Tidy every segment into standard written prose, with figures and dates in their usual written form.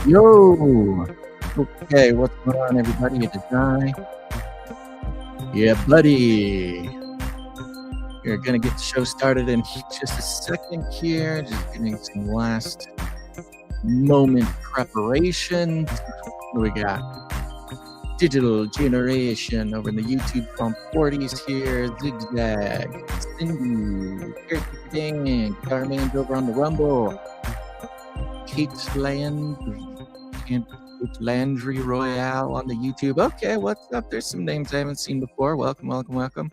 Yo! Okay, what's going on, everybody? It is I. Yeah, buddy. We're gonna get the show started in just a second here. Just getting some last moment preparation. What do we got? Digital Generation over in the YouTube from 40s here. Zigzag, Cindy, Caretaker Dan, Carman's over on the Rumble. Kate's Landry Royale on the YouTube. Okay, what's up? There's some names I haven't seen before. Welcome.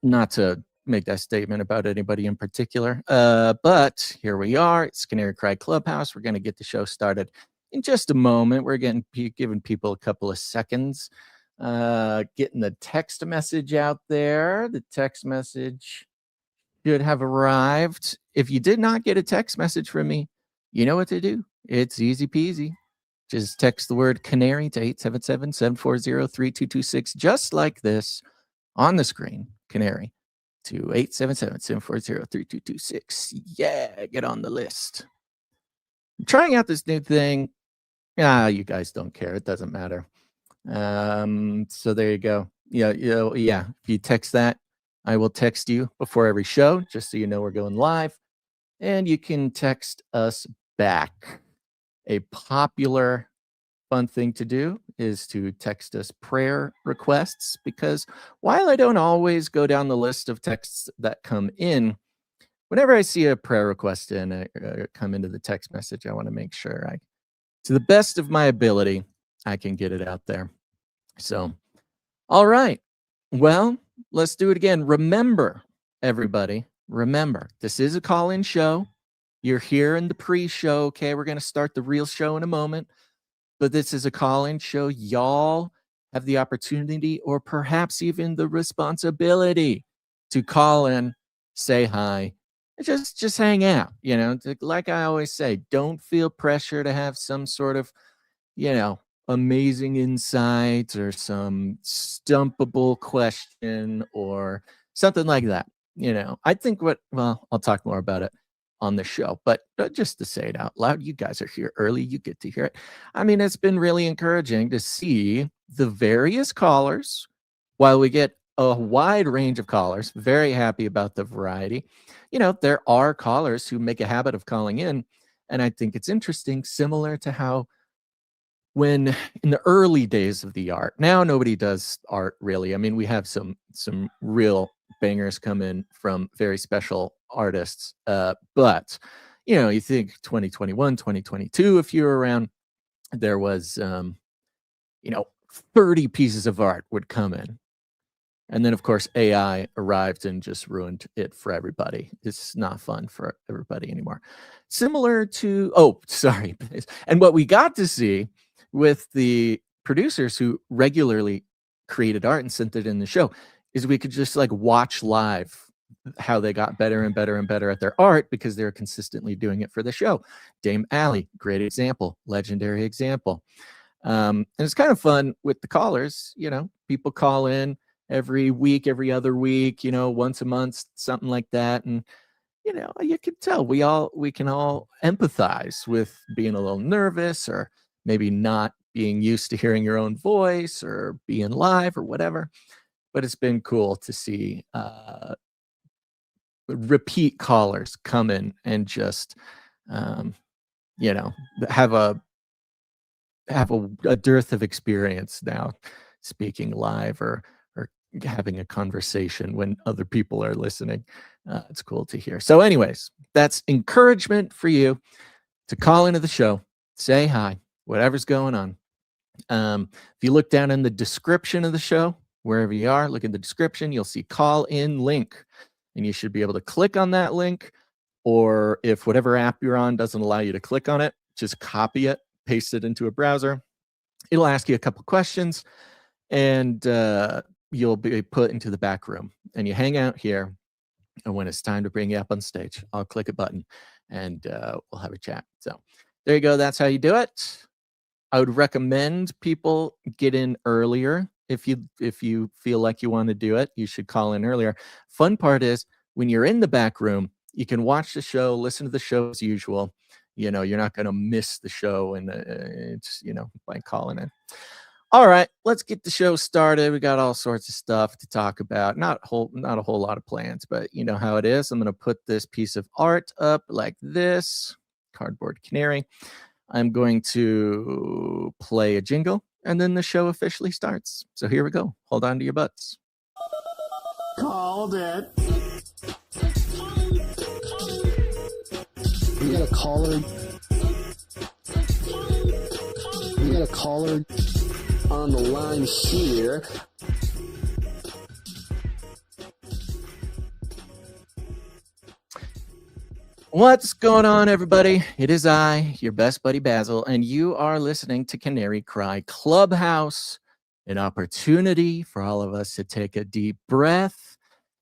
Not to make that statement about anybody in particular, but here we are. It's Canary Clubhouse. We're going to get the show started in just a moment. We're giving people a couple of seconds, getting the text message out there. The text message should have arrived. If you did not get a text message from me, you know what to do. It's easy peasy. Just text the word Canary to 877-740-3226, just like this on the screen. Canary to 877-740-3226. Yeah, get on the list. I'm trying out this new thing. You guys don't care. It doesn't matter. So there you go. Yeah. If you text that, I will text you before every show, just so you know we're going live. And you can text us back. A popular fun thing to do is to text us prayer requests, because while I don't always go down the list of texts that come in, whenever I see a prayer request come into the text message, I want to make sure to the best of my ability, I can get it out there. So, all right. Well, let's do it again. Remember, everybody, this is a call-in show. You're here in the pre-show. Okay, we're going to start the real show in a moment. But this is a call-in show. Y'all have the opportunity, or perhaps even the responsibility, to call in, say hi, and just hang out. You know, like I always say, don't feel pressure to have some sort of, amazing insight or some stumpable question or something like that. I think I'll talk more about it on the show, but just to say it out loud, you guys are here early, you get to hear it. I mean, it's been really encouraging to see the various callers. While we get a wide range of callers, very happy about the variety. There are callers who make a habit of calling in, and I think it's interesting, similar to how when in the early days of the art, now nobody does art really. I mean, we have some real bangers come in from very special artists, but you think 2021, 2022, if you were around, there was 30 pieces of art would come in, and then of course AI arrived and just ruined it for everybody. It's not fun for everybody anymore. Similar to and what we got to see with the producers who regularly created art and sent it in the show is we could just watch live how they got better and better and better at their art, because they're consistently doing it for the show. Dame Allie, great example, legendary example. And it's kind of fun with the callers. People call in every week, every other week, once a month, something like that. And you can tell we can all empathize with being a little nervous, or maybe not being used to hearing your own voice, or being live, or whatever. But it's been cool to see repeat callers come in and just have a dearth of experience now speaking live, or having a conversation when other people are listening. It's cool to hear. So anyways, that's encouragement for you to call into the show, say hi, whatever's going on. If you look down in the description of the show, wherever you are, look in the description, you'll see call in link, and you should be able to click on that link, or if whatever app you're on doesn't allow you to click on it, just copy it, paste it into a browser. It'll ask you a couple questions, and you'll be put into the back room, and you hang out here. And when it's time to bring you up on stage, I'll click a button, and we'll have a chat. So there you go. That's how you do it. I would recommend people get in earlier. If you feel like you want to do it, you should call in earlier. Fun part is when you're in the back room, You can watch the show, listen to the show as usual. You're not going to miss the show, and it's by calling in. All right, let's get the show started. We got all sorts of stuff to talk about. Not a whole lot of plans, but you know how it is. I'm going to put this piece of art up like this, cardboard canary. I'm going to play a jingle, and then the show officially starts. So here we go. Hold on to your butts. Called it. We got a caller. We got a caller on the line here. What's going on, everybody? It is I, your best buddy Basil, and you are listening to Canary Cry Clubhouse, an opportunity for all of us to take a deep breath,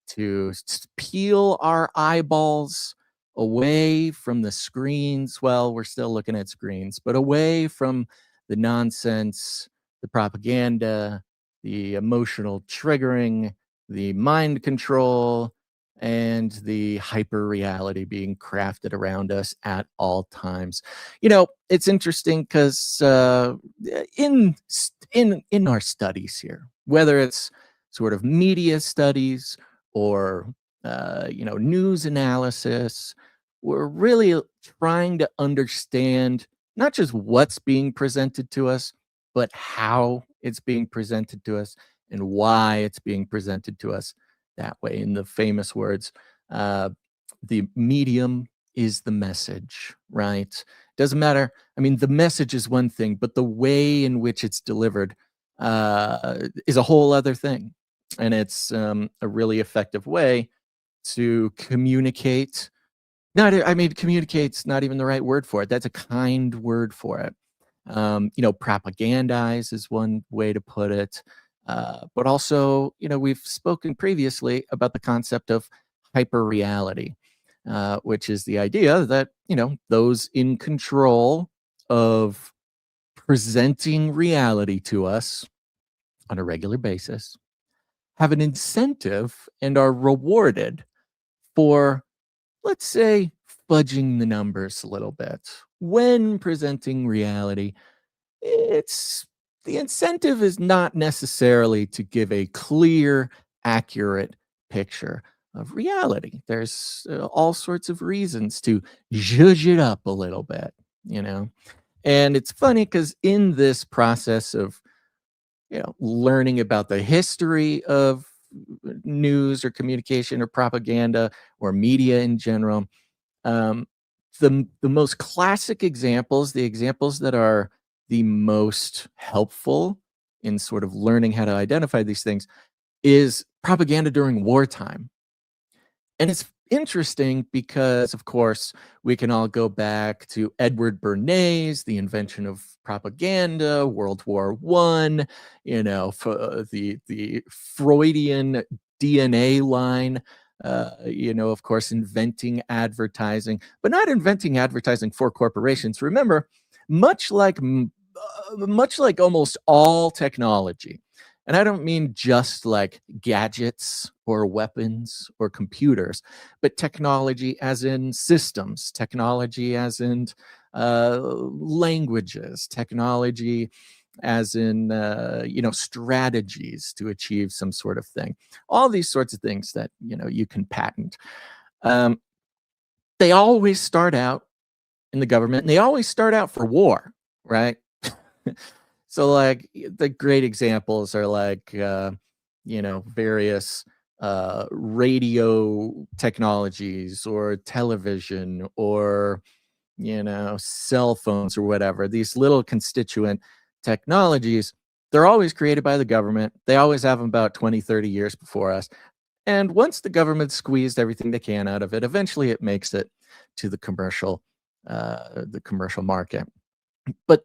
to peel our eyeballs away from the screens. Well, we're still looking at screens, but away from the nonsense, the propaganda, the emotional triggering, the mind control, and the hyper reality being crafted around us at all times. It's interesting because in our studies here, whether it's sort of media studies or news analysis, we're really trying to understand not just what's being presented to us, but how it's being presented to us and why it's being presented to us that way. In the famous words, the medium is the message, right? Doesn't matter. I mean, the message is one thing, but the way in which it's delivered is a whole other thing. And it's a really effective way to communicate. Communicate's not even the right word for it. That's a kind word for it. Propagandize is one way to put it. But also, we've spoken previously about the concept of hyperreality, which is the idea that, those in control of presenting reality to us on a regular basis have an incentive and are rewarded for, let's say, fudging the numbers a little bit. When presenting reality, the incentive is not necessarily to give a clear, accurate picture of reality. There's all sorts of reasons to zhuzh it up a little bit, And it's funny because in this process of, learning about the history of news or communication or propaganda or media in general, the most classic examples, the examples that are the most helpful in sort of learning how to identify these things, is propaganda during wartime. And it's interesting because, of course, we can all go back to Edward Bernays, the invention of propaganda, World War I, the Freudian DNA line, of course, inventing advertising, but not inventing advertising for corporations. Remember, much like almost all technology, and I don't mean just like gadgets or weapons or computers, but technology as in systems, technology as in languages, technology as in strategies to achieve some sort of thing. All these sorts of things that you can patent. They always start out in the government, and they always start out for war, right? So like the great examples are like various radio technologies or television or cell phones or whatever. These little constituent technologies, they're always created by the government. They always have them about 20, 30 years before us. And once the government squeezed everything they can out of it, eventually it makes it to the commercial market. But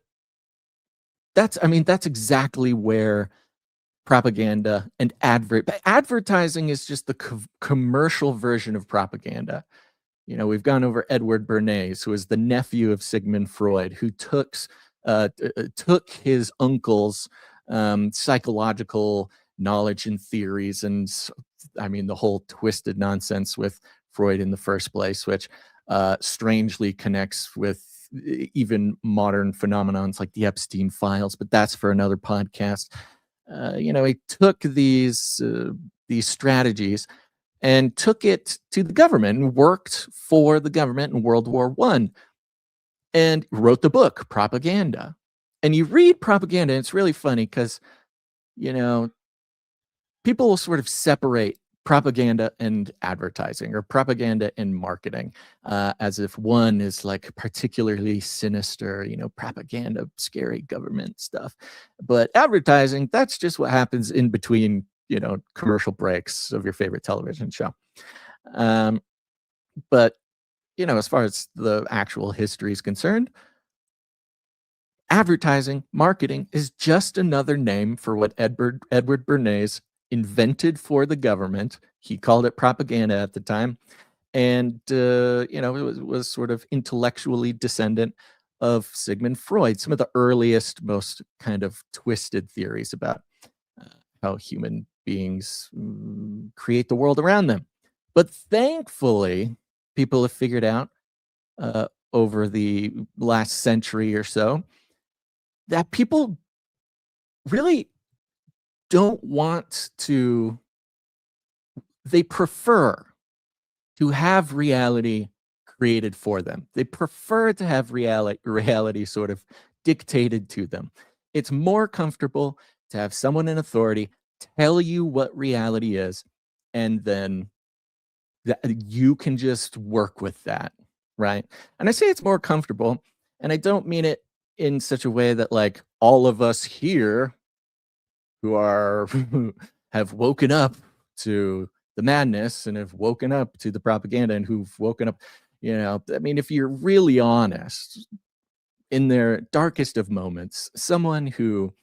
that's exactly where propaganda and advertising is just the commercial version of propaganda. We've gone over Edward Bernays, who is the nephew of Sigmund Freud, who took his uncle's psychological knowledge and theories, and the whole twisted nonsense with Freud in the first place, which strangely connects with even modern phenomenons like the Epstein files, but that's for another podcast. He took these strategies and took it to the government and worked for the government in World War I and wrote the book Propaganda. And you read Propaganda, and it's really funny because, people will sort of separate propaganda and advertising, or propaganda and marketing, as if one is like particularly sinister, propaganda, scary government stuff. But advertising, that's just what happens in between, commercial breaks of your favorite television show. But, as far as the actual history is concerned, advertising, marketing is just another name for what Edward Bernays invented for the government. He called it propaganda at the time. And, it was sort of intellectually descendant of Sigmund Freud, some of the earliest, most kind of twisted theories about how human beings create the world around them. But thankfully, people have figured out over the last century or so that people really don't want to, they prefer to have reality created for them. They prefer to have reality sort of dictated to them. It's more comfortable to have someone in authority tell you what reality is, and then you can just work with that, right? And I say it's more comfortable, and I don't mean it in such a way that like all of us here who are have woken up to the madness and have woken up to the propaganda and who've woken up, I mean, if you're really honest, in their darkest of moments, someone who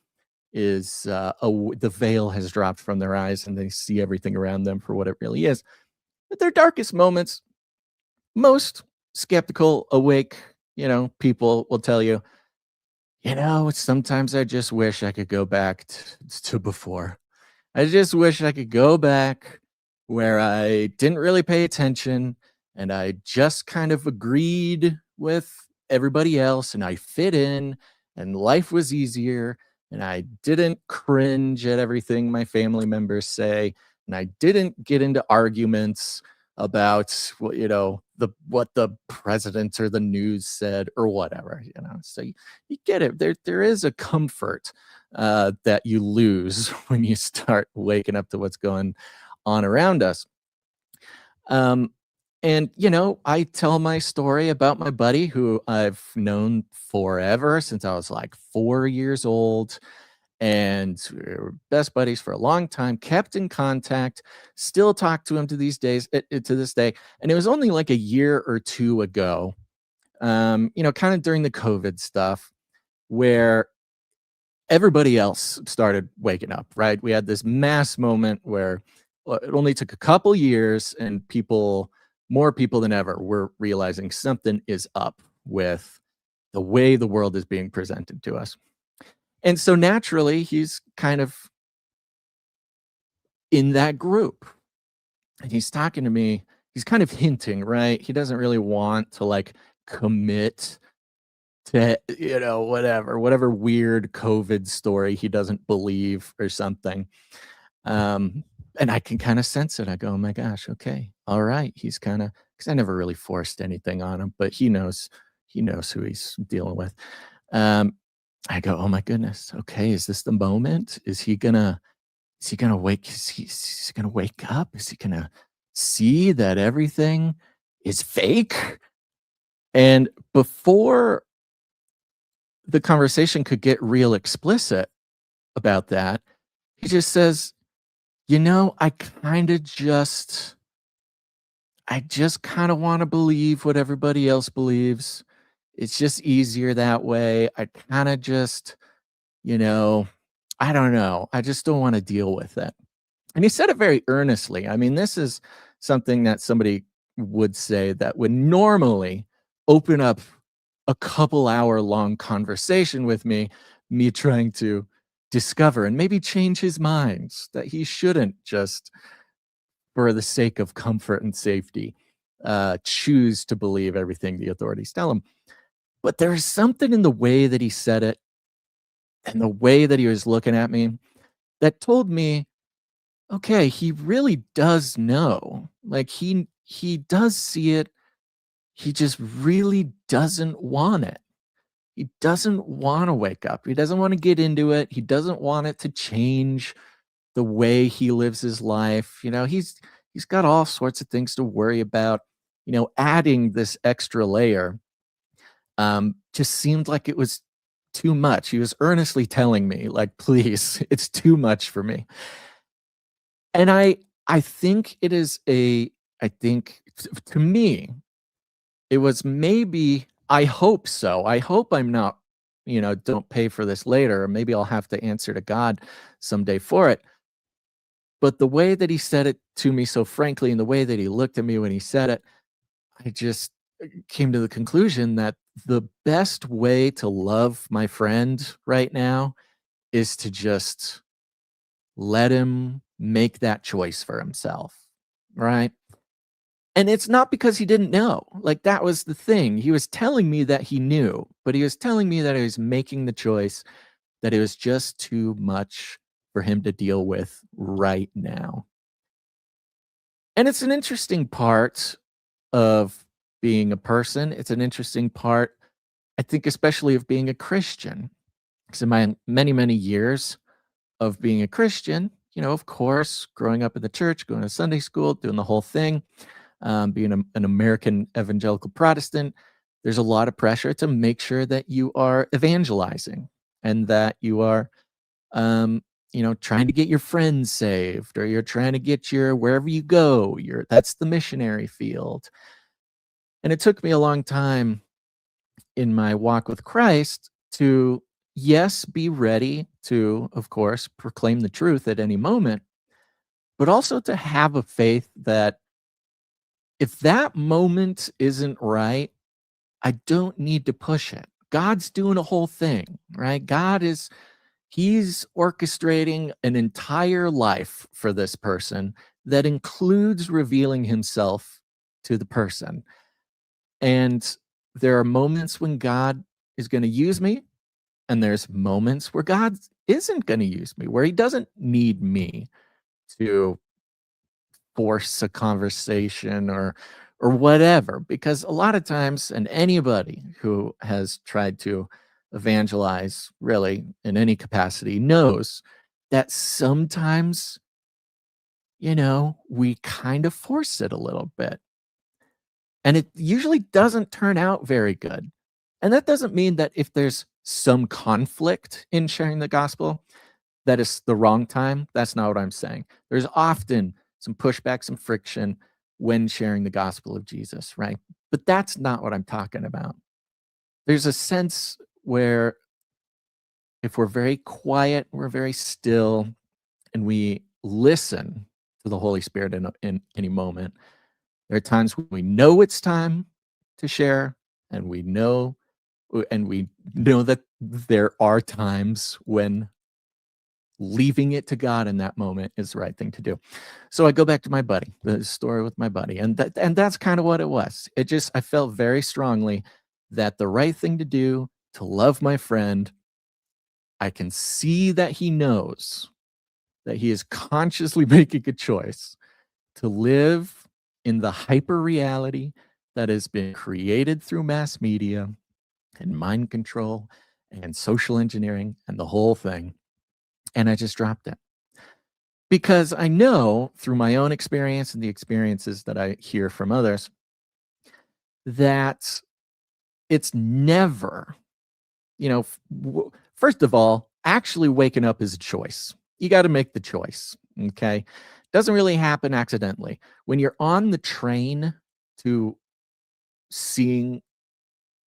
is the veil has dropped from their eyes and they see everything around them for what it really is. At their darkest moments, most skeptical, awake, people will tell you, sometimes I just wish I could go back to before. I just wish I could go back where I didn't really pay attention and I just kind of agreed with everybody else and I fit in and life was easier and I didn't cringe at everything my family members say and I didn't get into arguments about what the president or the news said or whatever. So you get it. There is a comfort that you lose when you start waking up to what's going on around us. And I tell my story about my buddy who I've known forever since I was like 4 years old. And we were best buddies for a long time, kept in contact, still talk to him to these days, to this day. And it was only like a year or two ago, kind of during the COVID stuff, where everybody else started waking up, right? We had this mass moment where it only took a couple years and more people than ever, were realizing something is up with the way the world is being presented to us. And so naturally, he's kind of in that group. And he's talking to me. He's kind of hinting, right? He doesn't really want to like commit to, whatever weird COVID story he doesn't believe or something. And I can kind of sense it. I go, oh my gosh, okay, all right. He's kind of, because I never really forced anything on him, but he knows who he's dealing with. I go, oh my goodness. Okay. Is this the moment? Is he gonna wake? Is he gonna wake up? Is he gonna see that everything is fake? And before the conversation could get real explicit about that, he just says, I just kind of want to believe what everybody else believes. It's just easier that way. I kind of just, I don't know. I just don't want to deal with it. And he said it very earnestly. I mean, this is something that somebody would say that would normally open up a couple hour long conversation with me trying to discover and maybe change his mind that he shouldn't just for the sake of comfort and safety choose to believe everything the authorities tell him. But there's something in the way that he said it and the way that he was looking at me that told me, okay, he really does know. Like he does see it. He just really doesn't want it. He doesn't want to wake up. He doesn't want to get into it. He doesn't want it to change the way he lives his life. He's got all sorts of things to worry about. Adding this extra layer just seemed like it was too much. He was earnestly telling me, like, please, it's too much for me. And I think it is I think to me, it was maybe, I hope so. I hope I'm not, don't pay for this later, or maybe I'll have to answer to God someday for it. But the way that he said it to me so frankly, and the way that he looked at me when he said it, I just came to the conclusion that the best way to love my friend right now is to just let him make that choice for himself, right? And it's not because he didn't know. Like, that was the thing. He was telling me that he knew, but he was telling me that he was making the choice, that it was just too much for him to deal with right now. And it's an interesting part of being a person. It's an interesting part, I think, especially of being a Christian. Because in my many, many years of being a Christian, of course, growing up in the church, going to Sunday school, doing the whole thing, being an American evangelical Protestant, there's a lot of pressure to make sure that you are evangelizing and that you are, trying to get your friends saved, or you're trying to get wherever you go, that's the missionary field. And it took me a long time in my walk with Christ to, yes, be ready to, of course, proclaim the truth at any moment, but also to have a faith that if that moment isn't right, I don't need to push it. God's doing a whole thing, right? He's orchestrating an entire life for this person that includes revealing himself to the person. And there are moments when God is going to use me, and there's moments where God isn't going to use me, where he doesn't need me to force a conversation or whatever. Because a lot of times, and anybody who has tried to evangelize really in any capacity knows that sometimes, we kind of force it a little bit. And it usually doesn't turn out very good. And that doesn't mean that if there's some conflict in sharing the gospel, that is the wrong time. That's not what I'm saying. There's often some pushback, some friction when sharing the gospel of Jesus, right? But that's not what I'm talking about. There's a sense where if we're very quiet, we're very still, and we listen to the Holy Spirit in any moment, there are times when we know it's time to share, and we know that there are times when leaving it to God in that moment is the right thing to do. So I go back to my buddy, the story with my buddy, and that's kind of what it was. I felt very strongly that the right thing to do, to love my friend, I can see that he knows that he is consciously making a choice to live in the hyper reality that has been created through mass media and mind control and social engineering and the whole thing. And I just dropped it. Because I know through my own experience and the experiences that I hear from others that it's never, first of all, actually waking up is a choice. You got to make the choice. Okay. Doesn't really happen accidentally. When you're on the train to seeing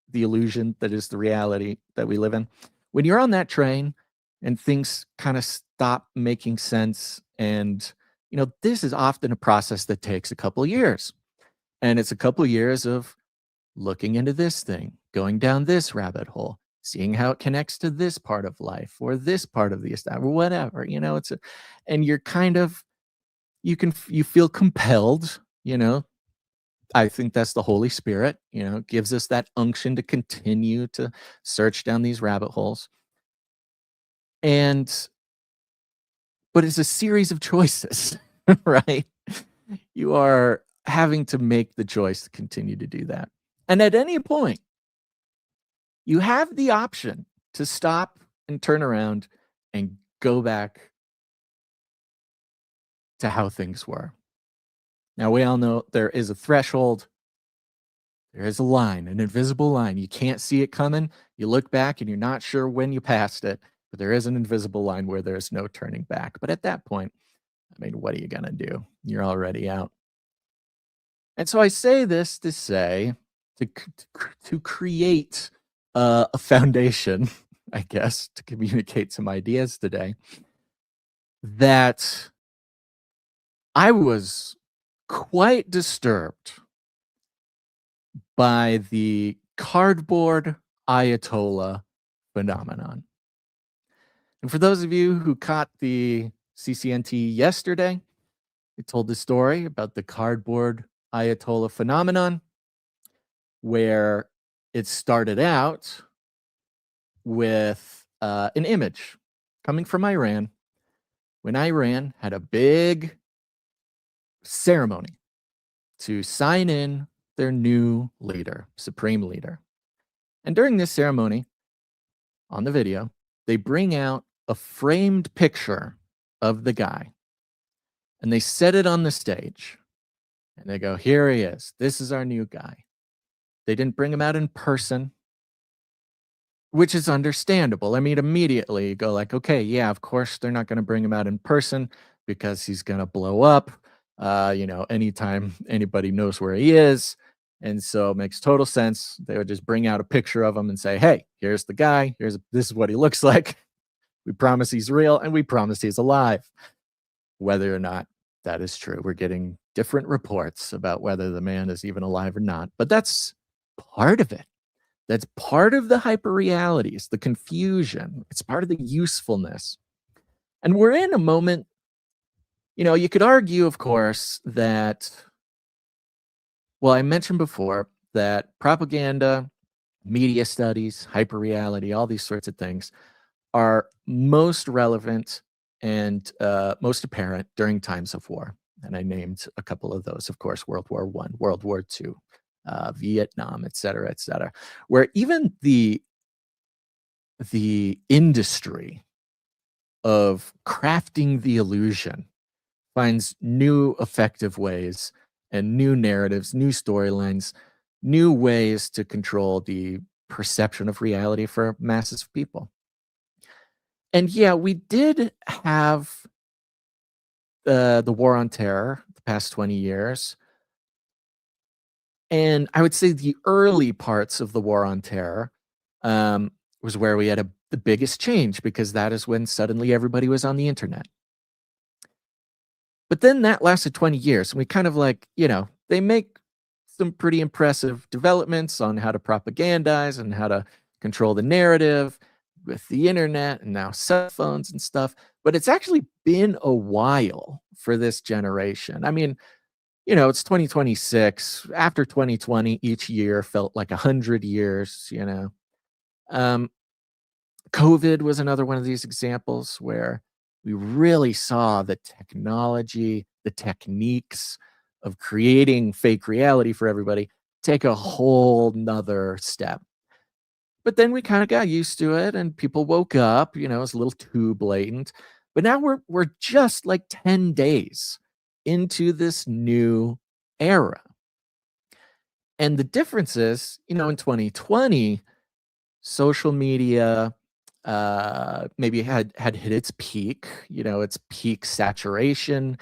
the illusion that is the reality that we live in, when you're on that train and things kind of stop making sense, and this is often a process that takes a couple of years, and it's a couple of years of looking into this thing, going down this rabbit hole, seeing how it connects to this part of life or this part of the establishment, or whatever. And you're kind of, you feel compelled, I think that's the Holy Spirit, gives us that unction to continue to search down these rabbit holes. But it's a series of choices, right? You are having to make the choice to continue to do that. And at any point, you have the option to stop and turn around and go back to how things were. Now, we all know there is a threshold. There is a line, an invisible line. You can't see it coming. You look back and you're not sure when you passed it, but there is an invisible line where there's no turning back. But at that point, I mean, what are you going to do? You're already out. And so I say this to say, to create a foundation, I guess, to communicate some ideas today, that I was quite disturbed by the cardboard ayatollah phenomenon. And for those of you who caught the CCNT yesterday, I told the story about the cardboard ayatollah phenomenon, where it started out with an image coming from Iran, when Iran had a big ceremony to sign in their new leader, supreme leader. And during this ceremony, on the video, they bring out a framed picture of the guy and they set it on the stage and they go, here he is. This is our new guy. They didn't bring him out in person, which is understandable. I mean, immediately you go like, okay, yeah, of course they're not going to bring him out in person because he's going to blow up, anytime anybody knows where he is. And so it makes total sense. They would just bring out a picture of him and say, hey, here's the guy. This is what he looks like. We promise he's real and we promise he's alive. Whether or not that is true, we're getting different reports about whether the man is even alive or not. But that's part of it. That's part of the hyperrealities, the confusion. It's part of the usefulness. And we're in a moment, you could argue, of course, that, well, I mentioned before that propaganda, media studies, hyperreality, all these sorts of things are most relevant and most apparent during times of war. And I named a couple of those, of course, World War I, World War II, Vietnam, et cetera, where even the industry of crafting the illusion finds new effective ways and new narratives, new storylines, new ways to control the perception of reality for masses of people. And yeah, we did have the war on terror the past 20 years. And I would say the early parts of the war on terror was where we had the biggest change, because that is when suddenly everybody was on the internet. But then that lasted 20 years. And we kind of they make some pretty impressive developments on how to propagandize and how to control the narrative with the internet and now cell phones and stuff. But it's actually been a while for this generation. I mean, it's 2026. After 2020, each year felt like 100 years, COVID was another one of these examples where we really saw the technology, the techniques of creating fake reality for everybody take a whole nother step. But then we kind of got used to it and people woke up, it was a little too blatant. But now we're just like 10 days into this new era. And the difference is, in 2020, social media maybe had hit its peak, its peak saturation,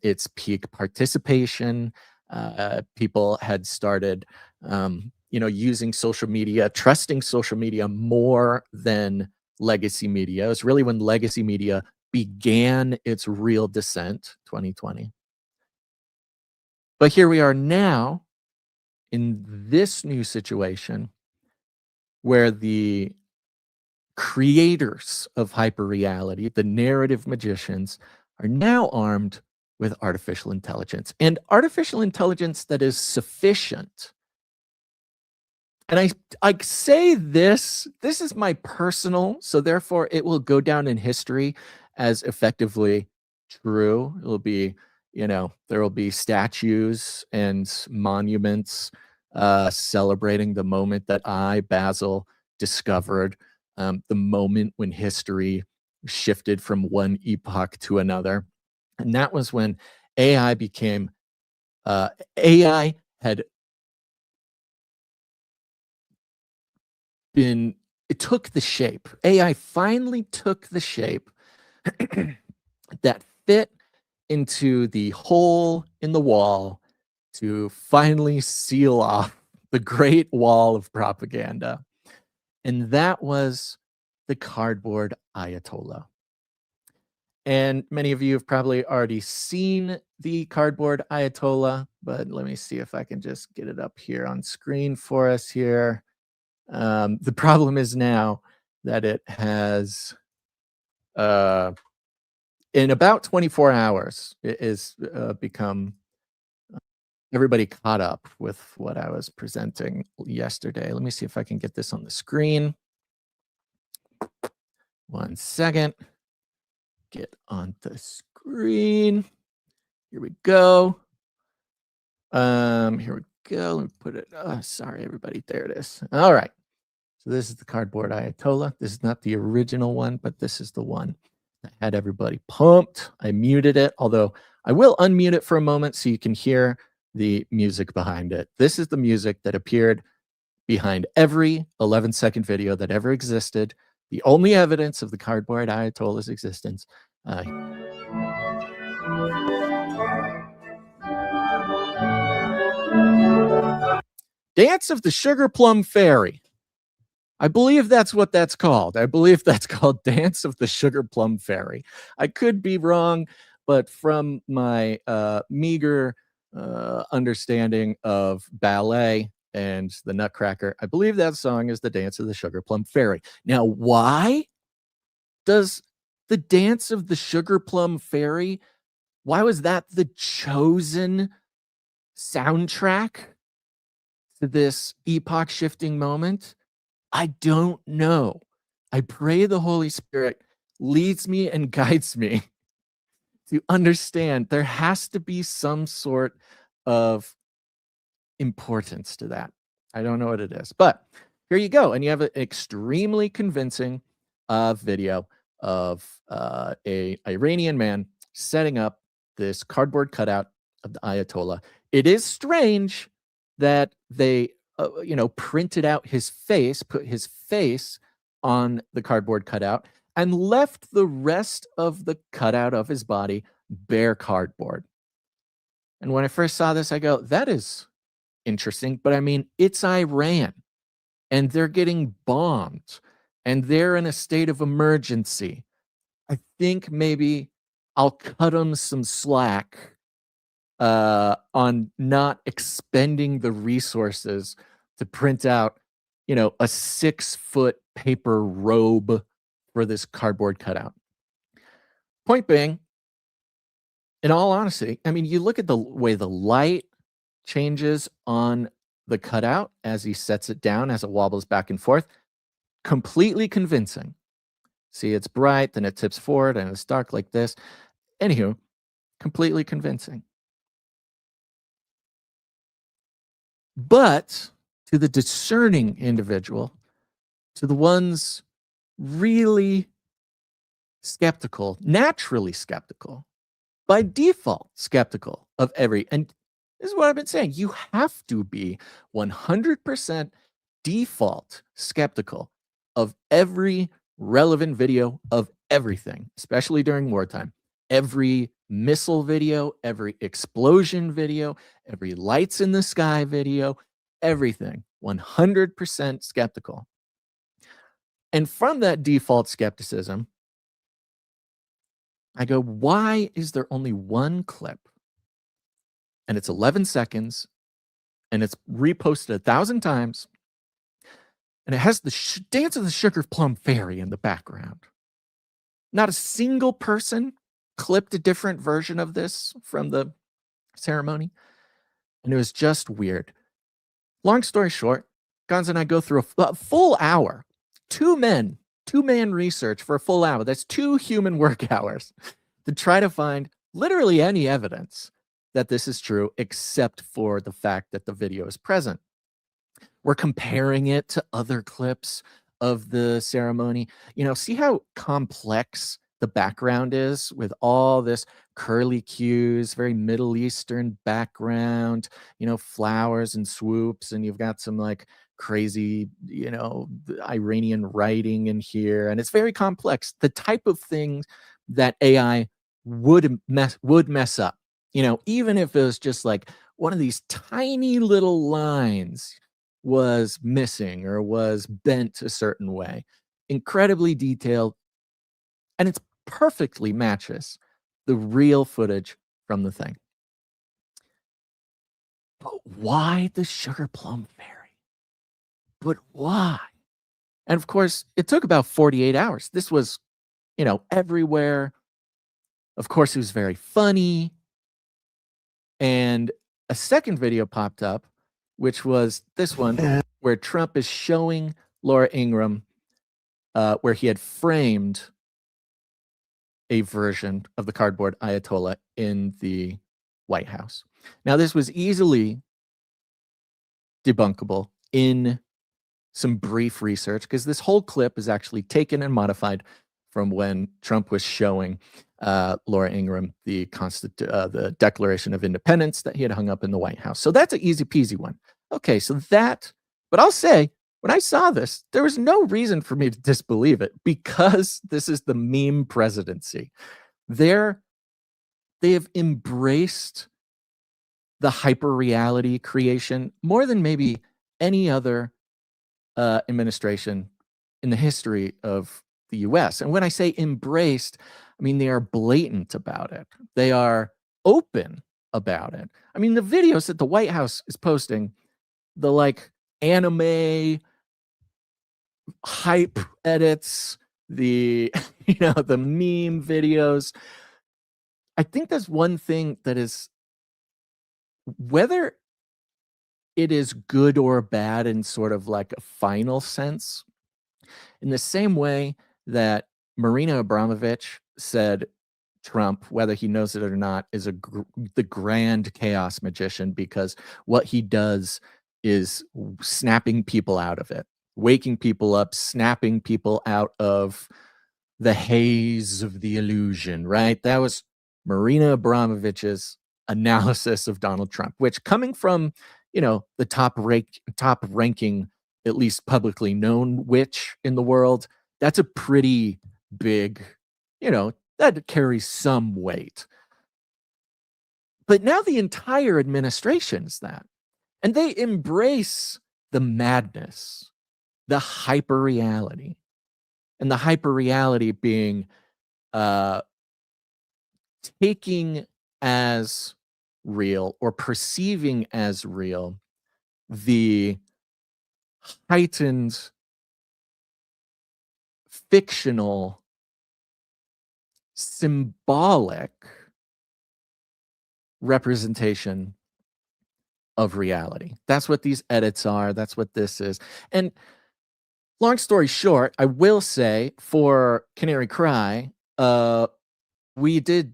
its peak participation. People had started, using social media, trusting social media more than legacy media. It's really when legacy media began its real descent, 2020. But here we are now in this new situation where the creators of hyperreality, the narrative magicians, are now armed with artificial intelligence, and artificial intelligence that is sufficient. And I say this is my personal, so therefore it will go down in history as effectively true. It'll be, there will be statues and monuments celebrating the moment that I, Basil, discovered the moment when history shifted from one epoch to another. And that was when AI became, AI had it took the shape. AI finally took the shape that fit into the hole in the wall to finally seal off the great wall of propaganda. And that was the cardboard ayatollah. And many of you have probably already seen the cardboard ayatollah, but let me see if I can just get it up here on screen for us here. The problem is now that it has, in about 24 hours, it is become, everybody caught up with what I was presenting yesterday. Let me see if I can get this on the screen. 1 second. Get on the screen. Here we go. Here we go. Let me put it. Sorry, everybody. There it is. All right. So this is the cardboard ayatollah. This is not the original one, but this is the one that had everybody pumped. I muted it, although I will unmute it for a moment so you can hear the music behind it. This is the music that appeared behind every 11-second video that ever existed. The only evidence of the cardboard ayatollah's existence. Dance of the Sugar Plum Fairy. I believe that's what that's called. I believe that's called Dance of the Sugar Plum Fairy. I could be wrong, but from my meager understanding of ballet and the Nutcracker, I believe that song is the Dance of the Sugar Plum Fairy. Now, why does the Dance of the Sugar Plum Fairy, why was that the chosen soundtrack to this epoch-shifting moment? I don't know. I pray the Holy Spirit leads me and guides me to understand there has to be some sort of importance to that. I don't know what it is, but here you go. And you have an extremely convincing video of a Iranian man setting up this cardboard cutout of the Ayatollah. It is strange that they printed out his face, put his face on the cardboard cutout, and left the rest of the cutout of his body bare cardboard. And when I first saw this, I go, that is interesting. But I mean, it's Iran, and they're getting bombed, and they're in a state of emergency. I think maybe I'll cut them some slack on not expending the resources to print out, a 6-foot paper robe for this cardboard cutout. Point being, in all honesty, I mean, you look at the way the light changes on the cutout as he sets it down, as it wobbles back and forth, completely convincing. See, it's bright, then it tips forward, and it's dark like this. Anywho, completely convincing. But to the discerning individual, to the ones really skeptical, naturally skeptical, by default skeptical of and this is what I've been saying, you have to be 100% default skeptical of every relevant video of everything, especially during wartime. Every missile video, every explosion video, every lights in the sky video, everything, 100% skeptical. And from that default skepticism, I go, why is there only one clip? And it's 11 seconds, and it's reposted 1,000 times, and it has the Dance of the Sugar Plum Fairy in the background. Not a single person clipped a different version of this from the ceremony, and it was just weird. Long story short, Gonz and I go through a full hour, two-man research for a full hour. That's 2 human work hours to try to find literally any evidence that this is true, except for the fact that the video is present. We're comparing it to other clips of the ceremony. See how complex the background is with all this curly cues, very Middle Eastern background, flowers and swoops, and you've got some like crazy, Iranian writing in here, and it's very complex. The type of things that AI would mess up, even if it was just like one of these tiny little lines was missing or was bent a certain way. Incredibly detailed, and it perfectly matches the real footage from the thing. But why the sugar plum fairy? But why? And of course, it took about 48 hours. This was, everywhere. Of course, it was very funny. And a second video popped up, which was this one, where Trump is showing Laura Ingraham where he had framed a version of the cardboard Ayatollah in the White House. Now, this was easily debunkable in some brief research, because this whole clip is actually taken and modified from when Trump was showing Laura Ingraham the Declaration of Independence that he had hung up in the White House. So that's an easy peasy one. Okay, but I'll say, when I saw this, there was no reason for me to disbelieve it, because this is the meme presidency. They have embraced the hyperreality creation more than maybe any other administration in the history of the US. And when I say embraced, I mean they are blatant about it. They are open about it. I mean, the videos that the White House is posting, the like anime hype edits, the the meme videos. I think that's one thing that is, whether it is good or bad in sort of like a final sense, in the same way that Marina Abramovich said Trump, whether he knows it or not, is the grand chaos magician, because what he does is snapping people out of it, waking people up, snapping people out of the haze of the illusion, right? That was Marina Abramovich's analysis of Donald Trump, which, coming from, the top ranking, at least publicly known witch in the world, that's a pretty big, that carries some weight. But now the entire administration is that. And they embrace the madness, the hyperreality. And the hyperreality being taking as real, or perceiving as real, the heightened fictional, symbolic representation of reality. That's what these edits are. That's what this is. And long story short, I will say, for Canary Cry, we did,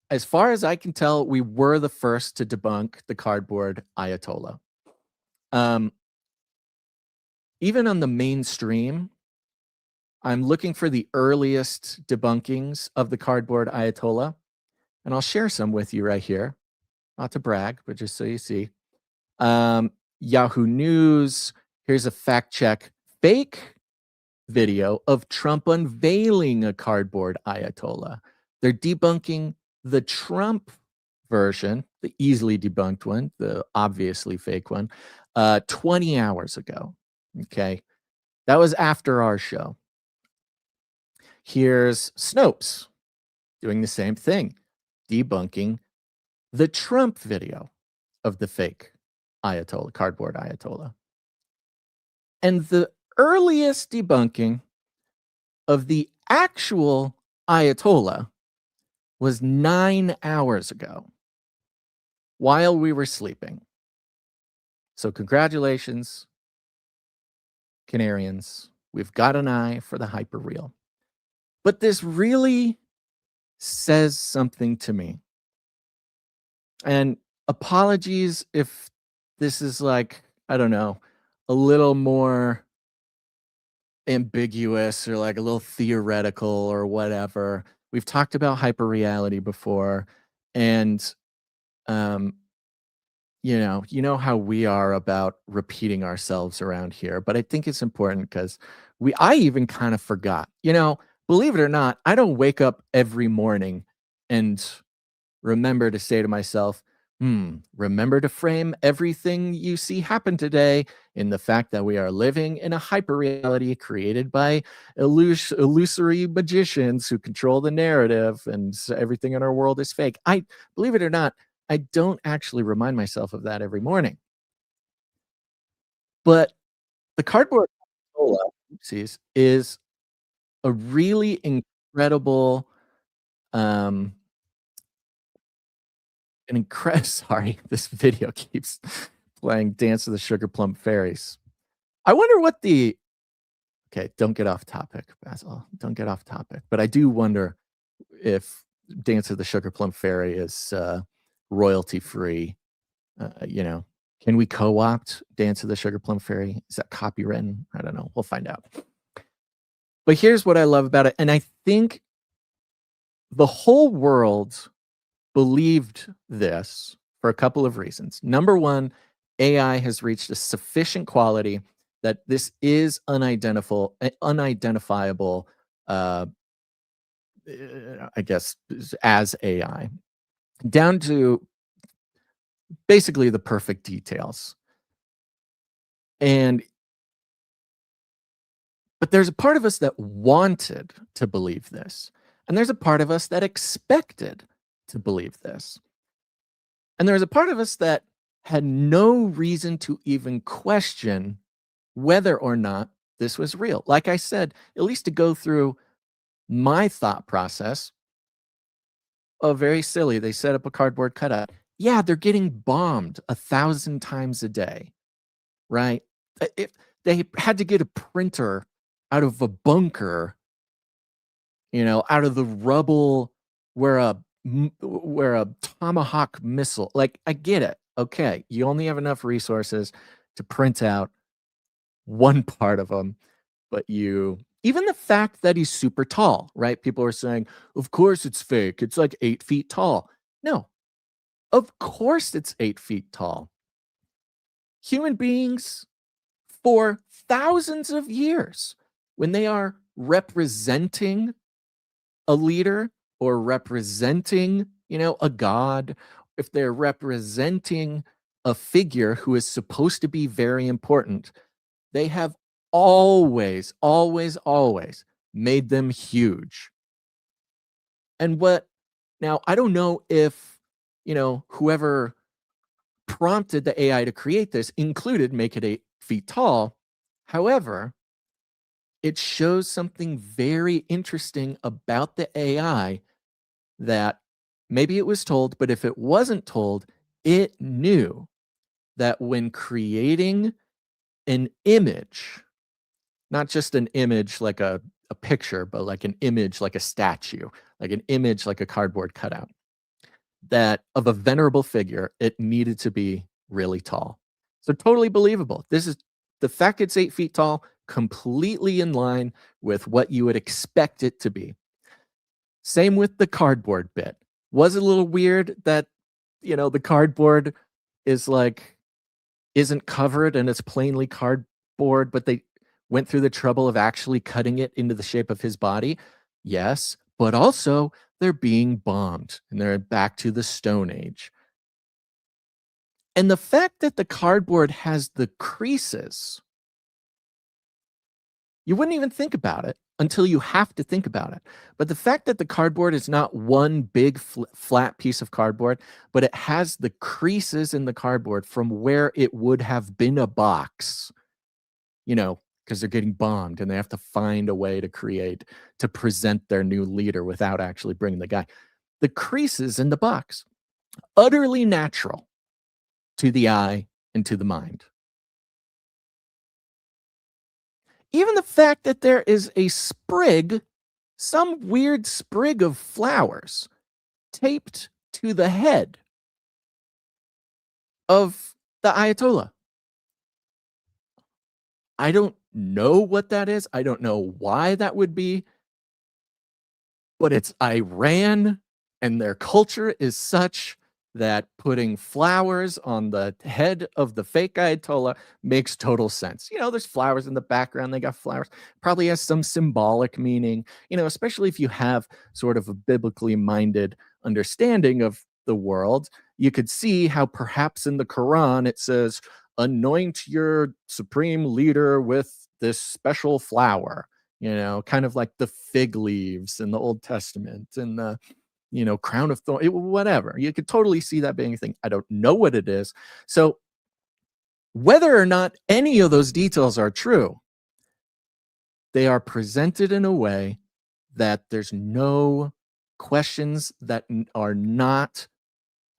as far as I can tell, we were the first to debunk the cardboard Ayatollah. Even on the mainstream, I'm looking for the earliest debunkings of the cardboard Ayatollah, and I'll share some with you right here. Not to brag, but just so you see. Yahoo News, here's a fact check fake video of Trump unveiling a cardboard Ayatollah. They're debunking the Trump version, the easily debunked one, the obviously fake one, 20 hours ago. Okay. That was after our show. Here's Snopes doing the same thing, debunking the Trump video of the fake Ayatollah, cardboard Ayatollah. And the earliest debunking of the actual Ayatollah was 9 hours ago while we were sleeping. So congratulations, Canarians. We've got an eye for the hyperreal. But this really says something to me. And apologies if this is like, I don't know, a little more ambiguous or like a little theoretical or whatever. We've talked about hyperreality before, and you know how we are about repeating ourselves around here, but I think it's important because I even kind of forgot. Believe it or not, I don't wake up every morning and remember to say to myself, remember to frame everything you see happen today in the fact that we are living in a hyperreality created by illusory magicians who control the narrative, and everything in our world is fake. Believe it or not, I don't actually remind myself of that every morning. But the cardboard ayatollah, oopsies, is a really incredible sorry, this video keeps playing Dance of the Sugar Plum Fairies. I wonder what okay, don't get off topic, Basil. Don't get off topic. But I do wonder if Dance of the Sugar Plum Fairy is royalty free. Can we co-opt Dance of the Sugar Plum Fairy? Is that copywritten? I don't know. We'll find out. But here's what I love about it. And I think the whole world believed this for a couple of reasons. Number one, AI has reached a sufficient quality that this is unidentifiable, I guess, as AI, down to basically the perfect details. But there's a part of us that wanted to believe this, and there's a part of us that expected to believe this. And there's a part of us that had no reason to even question whether or not this was real. Like I said, at least to go through my thought process. Oh, very silly. They set up a cardboard cutout. Yeah, they're getting bombed 1,000 times a day, right? If they had to get a printer out of a bunker, out of the rubble where a Tomahawk missile, like, I get it. Okay, you only have enough resources to print out one part of them, but even the fact that he's super tall, right? People are saying, of course it's fake. It's like 8 feet tall. No, of course it's 8 feet tall. Human beings, for thousands of years, when they are representing a leader or representing, a god, if they're representing a figure who is supposed to be very important, they have always, always, always made them huge. And now I don't know if, whoever prompted the AI to create this included make it 8 feet tall. However, it shows something very interesting about the AI that maybe it was told, but if it wasn't told, it knew that when creating an image, not just an image like a picture, but like an image like a statue, like an image like a cardboard cutout, that of a venerable figure, it needed to be really tall. So totally believable. This is the fact it's 8 feet tall, completely in line with what you would expect it to be. Same with the cardboard bit. Was it a little weird that, the cardboard isn't covered and it's plainly cardboard, but they went through the trouble of actually cutting it into the shape of his body? Yes, but also they're being bombed and they're back to the Stone Age. And the fact that the cardboard has the creases, you wouldn't even think about it until you have to think about it. But the fact that the cardboard is not one big flat piece of cardboard, but it has the creases in the cardboard from where it would have been a box, because they're getting bombed and they have to find a way to present their new leader without actually bringing the guy. the creases in the box. Utterly natural to the eye and to the mind. Even the fact that there is a sprig, some weird sprig of flowers, taped to the head of the ayatollah. I don't know what that is. I don't know why that would be. But it's Iran, and their culture is such that putting flowers on the head of the fake ayatollah makes total sense. There's flowers in the background. They got flowers. Probably has some symbolic meaning, especially if you have sort of a biblically minded understanding of the world. You could see how perhaps in the Quran it says, anoint your supreme leader with this special flower. Kind of like the fig leaves in the Old Testament and the, crown of thorns, whatever. You could totally see that being a thing. I don't know what it is. So whether or not any of those details are true, they are presented in a way that there's no questions that are not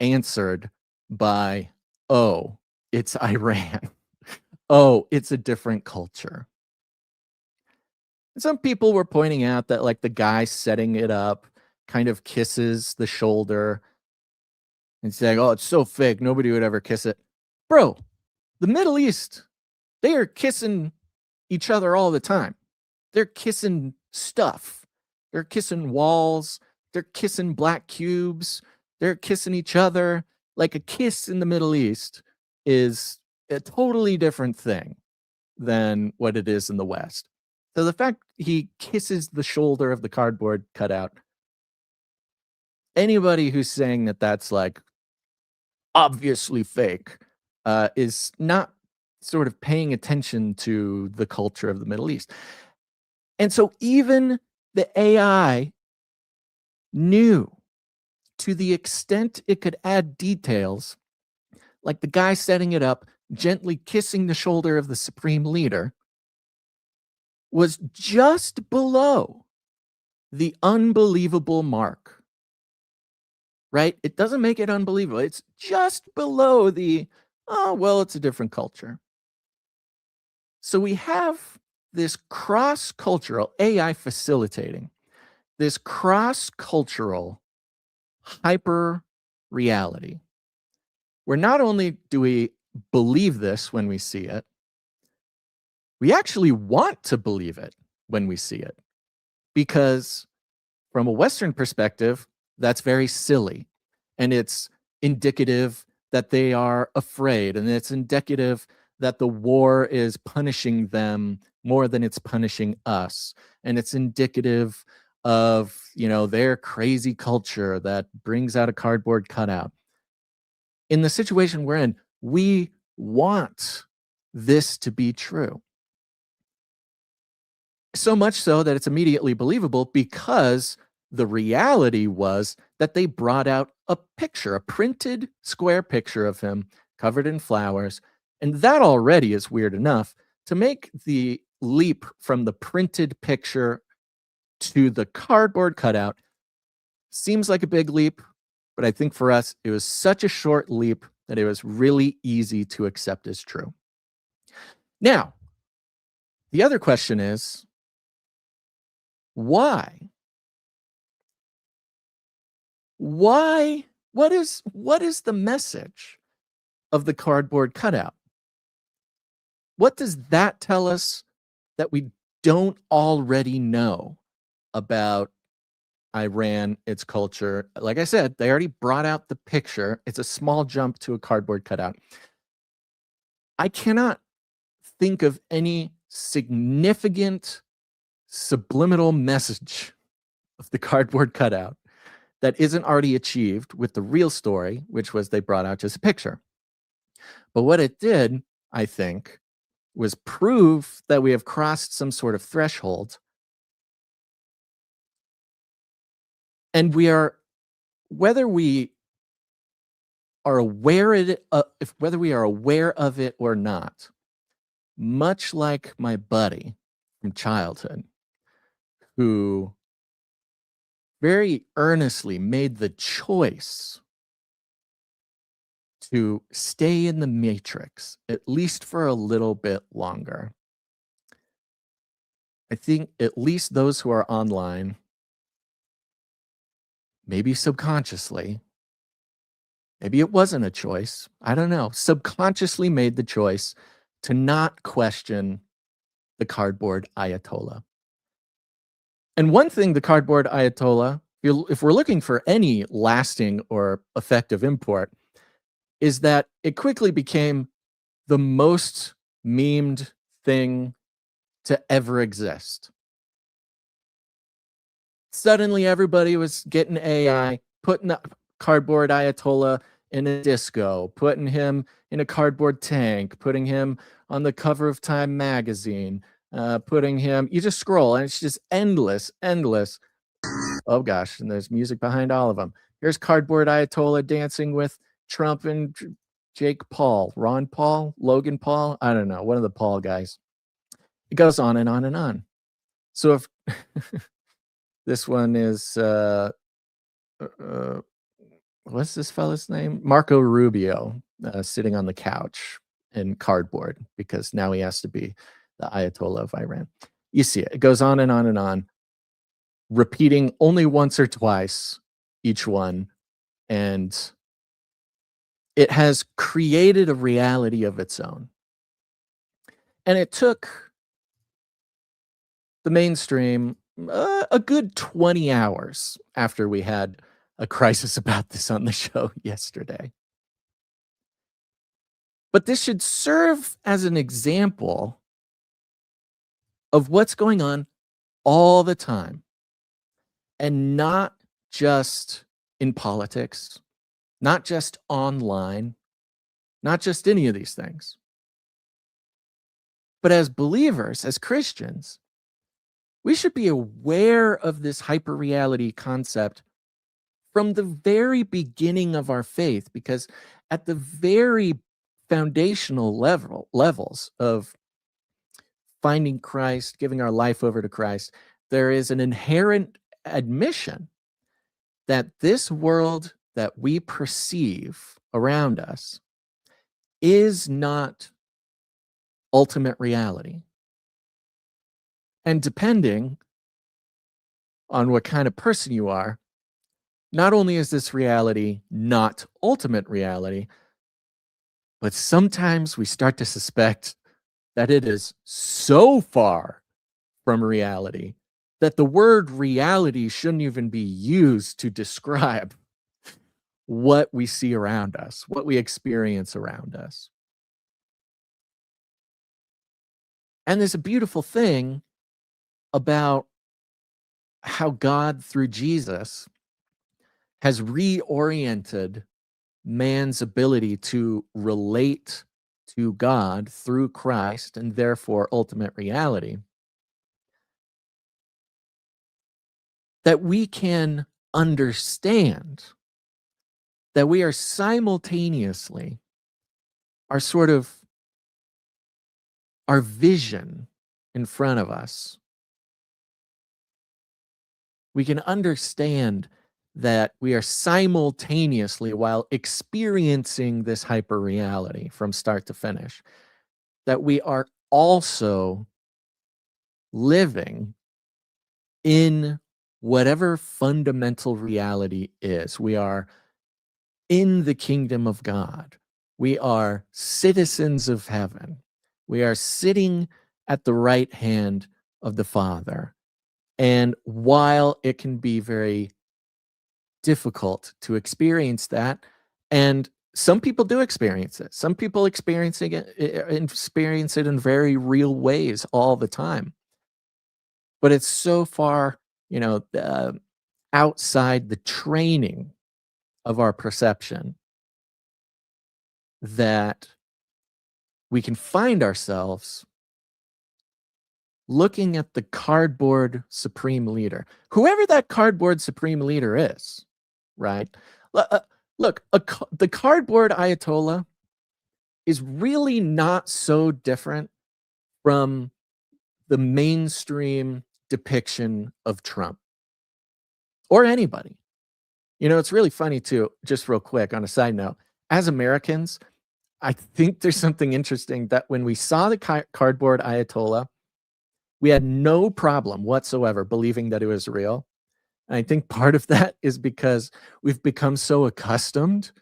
answered by, oh, it's Iran. Oh, it's a different culture. Some people were pointing out that like the guy setting it up kind of kisses the shoulder and saying, oh, it's so fake. Nobody would ever kiss it. Bro, the Middle East, they are kissing each other all the time. They're kissing stuff. They're kissing walls. They're kissing black cubes. They're kissing each other. Like a kiss in the Middle East is a totally different thing than what it is in the West. So the fact he kisses the shoulder of the cardboard cutout, anybody who's saying that that's like obviously fake is not sort of paying attention to the culture of the Middle East. And so even the AI knew, to the extent it could add details, like the guy setting it up, gently kissing the shoulder of the supreme leader, was just below the unbelievable mark, right? It doesn't make it unbelievable. It's just below the, oh, well, it's a different culture. So we have this cross-cultural AI facilitating this cross-cultural hyper reality, where not only do we believe this when we see it, we actually want to believe it when we see it. Because from a Western perspective, that's very silly. And it's indicative that they are afraid. And it's indicative that the war is punishing them more than it's punishing us. And it's indicative of, their crazy culture that brings out a cardboard cutout. In the situation we're in, we want this to be true. So much so that it's immediately believable, because the reality was that they brought out a picture, a printed square picture of him covered in flowers. And that already is weird enough. To make the leap from the printed picture to the cardboard cutout seems like a big leap. But I think for us, it was such a short leap that it was really easy to accept as true. Now, the other question is, why? Why? What is the message of the cardboard cutout? What does that tell us that we don't already know about Iran, its culture? Like I said, they already brought out the picture. It's a small jump to a cardboard cutout. I cannot think of any significant subliminal message of the cardboard cutout that isn't already achieved with the real story, which was they brought out just a picture. But what it did, I think, was prove that we have crossed some sort of threshold. And we are, whether we are aware of it or not, much like my buddy from childhood, who very earnestly made the choice to stay in the matrix, at least for a little bit longer. I think at least those who are online, maybe subconsciously, maybe it wasn't a choice, I don't know, subconsciously made the choice to not question the cardboard ayatollah. And one thing the cardboard ayatollah, if we're looking for any lasting or effective import, is that it quickly became the most memed thing to ever exist. Suddenly, everybody was getting AI, putting the cardboard ayatollah in a disco, putting him in a cardboard tank, putting him on the cover of Time magazine, putting him. You just scroll, and it's just endless, endless. Oh gosh, and there's music behind all of them. Here's cardboard ayatollah dancing with Trump and Jake Paul, Ron Paul, Logan Paul. I don't know, one of the Paul guys. It goes on and on and on. So if this one is what's this fella's name? Marco Rubio, sitting on the couch in cardboard because now he has to be the Ayatollah of Iran. You see it. It goes on and on and on, repeating only once or twice each one. And it has created a reality of its own. And it took the mainstream a good 20 hours after we had a crisis about this on the show yesterday. But this should serve as an example of what's going on all the time, and not just in politics, not just online, not just any of these things. But as believers, as Christians, we should be aware of this hyperreality concept from the very beginning of our faith, because at the very foundational levels of finding Christ, giving our life over to Christ, there is an inherent admission that this world that we perceive around us is not ultimate reality. And depending on what kind of person you are, not only is this reality not ultimate reality, but sometimes we start to suspect that it is so far from reality that the word reality shouldn't even be used to describe what we see around us, what we experience around us. And there's a beautiful thing about how God, through Jesus, has reoriented man's ability to relate to God through Christ and therefore ultimate reality, that we can understand that we are simultaneously our vision in front of us. We can understand that we are simultaneously, while experiencing this hyperreality from start to finish, that we are also living in whatever fundamental reality is. We are in the kingdom of God. We are citizens of heaven. We are sitting at the right hand of the Father. And while it can be very difficult to experience that, and some people do experience it, some people experience it in very real ways all the time, but it's so far, outside the training of our perception that we can find ourselves looking at the cardboard supreme leader, whoever that cardboard supreme leader is, right? Look, the cardboard ayatollah is really not so different from the mainstream depiction of Trump or anybody. It's really funny too, just real quick on a side note, as Americans, I think there's something interesting that when we saw the cardboard ayatollah, we had no problem whatsoever believing that it was real. And I think part of that is because we've become so accustomed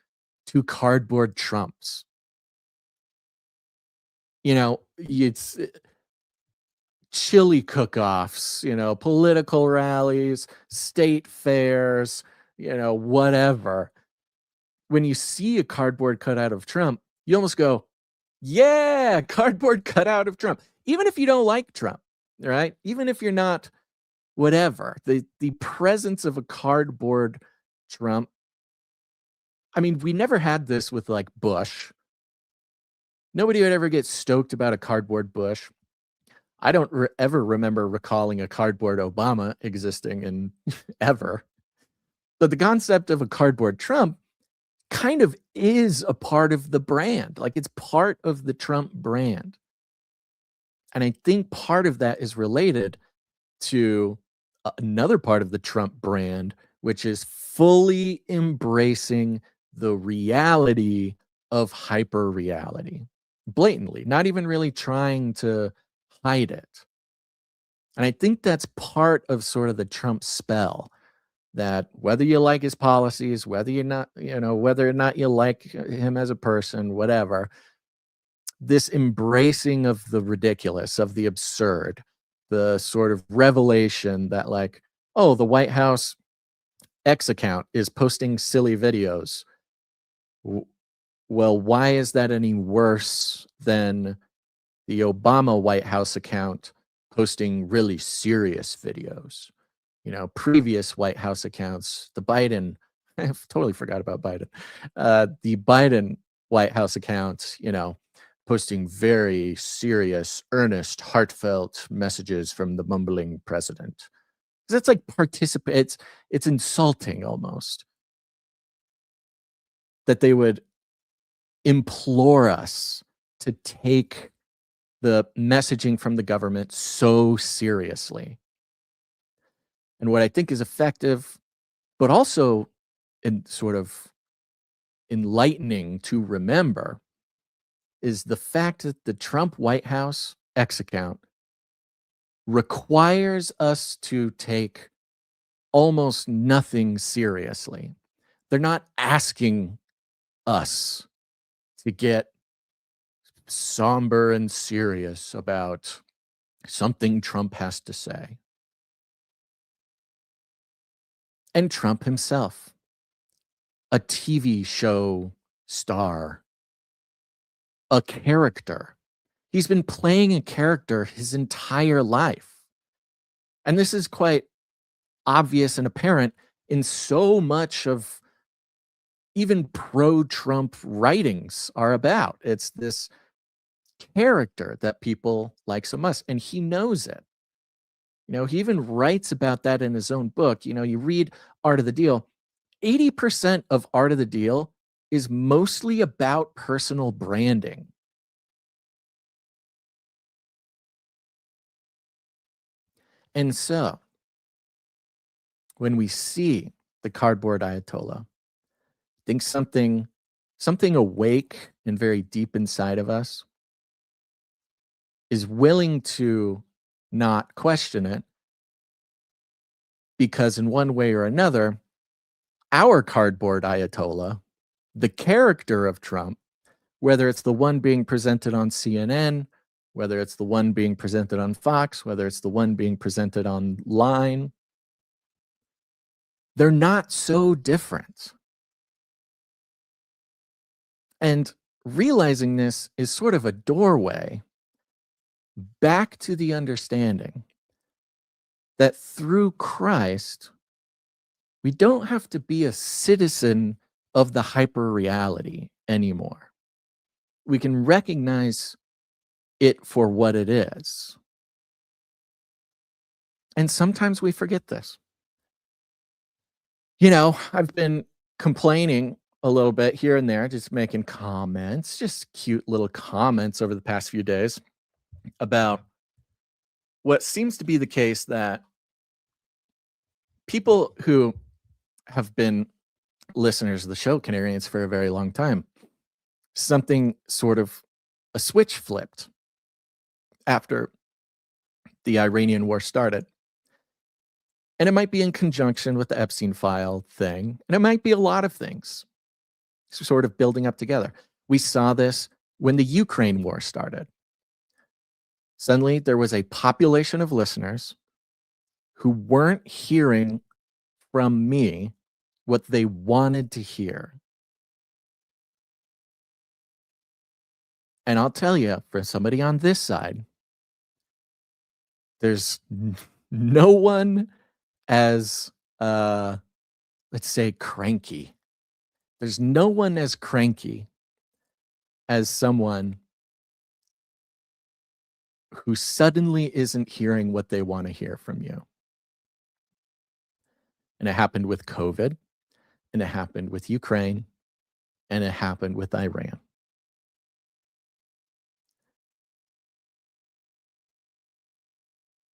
to cardboard Trumps. It's chili cook-offs, political rallies, state fairs, whatever. When you see a cardboard cutout of Trump, you almost go, yeah, cardboard cutout of Trump. Even if you don't like Trump, right? Even if you're not whatever, the presence of a cardboard Trump. I mean, we never had this with like Bush. Nobody would ever get stoked about a cardboard Bush. I don't ever remember recalling a cardboard Obama existing in ever. But the concept of a cardboard Trump kind of is a part of the brand. Like, it's part of the Trump brand. And I think part of that is related to another part of the Trump brand, which is fully embracing the reality of hyperreality blatantly, not even really trying to hide it. And I think that's part of sort of the Trump spell, that whether you like his policies, whether or not you like him as a person, whatever, this embracing of the ridiculous, of the absurd, the sort of revelation that like, oh, the White House X account is posting silly videos. Well, why is that any worse than the Obama White House account posting really serious videos? Previous White House accounts, the Biden, I totally forgot about Biden. The Biden White House account, posting very serious, earnest, heartfelt messages from the mumbling president. That's like it's insulting almost that they would implore us to take the messaging from the government so seriously. And what I think is effective, but also sort of enlightening to remember, is the fact that the Trump White House X account requires us to take almost nothing seriously. They're not asking us to get somber and serious about something Trump has to say. And Trump himself, a TV show star, a character. He's been playing a character his entire life. And this is quite obvious and apparent in so much of even pro-Trump writings are about. It's this character that people like so much, and he knows it. He even writes about that in his own book. You read Art of the Deal, 80% of Art of the Deal is mostly about personal branding. And so, when we see the cardboard ayatollah, I think something awake and very deep inside of us is willing to not question it, because in one way or another, our cardboard ayatollah, the character of Trump, whether it's the one being presented on CNN, whether it's the one being presented on Fox, whether it's the one being presented online, they're not so different. And realizing this is sort of a doorway back to the understanding that through Christ, we don't have to be a citizen of the hyperreality anymore. We can recognize it for what it is. And sometimes we forget this. I've been complaining a little bit here and there, just making comments, just cute little comments over the past few days about what seems to be the case, that people who have been listeners of the show Canarians for a very long time, something sort of a switch flipped after the Iranian war started. And it might be in conjunction with the Epstein file thing, and it might be a lot of things sort of building up together. We saw this when the Ukraine war started. Suddenly, there was a population of listeners who weren't hearing from me what they wanted to hear. And I'll tell you, for somebody on this side, there's no one as, let's say, cranky. There's no one as cranky as someone who suddenly isn't hearing what they want to hear from you. And it happened with COVID, and it happened with Ukraine, and it happened with Iran.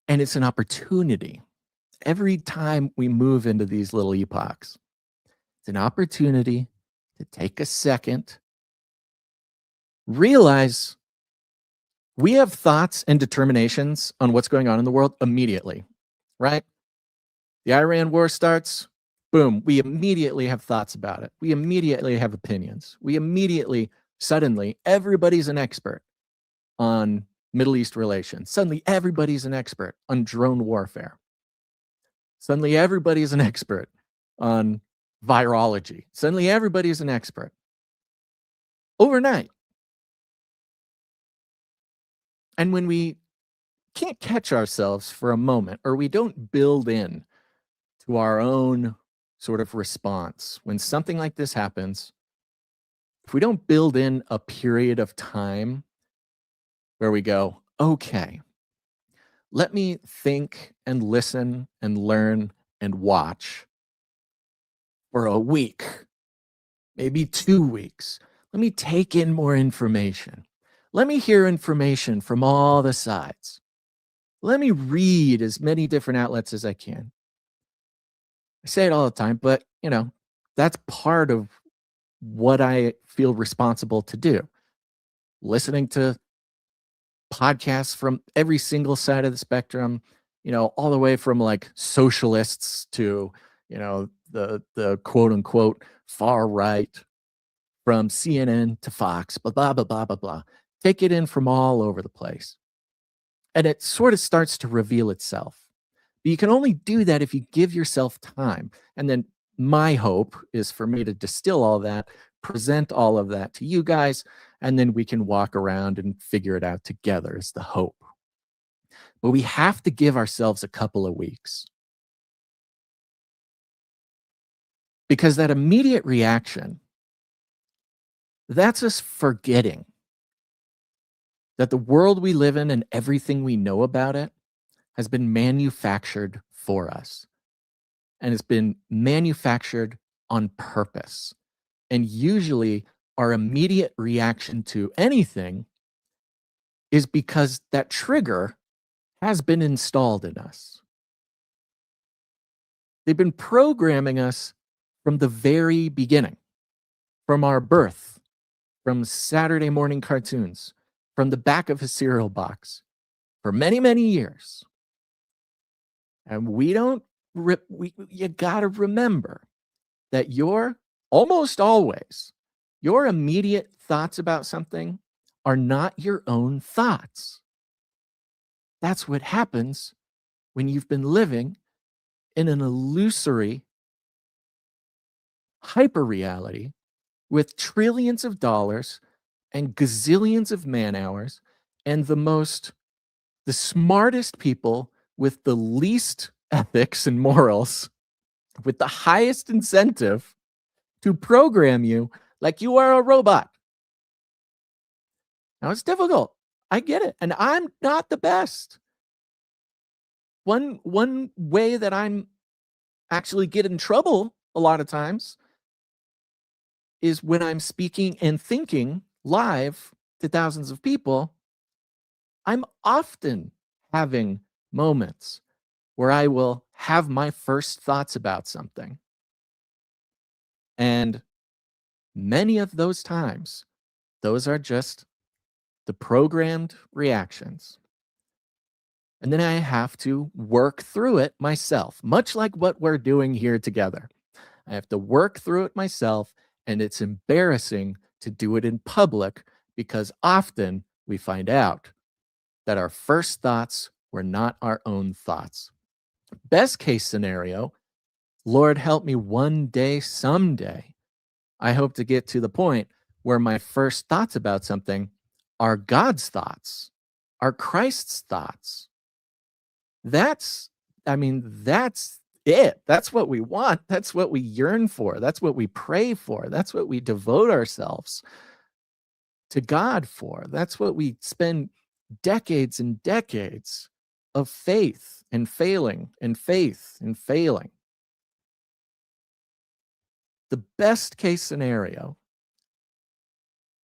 And it's an opportunity. Every time we move into these little epochs, it's an opportunity to take a second, realize we have thoughts and determinations on what's going on in the world immediately, right? The Iran war starts, boom, we immediately have thoughts about it. We immediately have opinions. We immediately, suddenly, everybody's an expert on Middle East relations. Suddenly, everybody's an expert on drone warfare. Suddenly, everybody is an expert on virology. Suddenly, everybody is an expert. Overnight. And when we can't catch ourselves for a moment, or we don't build in to our own sort of response, when something like this happens, if we don't build in a period of time where we go, okay, let me think and listen and learn and watch for a week, maybe 2 weeks. Let me take in more information. Let me hear information from all the sides. Let me read as many different outlets as I can. I say it all the time, but that's part of what I feel responsible to do. Listening to podcasts from every single side of the spectrum, all the way from like socialists to, the quote unquote far right, from CNN to Fox, blah, blah, blah, blah, blah, blah. Take it in from all over the place. And it sort of starts to reveal itself. But you can only do that if you give yourself time. And then my hope is for me to distill all that, present all of that to you guys, and then we can walk around and figure it out together is the hope. But we have to give ourselves a couple of weeks. Because that immediate reaction, that's us forgetting that the world we live in and everything we know about it has been manufactured for us. And it's been manufactured on purpose. And usually our immediate reaction to anything is because that trigger has been installed in us. They've been programming us from the very beginning, from our birth, from Saturday morning cartoons, from the back of a cereal box, for many, many years. And you got to remember that almost always, your immediate thoughts about something are not your own thoughts. That's what happens when you've been living in an illusory hyperreality with trillions of dollars and gazillions of man hours and the smartest people with the least ethics and morals, with the highest incentive to program you like you are a robot. Now, it's difficult. I get it. And I'm not the best. One way that I'm actually get in trouble a lot of times is when I'm speaking and thinking live to thousands of people, I'm often having moments where I will have my first thoughts about something. And many of those times, those are just the programmed reactions. And then I have to work through it myself, much like what we're doing here together. I have to work through it myself, and it's embarrassing to do it in public because often we find out that our first thoughts were not our own thoughts. Best case scenario, Lord help me one day, someday, I hope to get to the point where my first thoughts about something are God's thoughts, are Christ's thoughts. That's, that's it. That's what we want. That's what we yearn for. That's what we pray for. That's what we devote ourselves to God for. That's what we spend decades and decades of faith and failing and faith and failing. The best case scenario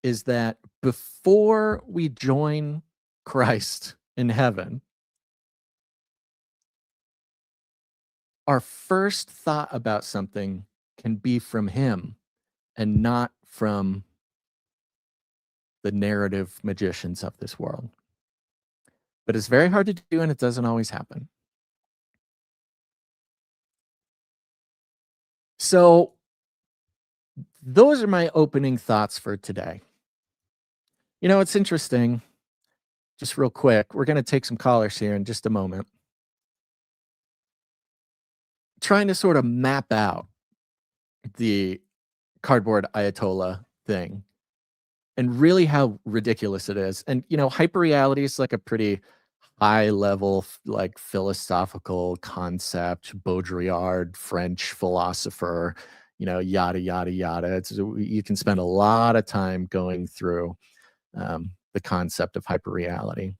is that before we join Christ in heaven, our first thought about something can be from him and not from the narrative magicians of this world. But it's very hard to do, and it doesn't always happen. So those are my opening thoughts for today. You know, it's interesting, just real quick, we're going to take some callers here in just a moment. Trying to sort of map out the cardboard ayatollah thing and really how ridiculous it is. And, you know, hyperreality is like a pretty high level, like philosophical concept, Baudrillard, French philosopher, you know, yada, yada, yada. You can spend a lot of time going through the concept of hyperreality.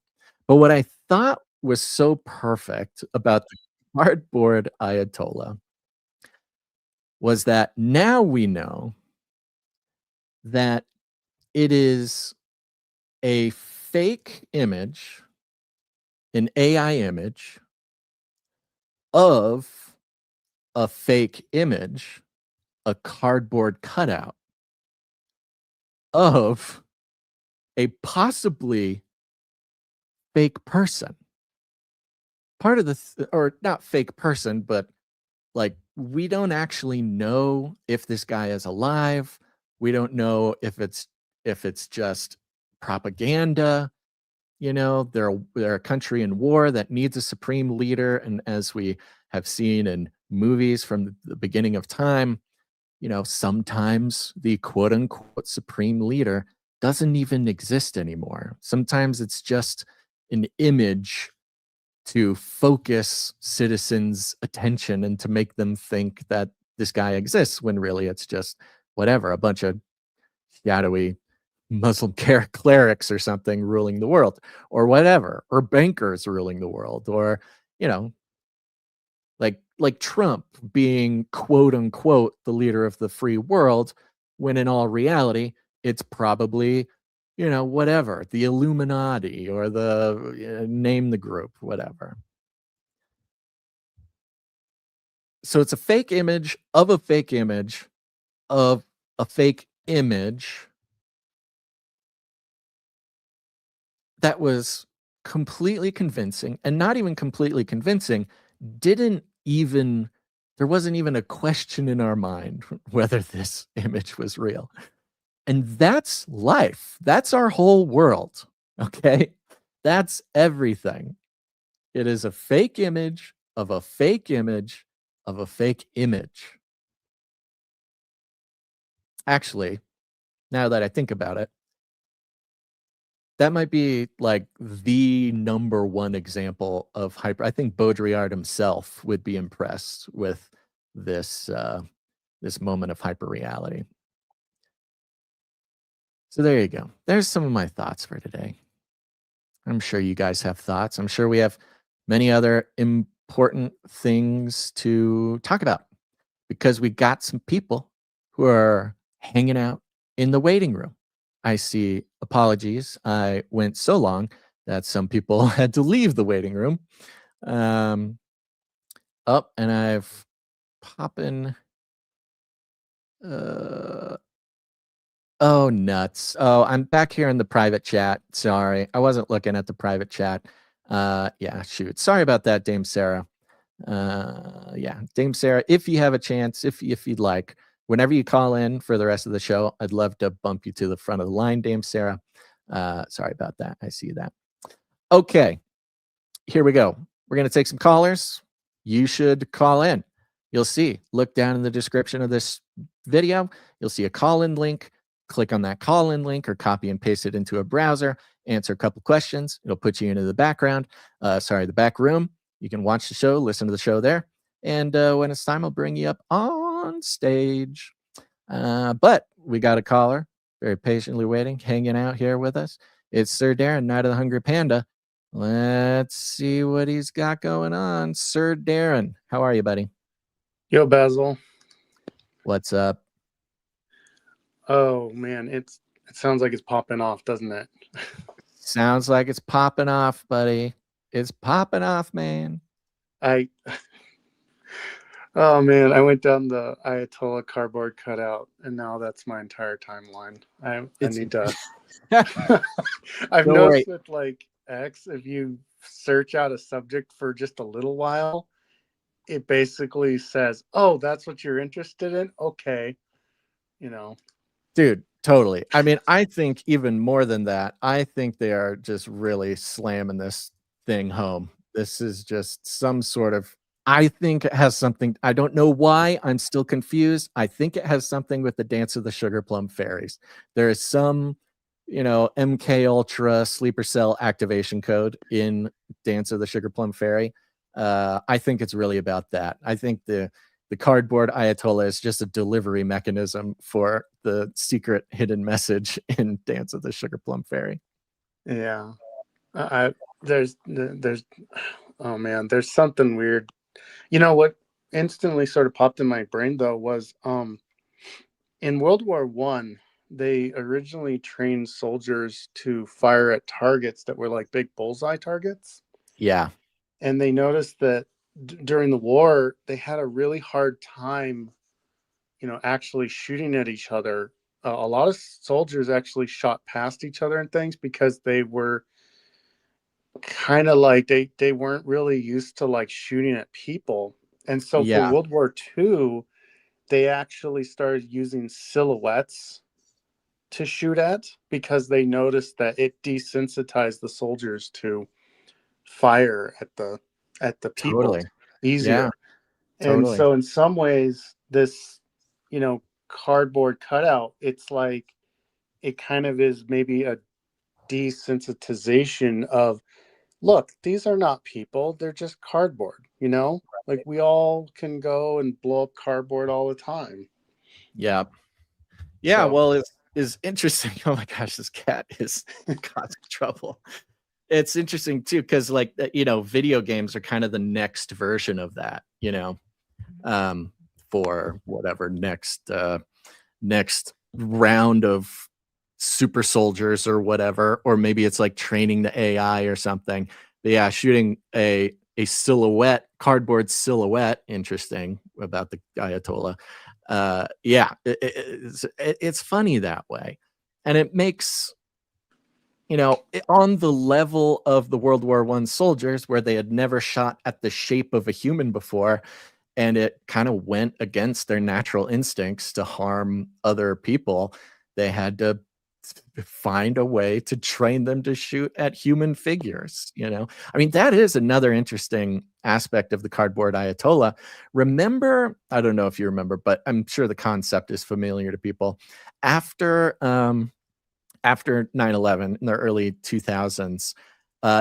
But what I thought was so perfect about the cardboard ayatollah was that now we know that it is a fake image, an AI image of a fake image, a cardboard cutout of a possibly fake person. Part of the, or not fake person, but like we don't actually know if this guy is alive. We don't know if it's just propaganda. You know, they're a country in war that needs a supreme leader, and as we have seen in movies from the beginning of time, you know, sometimes the quote unquote supreme leader doesn't even exist anymore. Sometimes it's just an image to focus citizens' attention and to make them think that this guy exists when really it's just whatever, a bunch of shadowy Muslim clerics or something ruling the world or whatever, or bankers ruling the world, or, you know, like Trump being quote unquote the leader of the free world, when in all reality, it's probably, you know, whatever, the Illuminati or the name the group, whatever. So it's a fake image of a fake image of a fake image that was completely convincing, and not even completely convincing, there wasn't even a question in our mind whether this image was real. And that's life. That's our whole world. Okay. That's everything. It is a fake image of a fake image of a fake image. Actually, now that I think about it, that might be like the number one example of hyper. I think Baudrillard himself would be impressed with this this moment of hyperreality. So there you go. There's some of my thoughts for today. I'm sure you guys have thoughts. I'm sure we have many other important things to talk about because we got some people who are hanging out in the waiting room. I see, apologies, I went so long that some people had to leave the waiting room. up, and I've popping. Oh, nuts. Oh, I'm back here in the private chat. Sorry, I wasn't looking at the private chat. Yeah, shoot. Sorry about that, Dame Sarah. Yeah, Dame Sarah, if you have a chance, if you'd like, whenever you call in for the rest of the show, I'd love to bump you to the front of the line, Dame Sarah. Sorry about that. I see that. Okay, here we go. We're going to take some callers. You should call in. You'll see, look down in the description of this video. You'll see a call-in link. Click on that call-in link or copy and paste it into a browser. Answer a couple questions. It'll put you into the background. The back room. You can watch the show, listen to the show there. And when it's time, I'll bring you up on stage. But we got a caller, very patiently waiting, hanging out here with us. It's Sir Darren, Night of the Hungry Panda. Let's see what he's got going on. Sir Darren, how are you, buddy? Yo, Basil. What's up? Oh, man, it sounds like it's popping off, doesn't it? Sounds like it's popping off, buddy. It's popping off, man. Oh, man, I went down the Ayatollah cardboard cutout, and now that's my entire timeline. I need to... I've noticed with, like, X, if you search out a subject for just a little while, it basically says, oh, that's what you're interested in? Okay. You know. Dude, totally. I mean, I think even more than that, I think they are just really slamming this thing home. This is just some sort of, I think it has something, I don't know why, I'm still confused. I think it has something with the Dance of the Sugar Plum Fairies. There is some, MK Ultra sleeper cell activation code in Dance of the Sugar Plum Fairy. I think it's really about that. I think the cardboard Ayatollah is just a delivery mechanism for the secret hidden message in Dance of the Sugar Plum Fairy. Yeah. There's oh man, there's something weird. You know what instantly sort of popped in my brain though was in World War I, they originally trained soldiers to fire at targets that were like big bullseye targets. Yeah. And they noticed that during the war, they had a really hard time, actually shooting at each other. A lot of soldiers actually shot past each other and things because they were kind of like they weren't really used to like shooting at people. And so for World War II, they actually started using silhouettes to shoot at because they noticed that it desensitized the soldiers to fire at the people easier. Yeah, and so in some ways this cardboard cutout, it's like it kind of is maybe a desensitization of, look, these are not people, they're just cardboard, like we all can go and blow up cardboard all the time. Yeah well, it's interesting. Oh my gosh, this cat is causing trouble. It's interesting too because like video games are kind of the next version of that, for whatever next round of super soldiers or whatever, or maybe it's like training the AI or something. But yeah, shooting a silhouette, cardboard silhouette, interesting about the Ayatollah. It's funny that way, and it makes on the level of the World War I soldiers where they had never shot at the shape of a human before, and it kind of went against their natural instincts to harm other people. They had to find a way to train them to shoot at human figures. I mean, that is another interesting aspect of the cardboard Ayatollah. Remember, I don't know if you remember, but I'm sure the concept is familiar to people. After 9/11 in the early 2000s,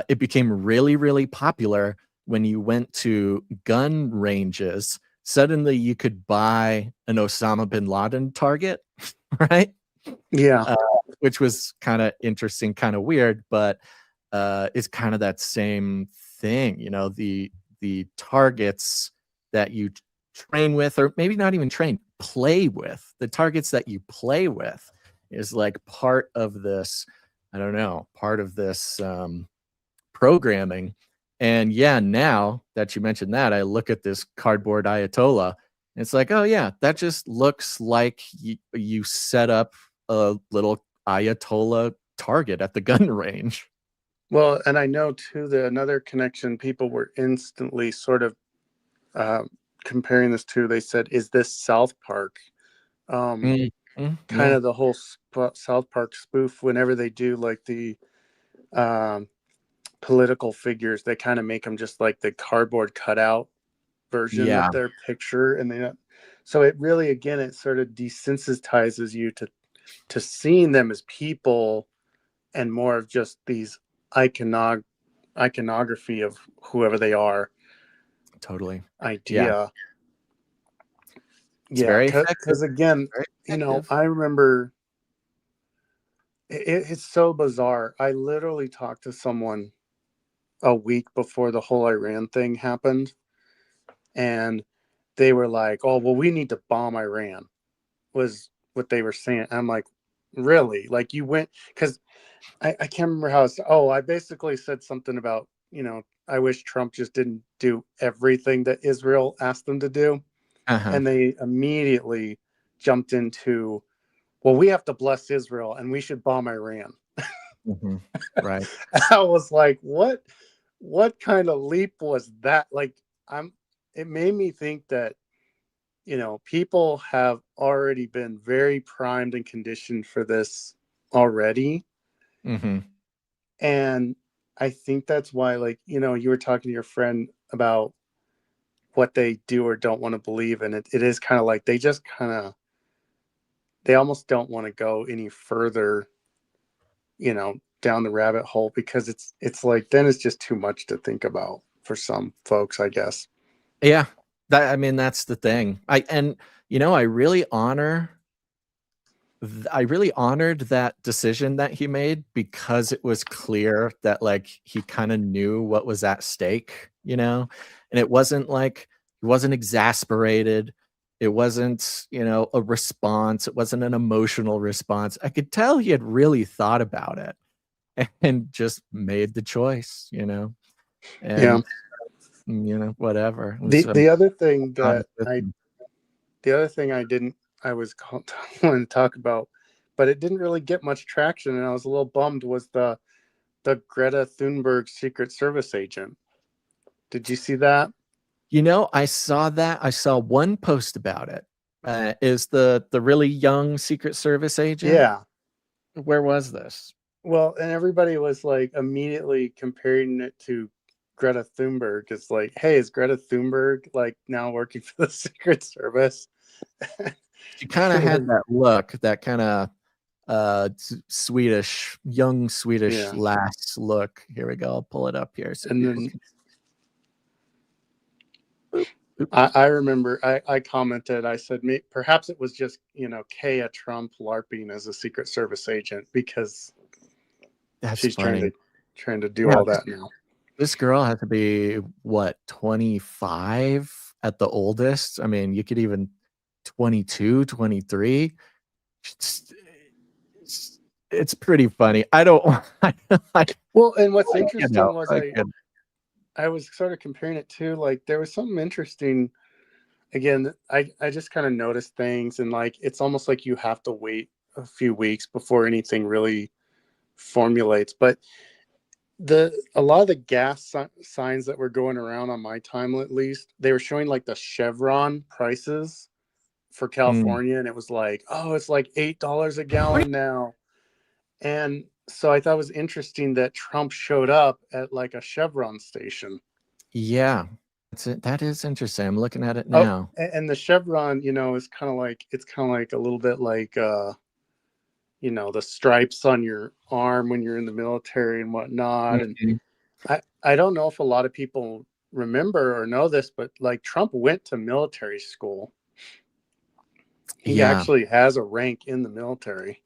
it became really, really popular when you went to gun ranges. Suddenly you could buy an Osama bin Laden target, right? Yeah. Which was kind of interesting, kind of weird, but it's kind of that same thing, the targets that you train with, or maybe not even train, play with. The targets that you play with is like part of this, I don't know, part of this programming. And yeah, now that you mentioned that, I look at this cardboard ayatollah. And it's like, oh yeah, that just looks like you set up a little ayatollah target at the gun range. Well, and I know too that another connection people were instantly sort of comparing this to. They said, "Is this South Park?" Kind Yeah. of the whole South Park spoof. Whenever they do like the political figures, they kind of make them just like the cardboard cutout version Yeah, of their picture, and they. So it really, again, it sort of desensitizes you to seeing them as people, and more of just these iconography of whoever they are. totally. Idea. It's Yeah, very effective. because again, Very you know, effective. I remember it's so bizarre. I literally talked to someone a week before the whole Iran thing happened, and they were like, "Oh, well, we need to bomb Iran," was what they were saying. I'm like, really? Like you went, because I can't remember how it's, I basically said something about, I wish Trump just didn't do everything that Israel asked them to do. Uh-huh. And they immediately jumped into, well, we have to bless Israel and we should bomb Iran. Right. I was like, what kind of leap was that? Like, it made me think that, people have already been very primed and conditioned for this already. And I think that's why, like, you were talking to your friend about what they do or don't want to believe. And it is kind of like, they almost don't want to go any further, down the rabbit hole, because it's like, then it's just too much to think about for some folks, I guess. Yeah. That's the thing. I really honored that decision that he made, because it was clear that like he kind of knew what was at stake, and it wasn't like he wasn't exasperated. It wasn't, a response. It wasn't an emotional response. I could tell he had really thought about it and just made the choice, and Yeah. whatever. The other thing honest that with him. I was wanting to talk about, but it didn't really get much traction, and I was a little bummed, was the Greta Thunberg Secret Service agent. Did you see that? I saw that. I saw one post about it. Is the really young Secret Service agent? Yeah. Where was this? Well, and everybody was like immediately comparing it to Greta Thunberg. It's like, hey, is Greta Thunberg like now working for the Secret Service? She kind of had that look, that kind of young Swedish lass look. Here we go. I'll pull it up here. So and then I remember I commented, I said, perhaps it was just, Kaya Trump LARPing as a Secret Service agent, because she's funny. trying to do all that now. This girl has to be, what, 25 at the oldest? I mean, you could even 22, 23. It's pretty funny. I don't well, and what's interesting was I was sort of comparing it to, like, there was something interesting. Again, I just kind of noticed things, and like, it's almost like you have to wait a few weeks before anything really formulates. But a lot of the gas signs that were going around on my timeline, at least, they were showing like the Chevron prices for California, and it was like, oh, it's like $8 a gallon now. And so I thought it was interesting that Trump showed up at like a Chevron station. Yeah, that is interesting. I'm looking at it now. And the Chevron, is kind of like, it's kind of like a little bit like, the stripes on your arm when you're in the military and whatnot. And I don't know if a lot of people remember or know this, but like, Trump went to military school. He actually has a rank in the military.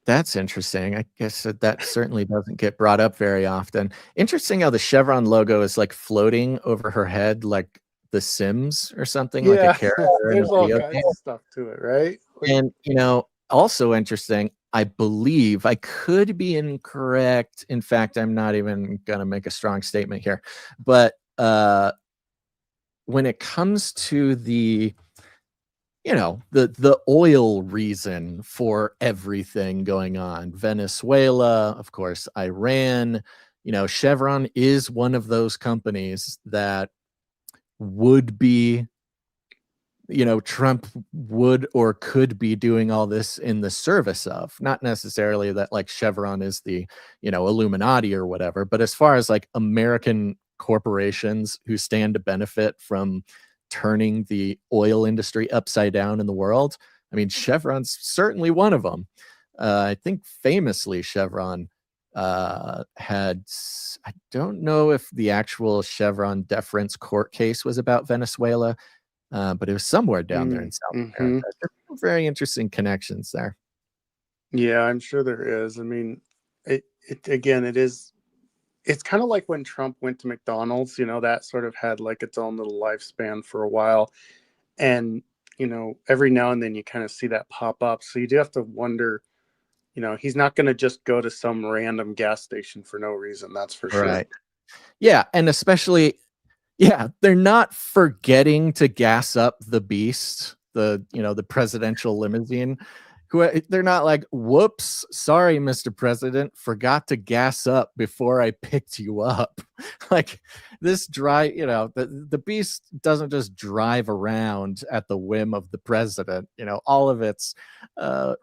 That's interesting. I guess that certainly doesn't get brought up very often. Interesting how the Chevron logo is like floating over her head, like The Sims or something, like a character in a there's all video kinds game. of stuff to it, right? And also interesting, I believe, I could be incorrect. In fact, I'm not even going to make a strong statement here. But when it comes to the the oil reason for everything going on, Venezuela, of course, Iran, Chevron is one of those companies that would be, Trump would or could be doing all this in the service of, not necessarily that like Chevron is the, Illuminati or whatever, but as far as like American corporations who stand to benefit from turning the oil industry upside down in the world, I mean, Chevron's certainly one of them. I think famously Chevron I don't know if the actual Chevron deference court case was about Venezuela, but it was somewhere down there in South Mm-hmm. America. There's some very interesting connections there. Yeah, I'm sure there is. I mean, it again, it's kind of like when Trump went to McDonald's, that sort of had like its own little lifespan for a while. And, every now and then you kind of see that pop up. So you do have to wonder, he's not going to just go to some random gas station for no reason. That's for sure. Right. Yeah. And especially, they're not forgetting to gas up the beast, the presidential limousine. They're not like, whoops, sorry, Mr. President, forgot to gas up before I picked you up. Like this the beast doesn't just drive around at the whim of the president. All of its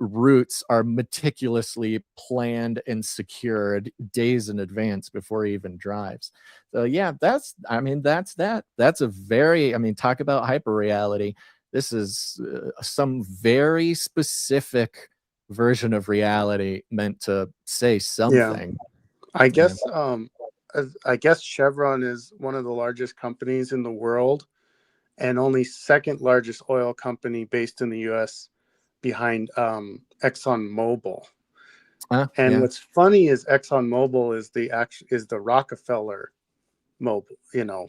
routes are meticulously planned and secured days in advance before he even drives. So yeah, that's that. That's a very, talk about hyperreality. This is some very specific version of reality meant to say something. I guess I guess Chevron is one of the largest companies in the world and only second largest oil company based in the US behind ExxonMobil. And what's funny is ExxonMobil is the Rockefeller Mobil,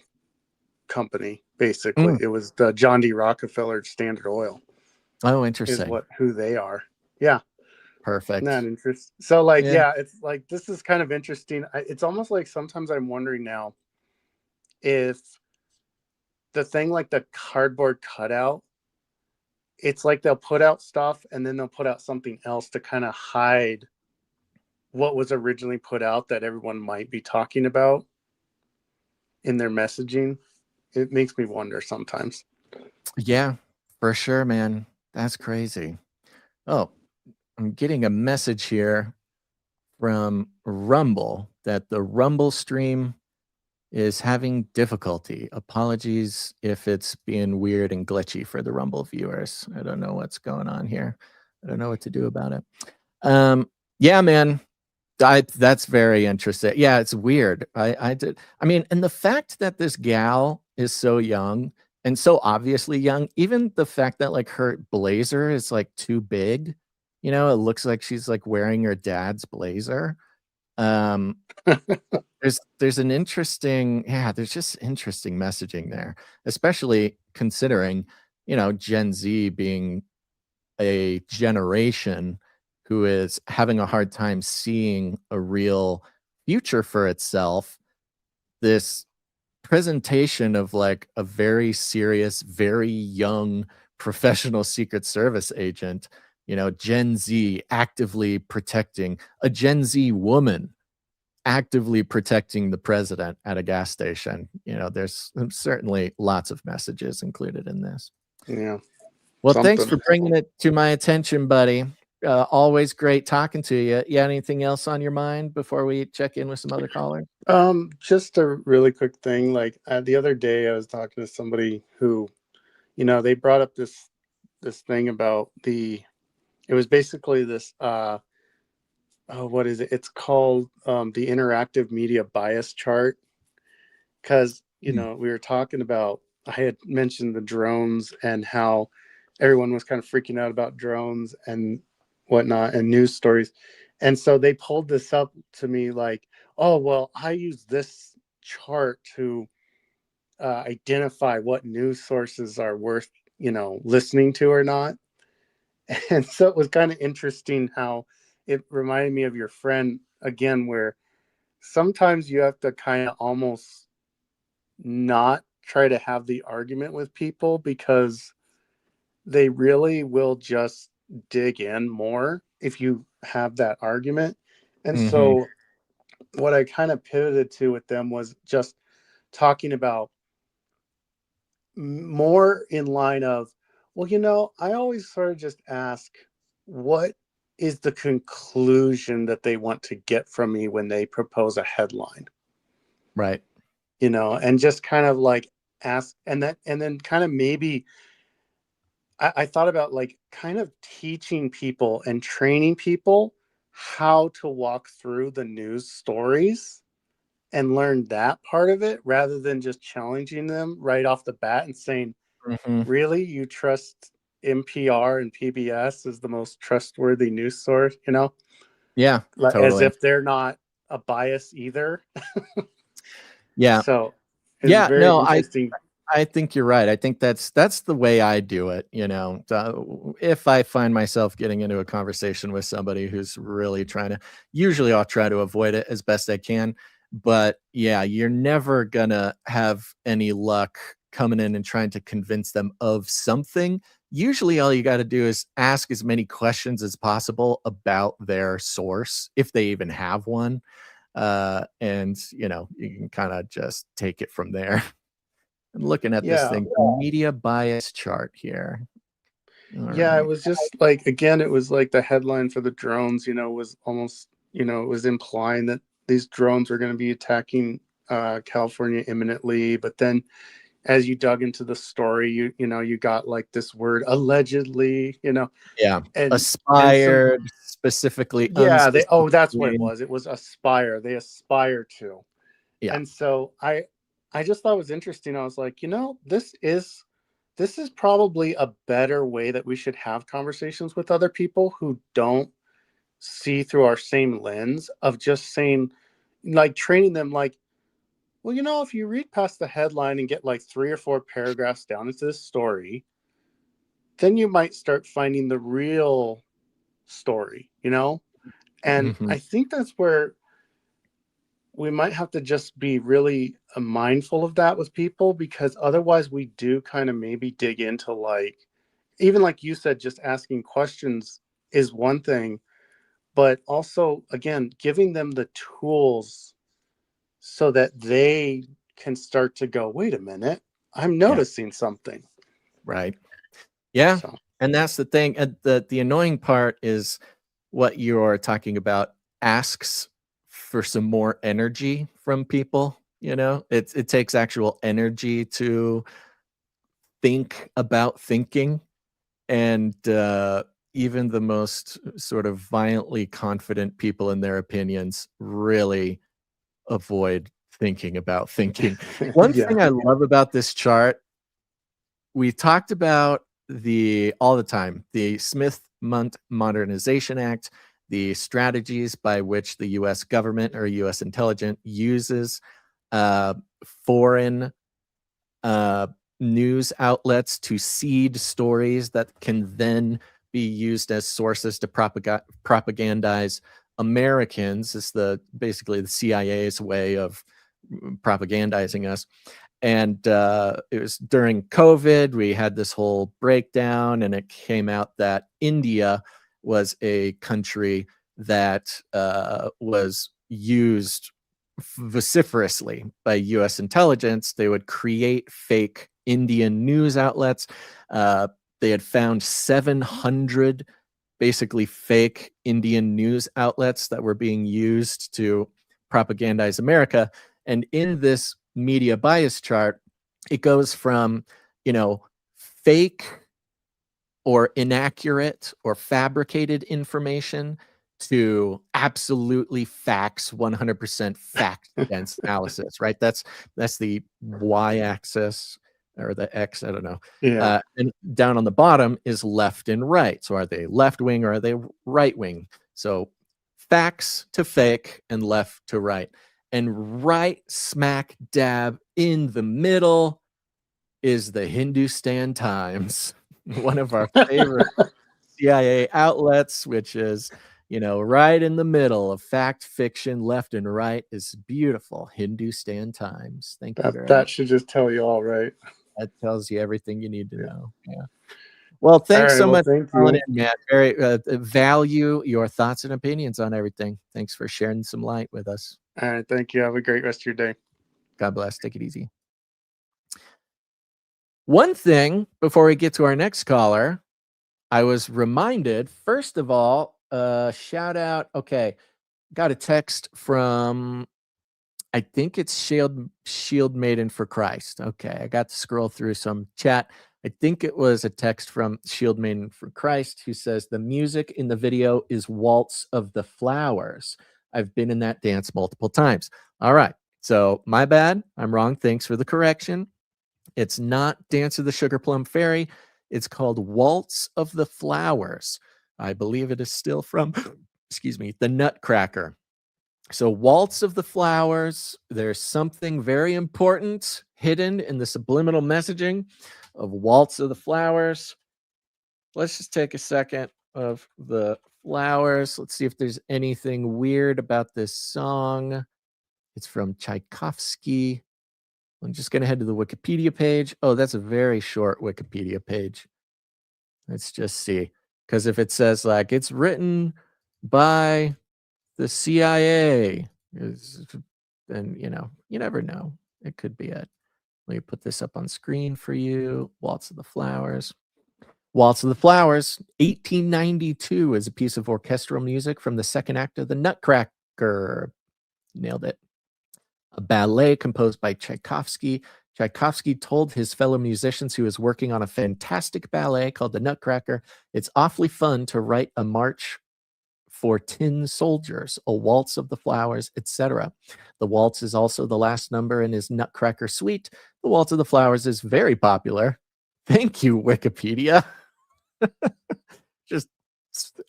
company, basically. It was the John D. Rockefeller Standard Oil. Oh, interesting. Is who they are. Yeah. Perfect. Not interesting. So it's like, this is kind of interesting. It's almost like sometimes I'm wondering now if the thing like the cardboard cutout, it's like they'll put out stuff and then they'll put out something else to kind of hide what was originally put out that everyone might be talking about in their messaging. It makes me wonder sometimes. Yeah, for sure, man. That's crazy. Oh, I'm getting a message here from Rumble that the Rumble stream is having difficulty. Apologies if it's being weird and glitchy for the Rumble viewers. I don't know what's going on here. I don't know what to do about it. Yeah, man. That's very interesting. Yeah, it's weird. And the fact that this gal is so young and so obviously young, even the fact that like her blazer is like too big, it looks like she's like wearing her dad's blazer. There's an interesting, there's just interesting messaging there, especially considering, Gen Z being a generation who is having a hard time seeing a real future for itself. This presentation of like a very serious, very young professional Secret Service agent, Gen Z actively protecting a Gen Z woman, actively protecting the president at a gas station. There's certainly lots of messages included in this. Yeah. Well, thanks for bringing it to my attention, buddy. Always great talking to you. You got anything else on your mind before we check in with some other callers? Just a really quick thing. Like the other day, I was talking to somebody who, they brought up this thing about it was basically this, what is it? It's called the interactive media bias chart. Because, we were talking about, I had mentioned the drones and how everyone was kind of freaking out about drones and whatnot and news stories. And so they pulled this up to me like, oh, well, I use this chart to identify what news sources are worth, listening to or not. And so it was kind of interesting how it reminded me of your friend again, where sometimes you have to kind of almost not try to have the argument with people because they really will just dig in more if you have that argument. And Mm-hmm. so what I kind of pivoted to with them was just talking about more in line of, well, I always sort of just ask, what is the conclusion that they want to get from me when they propose a headline? Right. And just kind of like ask, and then kind of maybe I thought about like kind of teaching people and training people how to walk through the news stories and learn that part of it rather than just challenging them right off the bat and saying, Mm-hmm. really, you trust NPR and PBS as the most trustworthy news source, Yeah, like, as totally. if they're not a bias either. Yeah. So it's Yeah. very No, interesting. I think you're right. I think that's the way I do it. If I find myself getting into a conversation with somebody who's really trying to, usually I'll try to avoid it as best I can. But yeah, you're never gonna have any luck coming in and trying to convince them of something. Usually, all you got to do is ask as many questions as possible about their source, if they even have one. And you can kind of just take it from there. I'm looking at this Yeah. thing, the media bias chart here. All Yeah, it right. was just like, again, it was like the headline for the drones, was almost, it was implying that these drones were going to be attacking California imminently. But then as you dug into the story, you got like this word allegedly, Yeah. and some, Aspired, specifically, yeah, that's what it unspecifically. was. It was aspire. They aspire to. Yeah. And so I just thought it was interesting. I was like, this is probably a better way that we should have conversations with other people who don't see through our same lens of just saying, like, training them like, well, if you read past the headline and get like 3 or 4 paragraphs down into this story, then you might start finding the real story. And Mhm. I think that's where we might have to just be really mindful of that with people, because otherwise we do kind of maybe dig into, like, even like you said, just asking questions is one thing, but also, again, giving them the tools so that they can start to go, wait a minute, I'm Yeah. noticing something. Right. Yeah. So And that's the thing. And the annoying part is what you're talking about asks for some more energy from people. It takes actual energy to think about thinking. And even the most sort of violently confident people in their opinions really avoid thinking about thinking. One yeah. thing I love about this chart, we talked about all the time, the Smith-Mundt Modernization Act, the strategies by which the US government or US intelligence uses uh, foreign uh, news outlets to seed stories that can then be used as sources to propagandize Americans. Is basically the CIA's way of propagandizing us. And it was during COVID, we had this whole breakdown, and it came out that India was a country that was used vociferously by US intelligence. They would create fake Indian news outlets. Uh, they had found 700 basically fake Indian news outlets that were being used to propagandize America. And in this media bias chart, it goes from, fake or inaccurate or fabricated information to absolutely facts, 100% fact dense analysis, right? That's the y-axis or the x, I don't know. Yeah. And down on the bottom is left and right. So are they left wing or are they right wing? So facts to fake and left to right. And right smack dab in the middle is the Hindustan Times, one of our favorite CIA outlets, which is, right in the middle of fact, fiction, left and right is beautiful Hindustan times. Thank you very That much. should just tell you all, right? That tells you everything you need to know. Yeah. Well, thanks All right, so well, much thank for calling you. in, Matt. Very value your thoughts and opinions on everything. Thanks for sharing some light with us. All right, thank you. Have a great rest of your day. God bless. Take it easy. One thing before we get to our next caller, I was reminded, first of all, shout out. Okay, got a text from, I think it's Shield Maiden for Christ. Okay, I got to scroll through some chat. I think it was a text from Shield Maiden for Christ who says the music in the video is Waltz of the Flowers. I've been in that dance multiple times. All right, so my bad. I'm wrong. Thanks for the correction. It's not Dance of the Sugar Plum Fairy. It's called Waltz of the Flowers. I believe it is still from, excuse me, the Nutcracker. So Waltz of the Flowers, there's something very important hidden in the subliminal messaging of Waltz of the Flowers. Let's just take a second of the flowers. Let's see if there's anything weird about this song. It's from Tchaikovsky. I'm just going to head to the Wikipedia page. Oh, that's a very short Wikipedia page. Let's just see. Because if it says like it's written by the CIA, then, you never know. It could be it. Let me put this up on screen for you. Waltz of the Flowers. Waltz of the Flowers, 1892, is a piece of orchestral music from the second act of the Nutcracker. Nailed it. A ballet composed by Tchaikovsky. Tchaikovsky told his fellow musicians he was working on a fantastic ballet called the Nutcracker. It's awfully fun to write a march for tin soldiers, a waltz of the flowers, etc. The waltz is also the last number in his Nutcracker suite. The Waltz of the Flowers is very popular. Thank you, Wikipedia.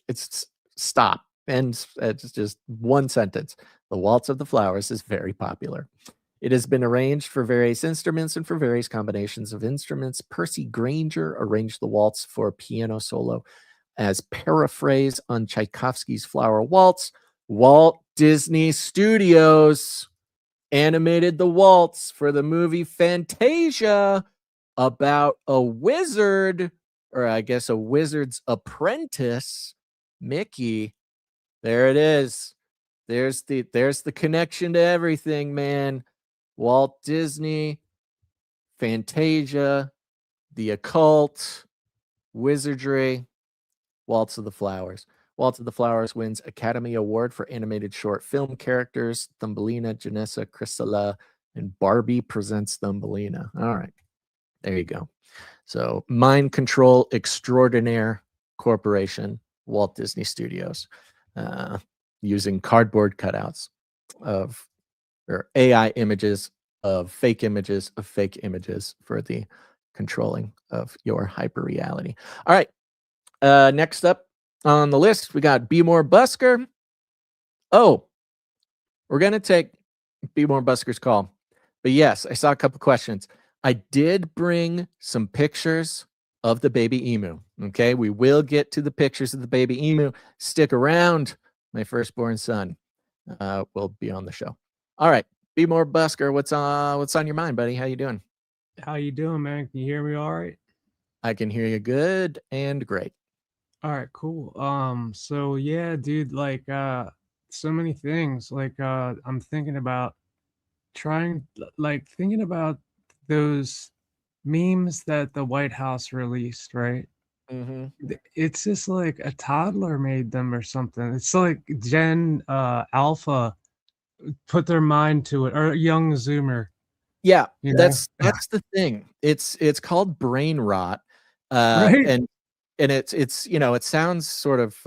It's stop. And it's just one sentence. The Waltz of the Flowers is very popular. It has been arranged for various instruments and for various combinations of instruments. Percy Grainger arranged the waltz for a piano solo as paraphrase on Tchaikovsky's Flower Waltz. Walt Disney Studios animated the waltz for the movie Fantasia about a wizard, or I guess a wizard's apprentice, Mickey. There it is. There's the connection to everything, man. Walt Disney, Fantasia, the occult, wizardry, Waltz of the Flowers. Waltz of the Flowers wins Academy Award for animated short film characters. Thumbelina, Janessa, Chrysilla, and Barbie presents Thumbelina. All right. There you go. So Mind Control Extraordinaire Corporation, Walt Disney Studios, using cardboard cutouts of, or AI images of fake images for the controlling of your hyperreality. All right. Next up on the list, we got Be More Busker. Oh, we're going to take Be More Busker's call. But yes, I saw a couple questions. I did bring some pictures of the baby emu. Okay, we will get to the pictures of the baby emu. Stick around. My firstborn son will be on the show. All right, Be More Busker. What's on your mind, buddy? How you doing? How you doing, man? Can you hear me all right? I can hear you good and great. All right, cool. So yeah, dude, like so many things. Like I'm thinking about thinking about those memes that the White House released, right? Mm-hmm. It's just like a toddler made them or something. It's like Gen Alpha put their mind to it, or a young Zoomer. Yeah, You know? that's the thing. It's called brain rot, Right? and it's it sounds sort of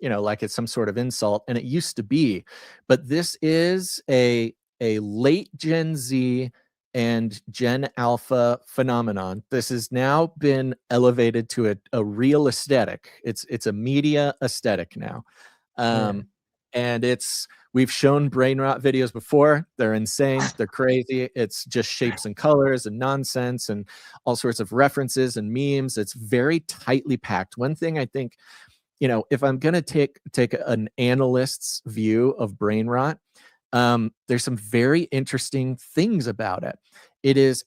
like it's some sort of insult, and it used to be, but this is a late Gen Z and Gen Alpha phenomenon. This has now been elevated to a real aesthetic. It's a media aesthetic now, and we've shown brain rot videos before. They're insane. They're crazy. It's just shapes and colors and nonsense and all sorts of references and memes. It's very tightly packed. One thing I think if I'm gonna take an analyst's view of brain rot, there's some very interesting things about it. It is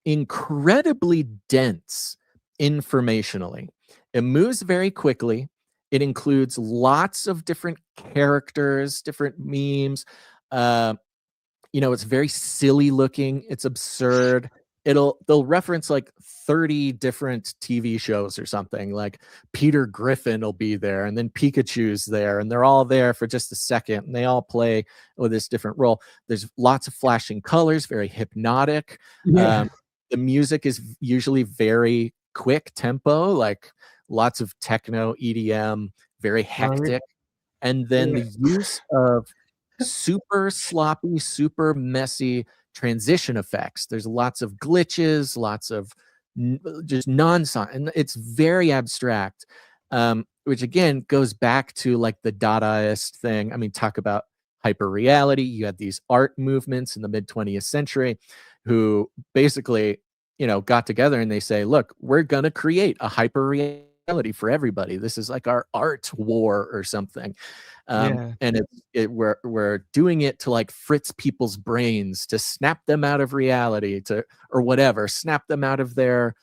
incredibly dense informationally. It moves very quickly. It includes lots of different characters, different memes. It's very silly looking. It's absurd. They'll reference like 30 different TV shows or something. Like Peter Griffin will be there, and then Pikachu's there, and they're all there for just a second, and they all play with this different role. There's lots of flashing colors, very hypnotic. Yeah. The music is usually very quick tempo, like lots of techno, EDM, very hectic. And then the use of super sloppy, super messy transition effects. There's lots of glitches, lots of just nonsense, and it's very abstract, which again goes back to like the Dadaist thing. I mean, talk about hyperreality. You had these art movements in the mid 20th century who basically, got together and they say, look, we're going to create a hyperreality for everybody. This is like our art war or something. And we're doing it to like fritz people's brains, to snap them out of reality, or whatever, snap them out of their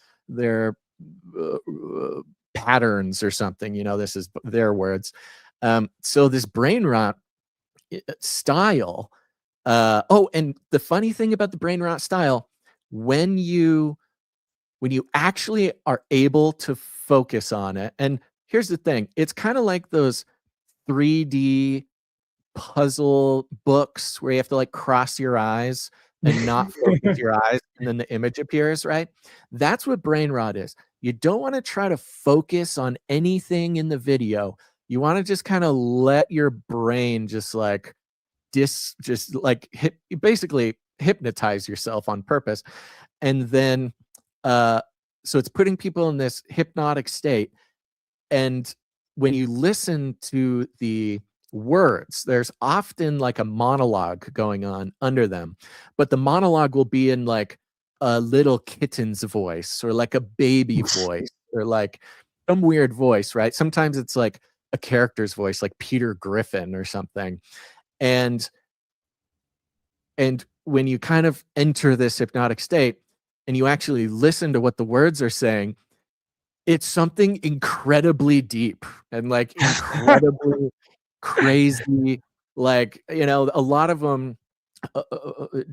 patterns or something. This is their words. So this brain rot style. And the funny thing about the brain rot style, when you actually are able to focus on it, and here's the thing, it's kind of like those 3D puzzle books where you have to like cross your eyes and not focus your eyes, and then the image appears, right? That's what brain rot is. You don't want to try to focus on anything in the video. You want to just kind of let your brain just basically hypnotize yourself on purpose. And then so it's putting people in this hypnotic state. And when you listen to the words, there's often like a monologue going on under them, but the monologue will be in like a little kitten's voice, or like a baby voice, or like some weird voice, right? Sometimes it's like a character's voice, like Peter Griffin or something. And when you kind of enter this hypnotic state and you actually listen to what the words are saying, it's something incredibly deep and like incredibly crazy. Like, a lot of them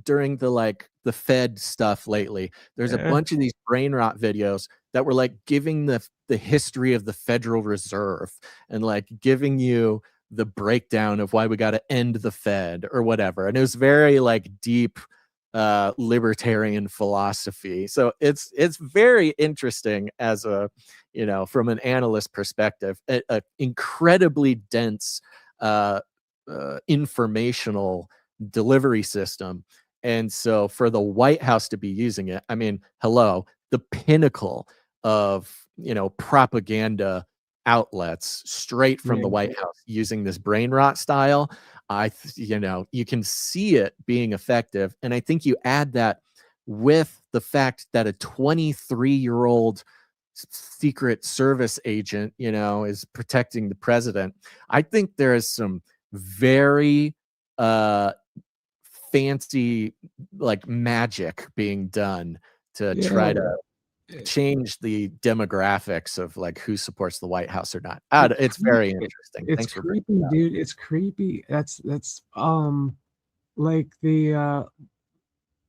during the Fed stuff lately, there's a bunch of these brain rot videos that were like giving the history of the Federal Reserve and like giving you the breakdown of why we got to end the Fed or whatever. And it was very like deep libertarian philosophy. So it's very interesting as a, from an analyst perspective, a incredibly dense informational delivery system. And so for the White House to be using it, I mean, hello, the pinnacle of, propaganda outlets straight from the White House using this brain rot style, you can see it being effective. And I think you add that with the fact that a 23-year-old Secret Service agent, is protecting the president. I think there is some very fancy like magic being done to try to change the demographics of like who supports the White House or not. It's very interesting. It's Thanks creepy, dude. It's creepy. That's like the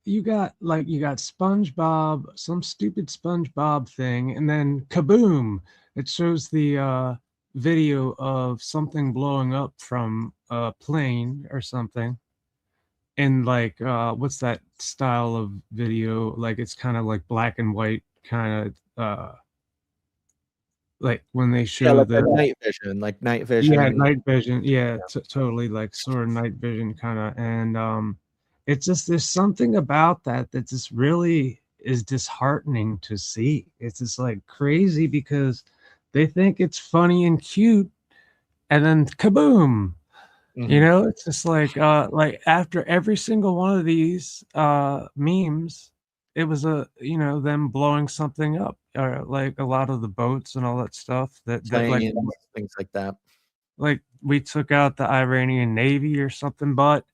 you got SpongeBob, some stupid SpongeBob thing, and then kaboom! It shows the video of something blowing up from a plane or something. And like what's that style of video? Like it's kind of like black and white, kind of like when they show like the night vision, night vision. Yeah, totally, like sort of night vision kind of. And it's just, there's something about that just really is disheartening to see. It's just like crazy because they think it's funny and cute, and then kaboom. It's just like after every single one of these memes, it was them blowing something up, or like a lot of the boats and all that stuff that like Planes, things like that. like we took out the Iranian Navy or something, but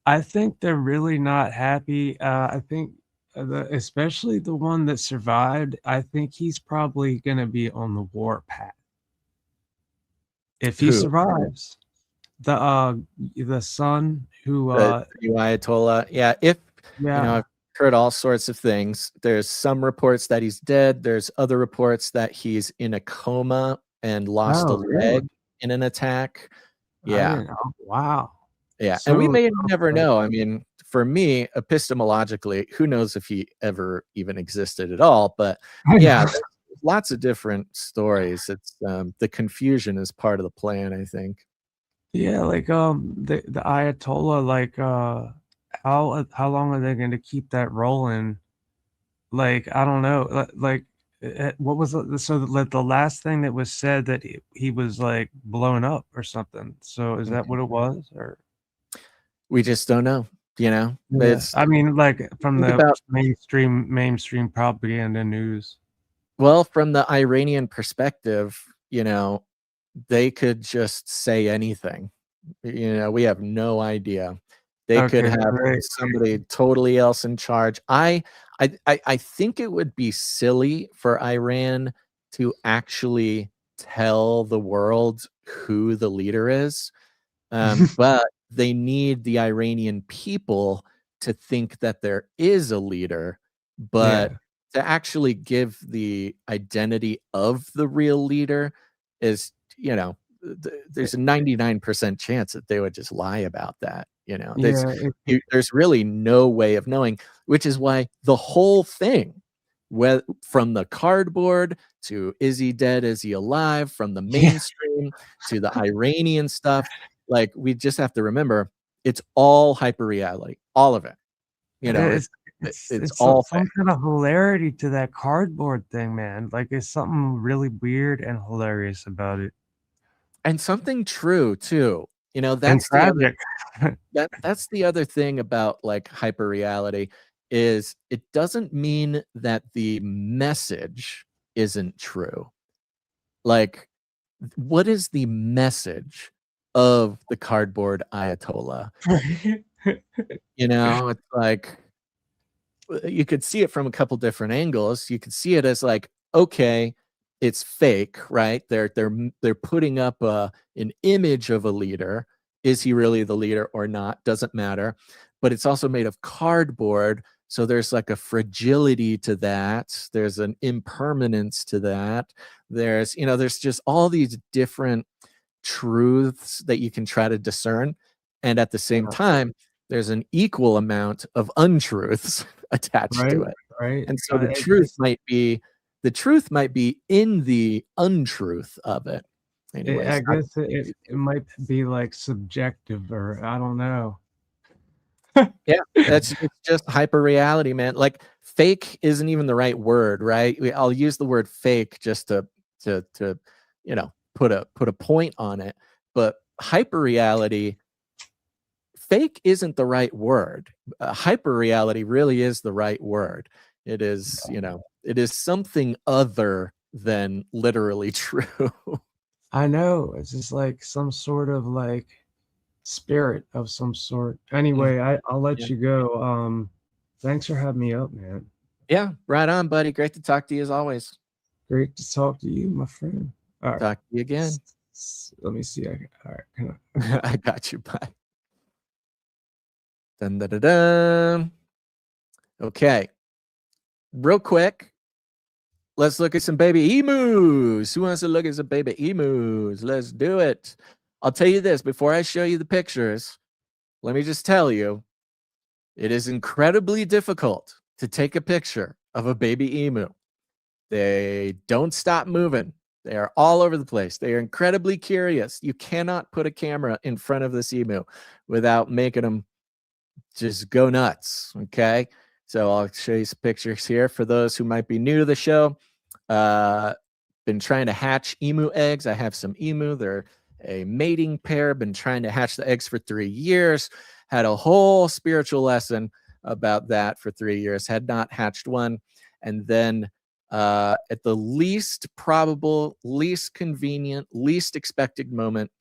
I think they're really not happy. I think especially the one that survived, I think he's probably gonna be on the war path if he Who? survives. The son who The new ayatollah. Yeah, yeah. I've heard all sorts of things. There's some reports that he's dead. There's other reports that he's in a coma and lost a Oh, leg really? in an attack. I Yeah. didn't know. Wow. Yeah. And we So may never know. I mean, for me, epistemologically, who knows if he ever even existed at all? But I yeah, know. there's lots of different stories. It's the confusion is part of the plan, I think. Yeah, like the Ayatollah, like how long are they going to keep that rolling? Like I don't know. Like what was so the last thing that was said that he was like blown up or something. So is that Mhm. what it was? Or We just don't know. yeah, It's I mean, like from think the about mainstream propaganda news. well, from the Iranian perspective, they could just say anything. We have no idea. They could Okay, have great. somebody totally else in charge. I think it would be silly for Iran to actually tell the world who the leader is. But they need the Iranian people to think that there is a leader, but Yeah, to actually give the identity of the real leader is, there's a 99% chance that they would just lie about that. yeah. There's really no way of knowing, which is why the whole thing, from the cardboard to is he dead, is he alive, from the Yeah, mainstream to the Iranian stuff, like we just have to remember it's all hyperreality, all of it. it's It's it's all fake. some kind of hilarity to that cardboard thing, man. Like it's something really weird and hilarious about it, And something true too. and That's the other tragic. that's the other thing about like hyperreality is it doesn't mean that the message isn't true. Like, what is the message of the cardboard ayatollah? It's like you could see it from a couple different angles. You could see it as like, okay, it's fake, right? They're putting up an image of a leader. Is he really the leader or not? Doesn't matter. But it's also made of cardboard, so there's like a fragility to that. There's an impermanence to that. There's just all these different truths that you can try to discern, and at the same Yeah, time there's an equal amount of untruths attached right, to it. right. And so I guess the truth might be in the untruth of it. I Anyways, guess it might be like subjective, or I don't know. yeah, it's just hyper reality, man. Like fake isn't even the right word, right? I'll use the word fake just to put a point on it. But hyper reality, fake isn't the right word. Hyper reality really is the right word. It is something other than literally true. I know it's just like some sort of like spirit of some sort. Mhm. Anyway, I'll Yeah. let you go. Thanks for having me up, man. Yeah, right on, buddy. Great to talk to you as always. Great to talk to you, my friend. All right. Talk to you again. Let me see. All right. Can I got you. Bye. Dun, dun, dun, dun. Okay. Real quick, let's look at some baby emus. Who wants to look at some baby emus? Let's do it. I'll tell you this before I show you the pictures. Let me just tell you, it is incredibly difficult to take a picture of a baby emu. They don't stop moving. They are all over the place. They are incredibly curious. You cannot put a camera in front of this emu without making them just go nuts. Okay. So I'll show you some pictures here for those who might be new to the show. Been trying to hatch emu eggs. I have some emu. They're a mating pair. Been trying to hatch the eggs for 3 years. Had a whole spiritual lesson about that for 3 years, had not hatched one. And then at the least probable, least convenient, least expected moment,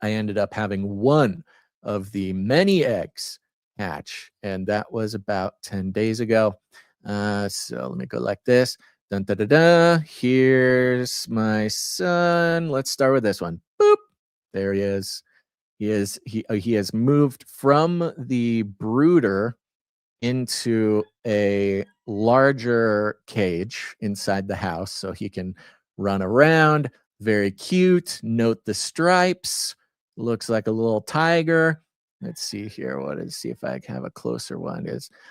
I ended up having one of the many eggs hatch. And that was about 10 days ago. So let me go like this. Dun, da, da, da. Here's my son. Let's start with this one. Boop. There he is. He has moved from the brooder into a larger cage inside the house so he can run around. Very cute. Note the stripes. Looks like a little tiger. Let's see here. See if I can have a closer one.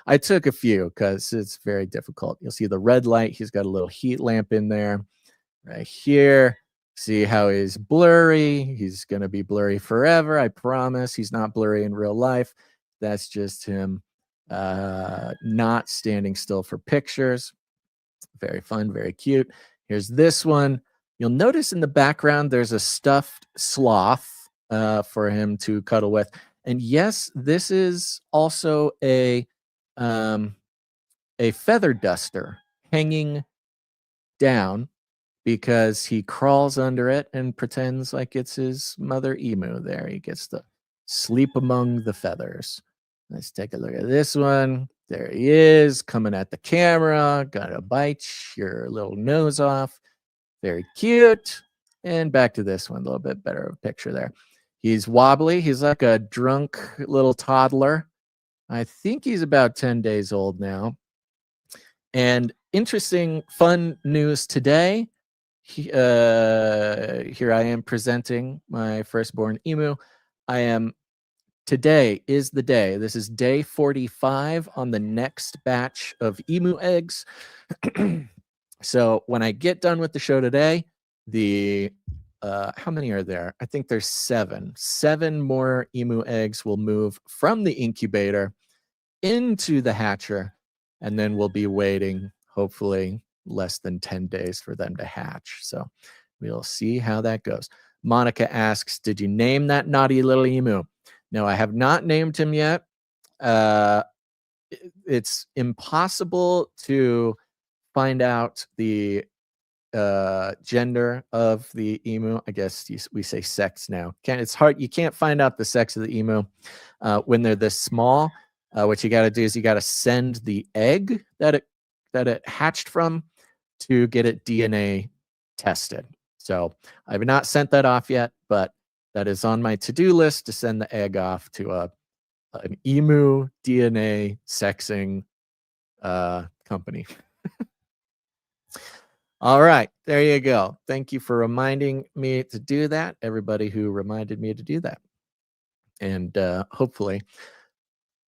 I took a few because it's very difficult. You'll see the red light. He's got a little heat lamp in there right here. See how he's blurry. He's going to be blurry forever. I promise. He's not blurry in real life. That's just him not standing still for pictures. Very fun, very cute. Here's this one. You'll notice in the background there's a stuffed sloth for him to cuddle with. And yes, this is also a feather duster hanging down because he crawls under it and pretends like it's his mother emu. There, he gets to sleep among the feathers. Let's take a look at this one. There he is, coming at the camera. Gonna bite your little nose off. Very cute. And back to this one, a little bit better of a picture there. He's wobbly. He's like a drunk little toddler. I think he's about 10 days old now. And interesting, fun news today. Here I am presenting my firstborn emu. Today is the day. This is day 45 on the next batch of emu eggs. So when I get done with the show today, how many are there? I think there's 7. 7 more emu eggs will move from the incubator into the hatcher, and then we'll be waiting, hopefully, less than 10 days for them to hatch. So we'll see how that goes. Monica asks, did you name that naughty little emu? No, I have not named him yet. It's impossible to find out the gender of the emu. I guess we say sex now. It's hard. You can't find out the sex of the emu when they're this small. What you got to do is you got to send the egg that it hatched from to get it DNA tested. So I've not sent that off yet, but that is on my to-do list to send the egg off to an emu DNA sexing company. All right, there you go. Thank you for reminding me to do that, everybody who reminded me to do that. And hopefully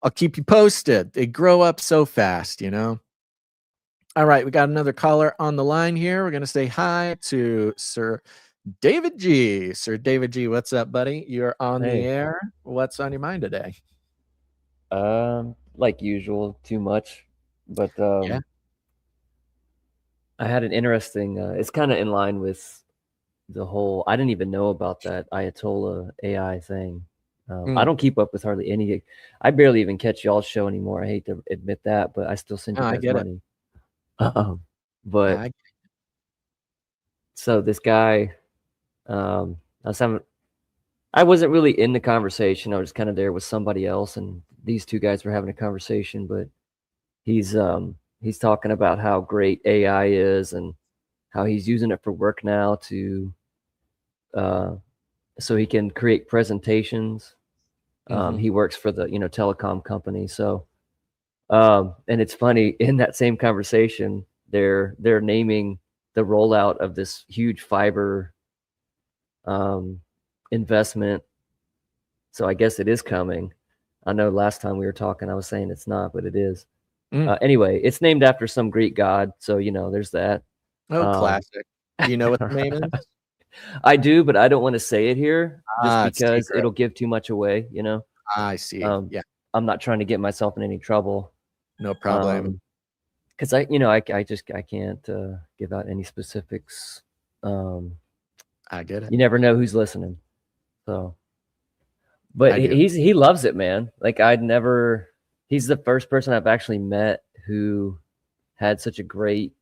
I'll keep you posted. They grow up so fast, you know. All right, we got another caller on the line here. We're going to say hi to Sir David G. Sir David G, what's up, buddy? You're on the air. What's on your mind today? Like usual, too much. But yeah. I had an interesting, it's kind of in line with the whole, I didn't even know about that ayatollah AI thing. I don't keep up with hardly any. I barely even catch y'all's show anymore. I hate to admit that, but I still send you guys money. But so this guy, I wasn't really in the conversation. I was kind of there with somebody else, and these two guys were having a conversation. But he's talking about how great AI is and how he's using it for work now to so he can create presentations. He works for the telecom company. So and it's funny, in that same conversation, they're naming the rollout of this huge fiber investment. So I guess it is coming. I know last time we were talking, I was saying it's not, but it is. Anyway, it's named after some Greek god. So, there's that. Oh, classic. Do you know what the name is? I do, but I don't want to say it here just because it'll give too much away, I see. Yeah. I'm not trying to get myself in any trouble. No problem. Because I can't give out any specifics. I get it. You never know who's listening. So, but he loves it, man. Like I'd never he's the first person I've actually met who had such a great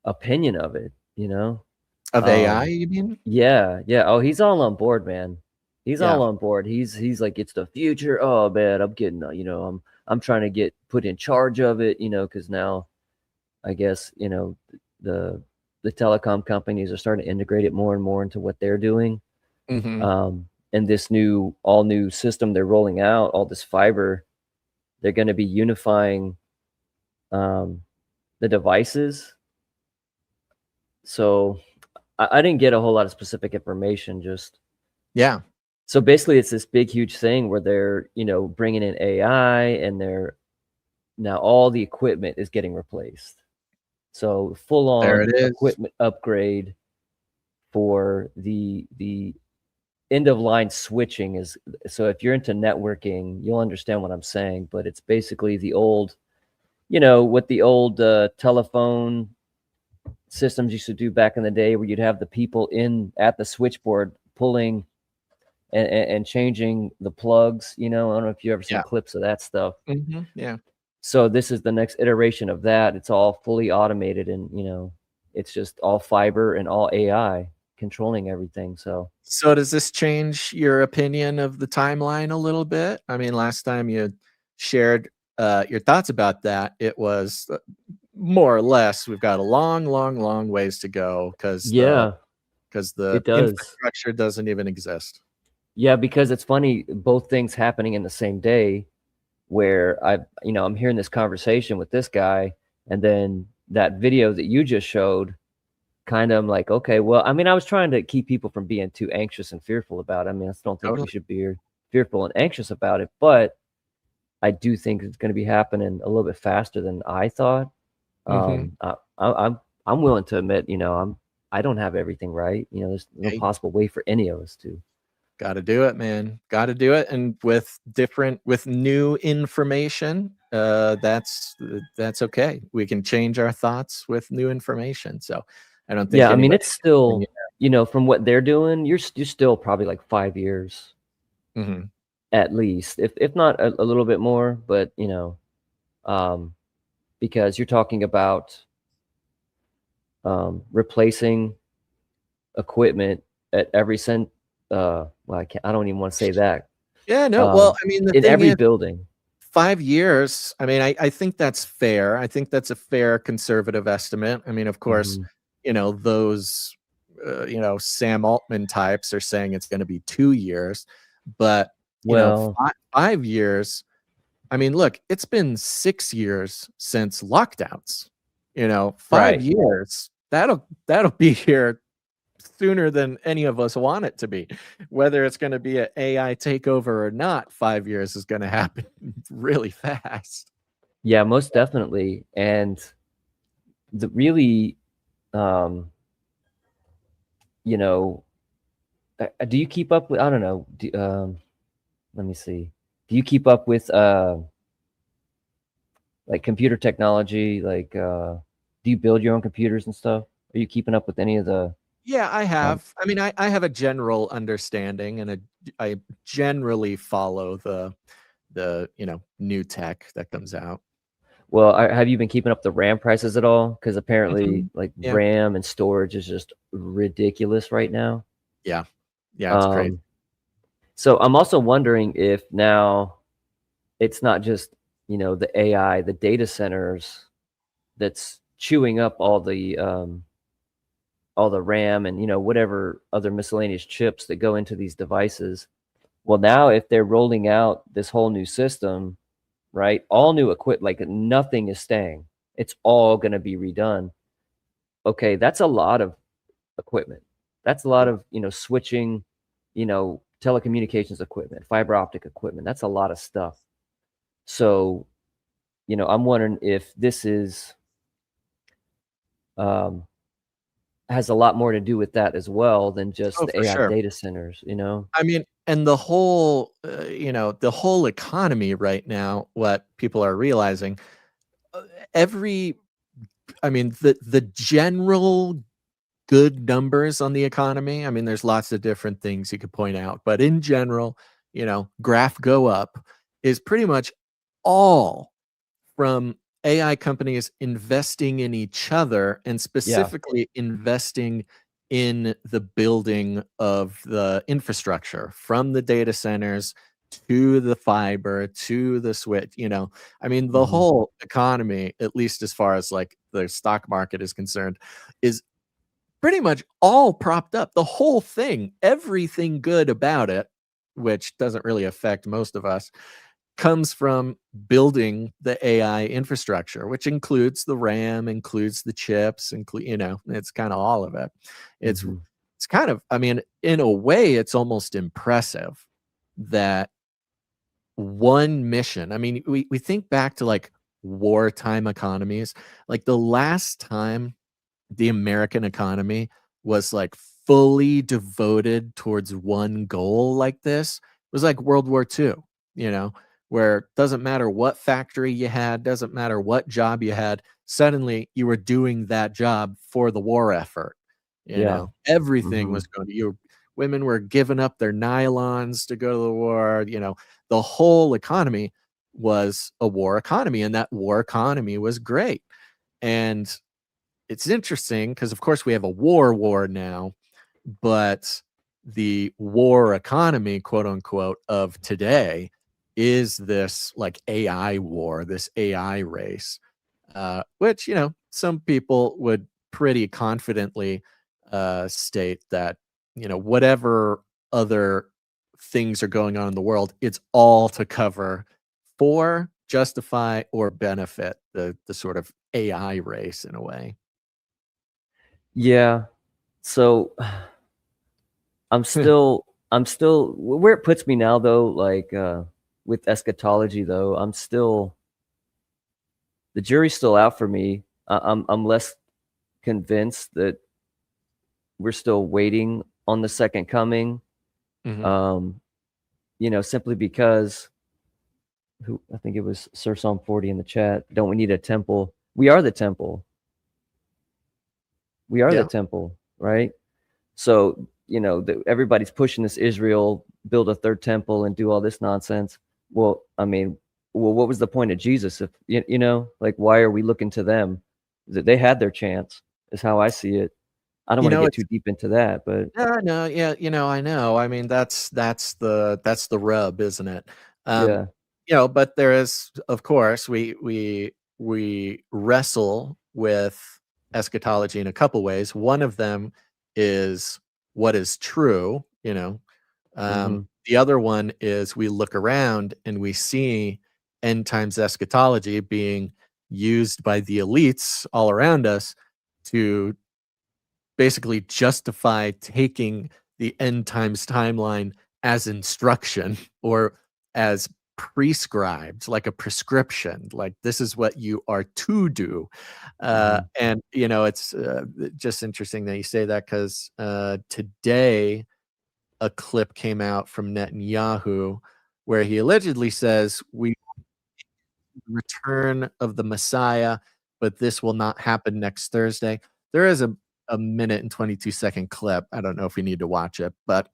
opinion of it, you know? Of AI, you mean? Yeah. Oh, he's all on board, man. He's Yeah. all on board. He's like, it's the future. Oh man, I'm getting, you know, I'm trying to get put in charge of it, you know, because now I guess, you know, the telecom companies are starting to integrate it more and more into what they're doing. Mhm. And this all new system they're rolling out, all this fiber, they're going to be unifying the devices. So I didn't get a whole lot of specific information, just Yeah. so basically it's this big huge thing where they're, you know, bringing in AI, and they're now all the equipment is getting replaced. So full There on it is. equipment upgrade for the end of line switching is, so if you're into networking, you'll understand what I'm saying, but it's basically the old, you know, what the old telephone systems used to do back in the day, where you'd have the people in at the switchboard pulling and changing the plugs, you know. I don't know if you ever seen Yeah. clips of that stuff. Yeah. So this is the next iteration of that. It's all fully automated, and you know, it's just all fiber and all AI controlling everything. So Does this change your opinion of the timeline a little bit? I mean, last time you shared your thoughts about that, it was more or less we've got a long ways to go because yeah, the it does. infrastructure doesn't even exist. Yeah, because it's funny, both things happening in the same day, where I'm hearing this conversation with this guy, and then that video that you just showed, kind of, I'm like, okay, well, I mean, I was trying to keep people from being too anxious and fearful about it. I mean, I still don't think you Totally. should be fearful and anxious about it, but I do think it's going to be happening a little bit faster than I thought. Mhm. I'm willing to admit, you know, I don't have everything right. You know, there's no Hey, possible way for any of us to. gotta do it, man. Gotta do it. And with new information, that's okay. We can change our thoughts with new information. So I don't think Yeah, I mean, anybody it's can. still, you know, from what they're doing, you're still probably like 5 years Mhm. at least, if not a little bit more. But you know, um, because you're talking about replacing equipment at every cent. Well, I don't even want to say that. Yeah, no. Well, I mean, the In thing every is, building. 5 years, I mean, I think that's fair. I think that's a fair conservative estimate. I mean, of course, Hmm. those, Sam Altman types are saying it's going to be 2 years, but, Well, 5 years, I mean, look, it's been 6 years since lockdowns. 5 right. years, that'll be here sooner than any of us want it to be. Whether it's going to be an AI takeover or not, 5 years is going to happen really fast. Yeah, most definitely. And the really, um, you know, do you keep up with? I don't know. Let me see. Do you keep up with like computer technology? Like, do you build your own computers and stuff? Are you keeping up with any of the? Yeah, I Um, have. I mean, I have a general understanding, and I generally follow the new tech that comes out. well, have you been keeping up the RAM prices at all? Because apparently, Mhm. like Yeah. RAM and storage is just ridiculous right now. Yeah. Yeah, it's crazy. Um, so I'm also wondering if now it's not just, you know, the AI, the data centers that's chewing up all the RAM and, you know, whatever other miscellaneous chips that go into these devices. Well, now if they're rolling out this whole new system, right? All new equipment, like nothing is staying. It's all going to be redone. Okay, that's a lot of equipment. That's a lot Yeah. of, you know, switching, you know, telecommunications equipment, fiber optic equipment. That's a lot of stuff. So, you know, I'm wondering if this is um, has a lot more to do with that as well than just Oh, the for AI sure. data centers, you know? I mean, and the whole economy right now, what people are realizing, uh, every I mean, the general good numbers on the economy. I mean, there's lots of different things you could point out, but in general, graph go up is pretty much all from AI companies investing in each other and specifically investing in the building of the infrastructure from the data centers to the fiber to the switch. I mean, the whole economy, at least as far as like the stock market is concerned, is pretty much all propped up. The whole thing, everything good about it, which doesn't really affect most of us, comes from building the AI infrastructure, which includes the RAM, includes the chips, it's kind of all of it. It's kind of, I mean, in a way, it's almost impressive that one mission. I mean, we think back to like wartime economies, like the last time the American economy was like fully devoted towards one goal like this was like World War II, where it doesn't matter what factory you had, doesn't matter what job you had, suddenly you were doing that job for the war effort. Everything was going to you. Women were giving up their nylons to go to the war. The whole economy was a war economy, and that war economy was great. And it's interesting because, of course, we have a war now, but the war economy, quote unquote, of today is this like AI war, this AI race, which, some people would pretty confidently state that, whatever other things are going on in the world, it's all to cover for, justify, or benefit the sort of AI race in a way. Yeah. So I'm still where it puts me now though, like with eschatology though, the jury's still out for me. I'm less convinced that we're still waiting on the second coming. Simply because I think it was Sir Psalm 40 in the chat. Don't we need a temple? We are the temple. We are the temple, right? So, everybody's pushing this Israel, build a third temple and do all this nonsense. Well, I mean, what was the point of Jesus? If, like, why are we looking to them? They had their chance, is how I see it. I don't want to get too deep into that, but no, yeah, I know. I mean, that's the rub, isn't it? But there is, of course, we wrestle with eschatology in a couple ways. One of them is what is true, the other one is we look around and we see end times eschatology being used by the elites all around us to basically justify taking the end times timeline as instruction or as prescribed, like a prescription, like this is what you are to do. And it's just interesting that you say that, because today a clip came out from Netanyahu where he allegedly says we return of the Messiah, but this will not happen next Thursday. There is a minute and 22-second clip. I don't know if we need to watch it, but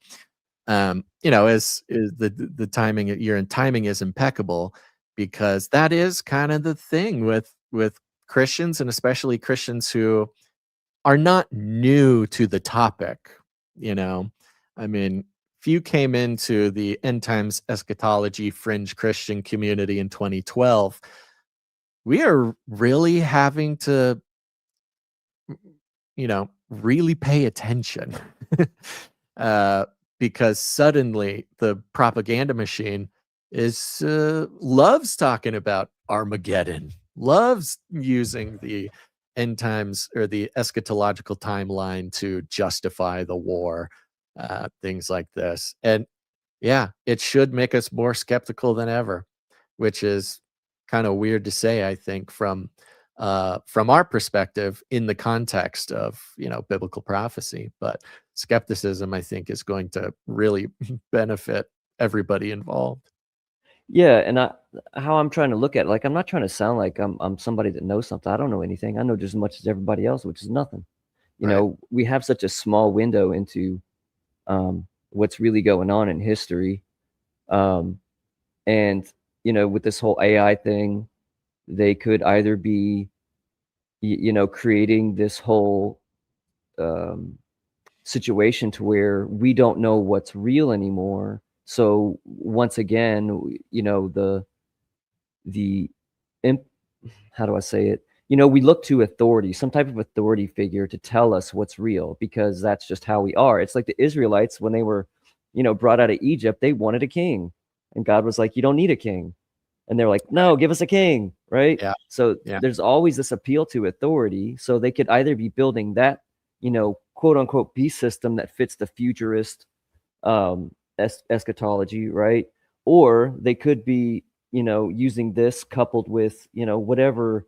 is the timing, your timing is impeccable, because that is kind of the thing with Christians, and especially Christians who are not new to the topic. I mean, if you came into the end times eschatology fringe Christian community in 2012, we are really having to, really pay attention because suddenly the propaganda machine is loves talking about Armageddon, loves using the end times or the eschatological timeline to justify the war, things like this. And yeah, it should make us more skeptical than ever, which is kind of weird to say, I think, from our perspective in the context of, biblical prophecy. But skepticism, I think, is going to really benefit everybody involved. Yeah, and how I'm trying to look at it, like, I'm not trying to sound like I'm somebody that knows something. I don't know anything. I know just as much as everybody else, which is nothing. We have such a small window into what's really going on in history. And you know, with this whole AI thing, they could either be, you know, creating this whole situation to where we don't know what's real anymore. So once again, you know, how do I say it? You know, we look to authority, some type of authority figure to tell us what's real, because that's just how we are. It's like the Israelites, when they were, you know, brought out of Egypt, they wanted a king. And God was like, you don't need a king. And they're like, no, give us a king, right? Yeah. So Yeah. there's always this appeal to authority. So they could either be building that, you know, quote unquote beast system that fits the futurist eschatology, right? Or they could be, you know, using this coupled with, you know, whatever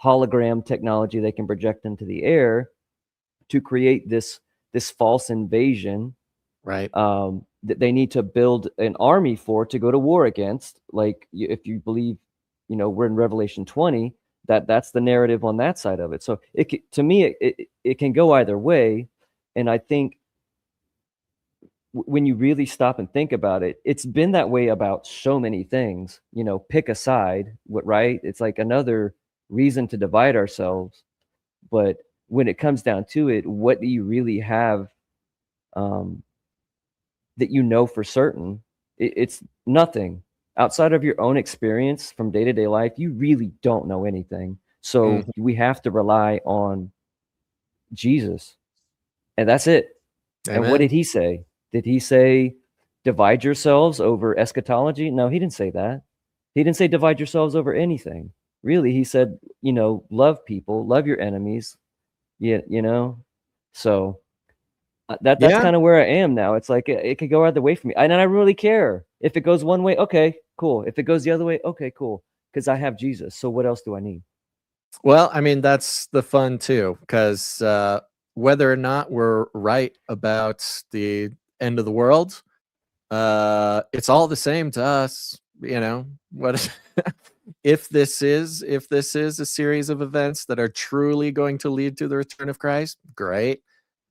hologram technology they can project into the air to create this false invasion, Right. that they need to build an army for to go to war against. Like, if you believe, you know, we're in Revelation 20, that's the narrative on that side of it. So to me, it can go either way. And I think when you really stop and think about it, it's been that way about so many things. You know, pick a side, right? It's like another reason to divide ourselves. But when it comes down to it, what do you really have that you know for certain? It's nothing outside of your own experience from day-to-day life. You really don't know anything. So we have to rely on Jesus, and that's it. Amen. And what did he say? Did he say divide yourselves over eschatology? No, he didn't say that. He didn't say divide yourselves over anything. Really, he said, you know, love people, love your enemies. Yeah, you know. So that's Yeah. kind of where I am now. It's like it could go either way for me, and I don't really care if it goes one way. Okay, cool. If it goes the other way, okay, cool. Because I have Jesus. So what else do I need? Well, I mean, that's the fun too, because whether or not we're right about the end of the world, it's all the same to us. You know, what if this is a series of events that are truly going to lead to the return of Christ? Great.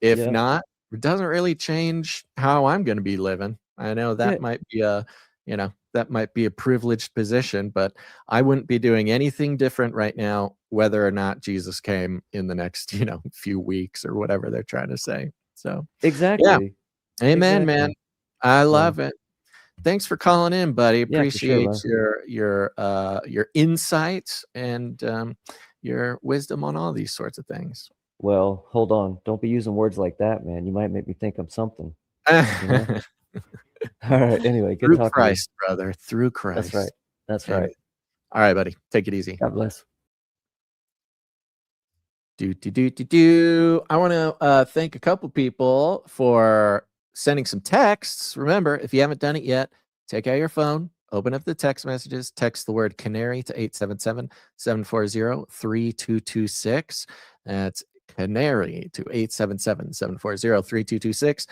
If Yeah. not, it doesn't really change how I'm going to be living. I know that Yeah. might be a, you know, that might be a privileged position, but I wouldn't be doing anything different right now, whether or not Jesus came in the next, you know, few weeks or whatever they're trying to say. So, Exactly. yeah, amen, man. Exactly. I love it. Thanks for calling in, buddy. Yeah, for sure, Appreciate man. your insight and your wisdom on all these sorts of things. Well, hold on. Don't be using words like that, man. You might make me think I'm something. You know? All right. Anyway, good Through talking Christ, brother. Through Christ. That's right. That's Amen. right. All right, buddy. Take it easy. God bless. I want to thank a couple people for sending some texts. Remember, if you haven't done it yet, take out your phone, open up the text messages, text the word Canary to 877-740-3226. That's Canary to 877-740-3226.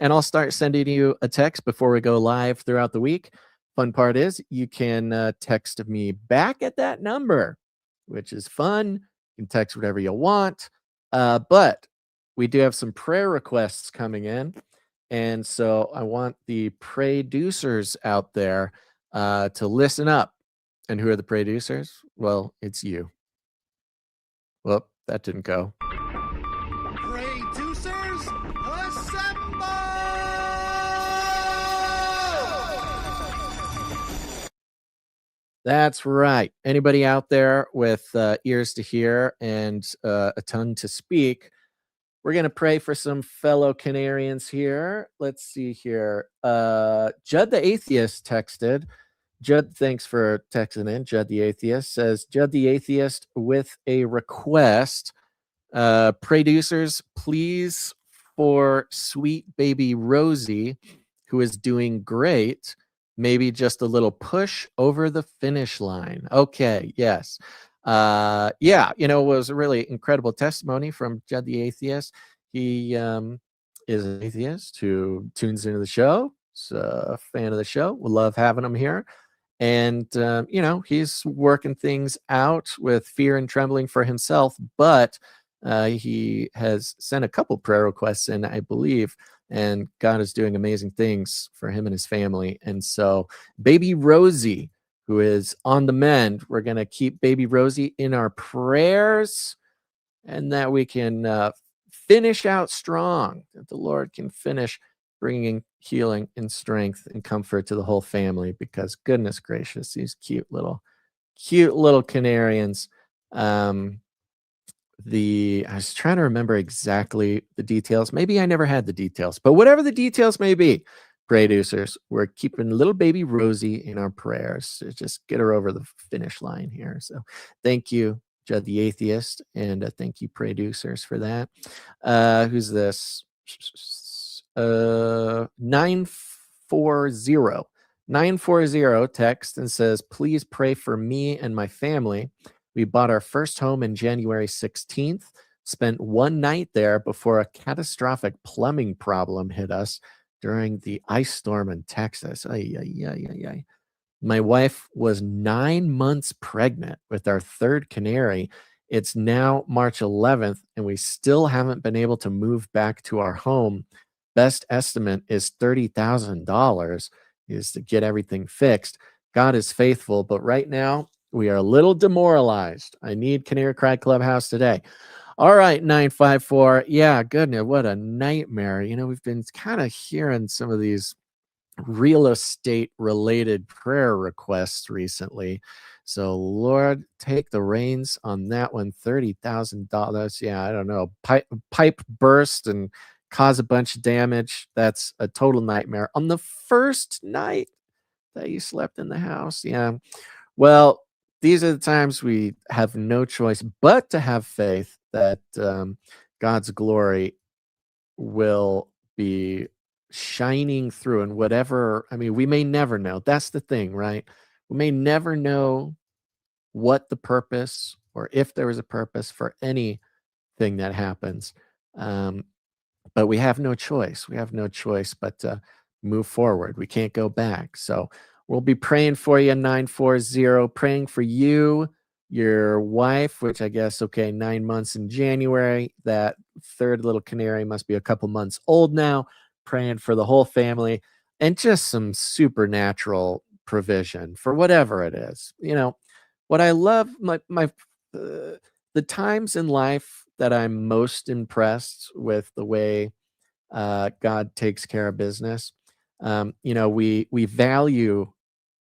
And I'll start sending you a text before we go live throughout the week. Fun part is you can text me back at that number, which is fun. You can text whatever you want. But we do have some prayer requests coming in. And so I want the producers out there to listen up. And who are the producers? Well, it's you. Well, that didn't go. Producers, assemble! That's right. Anybody out there with ears to hear and a tongue to speak, we're going to pray for some fellow Canarians here. Let's see here. Judd the Atheist texted. Judd, thanks for texting in. Judd the Atheist says, Judd the Atheist with a request. Producers, please, for sweet baby Rosie, who is doing great, maybe just a little push over the finish line. Okay, yes. Yeah, you know, it was a really incredible testimony from Judd the Atheist. He is an atheist who tunes into the show. He's a fan of the show. We love having him here. And, you know, he's working things out with fear and trembling for himself, but he has sent a couple prayer requests in, I believe, and God is doing amazing things for him and his family. And so baby Rosie, who is on the mend. We're going to keep baby Rosie in our prayers, and that we can finish out strong, that the Lord can finish bringing healing and strength and comfort to the whole family, because goodness gracious, these cute little Canarians. I was trying to remember exactly the details. Maybe I never had the details, but whatever the details may be, producers, we're keeping little baby Rosie in our prayers to just get her over the finish line here. So thank you, Judd the Atheist, and thank you, producers, for that. Who's this? 940 text and says, please pray for me and my family. We bought our first home in January 16th, spent one night there before a catastrophic plumbing problem hit us during the ice storm in Texas. My wife was 9 months pregnant with our third Canary. It's now March 11th, and we still haven't been able to move back to our home. Best estimate is $30,000 is to get everything fixed. God is faithful, but right now we are a little demoralized. I need Canary Cry Clubhouse today. All right, 954. Yeah, goodness, what a nightmare. We've been kind of hearing some of these real estate related prayer requests recently. So Lord, take the reins on that one. $30,000. Yeah, I don't know. Pipe burst and cause a bunch of damage. That's a total nightmare on the first night that you slept in the house. Yeah. Well, these are the times we have no choice but to have faith that God's glory will be shining through, and whatever. I mean, we may never know. That's the thing, right? We may never know what the purpose, or if there is a purpose for anything that happens. But we have no choice. We have no choice but to move forward. We can't go back. So we'll be praying for you, 940, praying for you, your wife, which I guess, 9 months in January. That third little Canary must be a couple months old now. Praying for the whole family, and just some supernatural provision for whatever it is. What I love, the times in life that I'm most impressed with the way God takes care of business. We value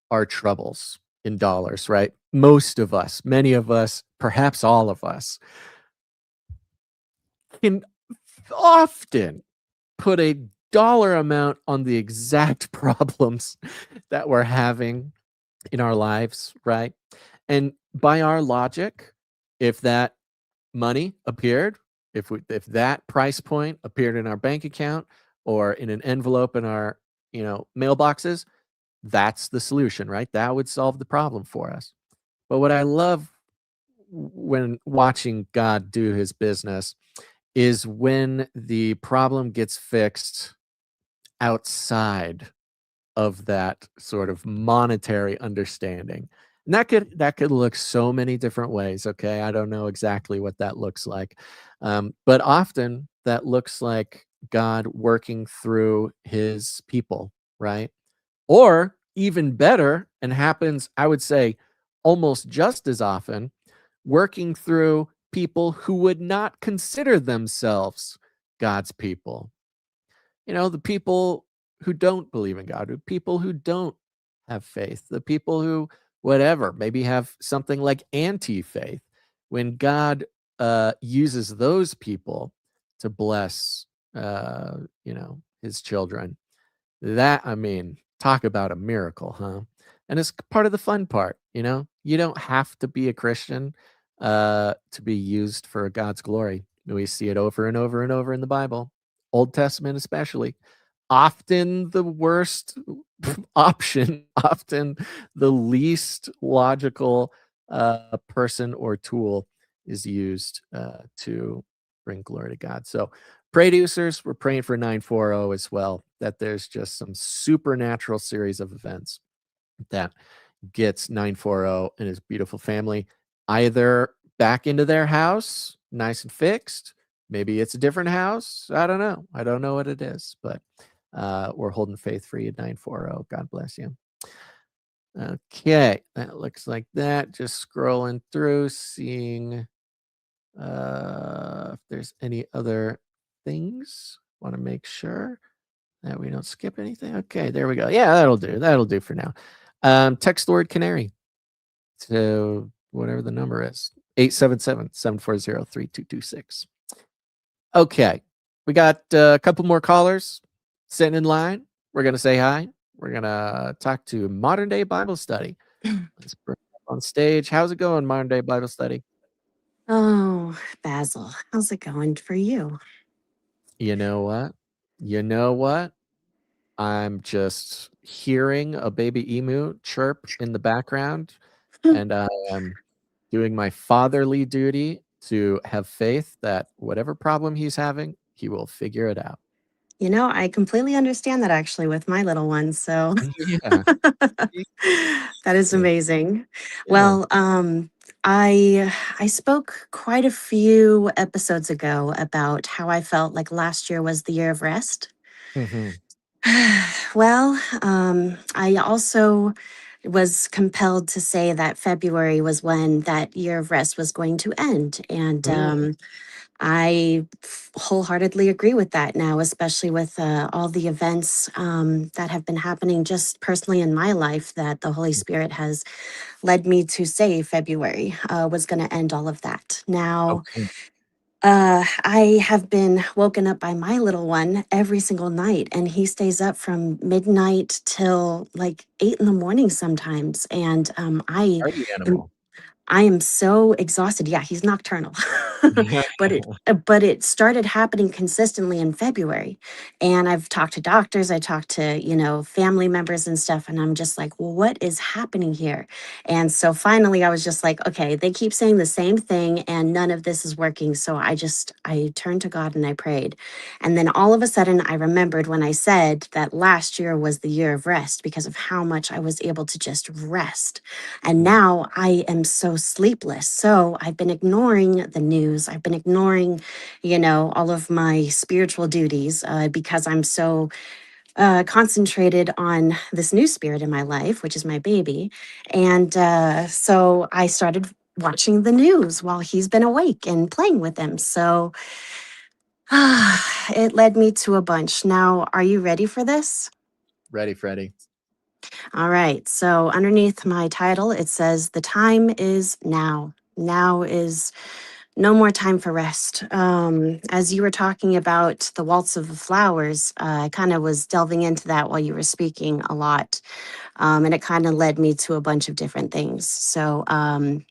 our troubles in dollars, right? Most of us, many of us, perhaps all of us, can often put a dollar amount on the exact problems that we're having in our lives, right? And by our logic, if that money appeared, if that price point appeared in our bank account or in an envelope in our mailboxes, that's the solution, right? That would solve the problem for us. But what I love when watching God do his business is when the problem gets fixed outside of that sort of monetary understanding. And that could look so many different ways. Okay, I don't know exactly what that looks like, but often that looks like God working through his people, right? Or even better, and happens, I would say, almost just as often, working through people who would not consider themselves God's people. The people who don't believe in God, the people who don't have faith, the people who, whatever, maybe have something like anti-faith. When God uses those people to bless, his children, that, talk about a miracle, huh? And it's part of the fun part. You don't have to be a Christian to be used for God's glory. We see it over and over and over in the Bible, Old Testament especially. Often the worst option, often the least logical person or tool is used to bring glory to God. So, producers, we're praying for 940 as well, that there's just some supernatural series of events that gets 940 and his beautiful family either back into their house, nice and fixed. Maybe it's a different house. I don't know. I don't know what it is, but we're holding faith for you, 940. God bless you. Okay, that looks like that. Just scrolling through, seeing if there's any other things. Want to make sure that we don't skip anything. Okay, there we go. Yeah, that'll do. That'll do for now. Text the word Canary to whatever the number is, 877-740-3226. Okay, we got a couple more callers sitting in line. We're going to say hi. We're going to talk to Modern Day Bible Study. Let's bring it up on stage. How's it going, Modern Day Bible Study? Oh, Basil, how's it going for you? You know what? You know what? I'm just hearing a baby emu chirp in the background, and I am doing my fatherly duty to have faith that whatever problem he's having, he will figure it out. You know, I completely understand that actually with my little one. So Yeah. that is Yeah. amazing. Yeah. Well, I spoke quite a few episodes ago about how I felt like last year was the year of rest. Mhm. Well, I also was compelled to say that February was when that year of rest was going to end. And Mm. I wholeheartedly agree with that now, especially with all the events that have been happening just personally in my life, that the Holy Spirit has led me to say February was going to end all of that. Now, Okay. I have been woken up by my little one every single night, and he stays up from midnight till like 8 in the morning sometimes. And Party am animal. I am so exhausted. Yeah, he's nocturnal. But it started happening consistently in February. And I've talked to doctors, I talked to, family members and stuff, and I'm just like, well, what is happening here? And so finally I was just like, okay, they keep saying the same thing and none of this is working. So I turned to God and I prayed. And then all of a sudden I remembered when I said that last year was the year of rest because of how much I was able to just rest. And now I am so sleepless. So I've been ignoring the news. I've been ignoring, all of my spiritual duties because I'm so concentrated on this new spirit in my life, which is my baby. And so I started watching the news while he's been awake and playing with him. So it led me to a bunch. Now, are you ready for this? Ready, Freddy. All right. So underneath my title, it says, "The time is now." Now is no more time for rest. As you were talking about the waltz of the flowers, I kind of was delving into that while you were speaking a lot. And it kind of led me to a bunch of different things. So,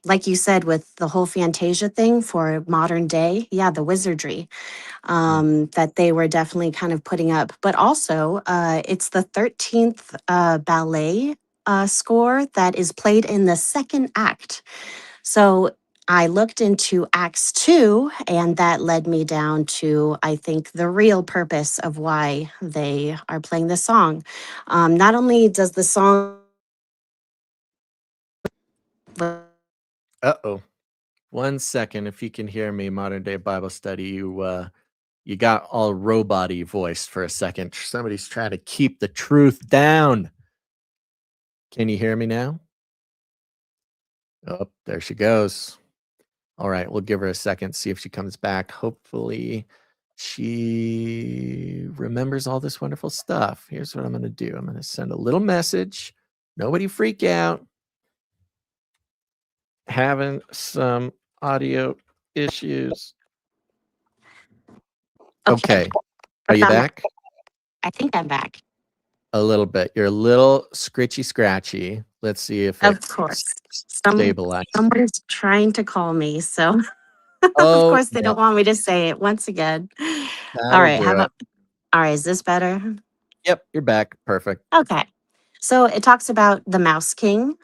like you said, with the whole Fantasia thing for modern day, yeah, the wizardry that they were definitely kind of putting up. But also, it's the 13th ballet score that is played in the second act. So I looked into Acts 2, and that led me down to, I think, the real purpose of why they are playing this song. Not only does the song. Uh-oh. 1 second, if you can hear me, Modern Day Bible Study, you got all robot-y voiced for a second. Somebody's trying to keep the truth down. Can you hear me now? Oh, there she goes. All right, we'll give her a second, see if she comes back. Hopefully, she remembers all this wonderful stuff. Here's what I'm going to do. I'm going to send a little message. Nobody freak out. Having some audio issues. Okay. Are you back? I think I'm back. A little bit. You're a little scritchy scratchy. Let's see if it Of course. stabilizes. Someone's trying to call me. So, of Oh, course, they yeah, don't want me to say it once again. All that'll right. How do it. about, all right. Is this better? Yep, you're back. Perfect. Okay. So it talks about the Mouse King,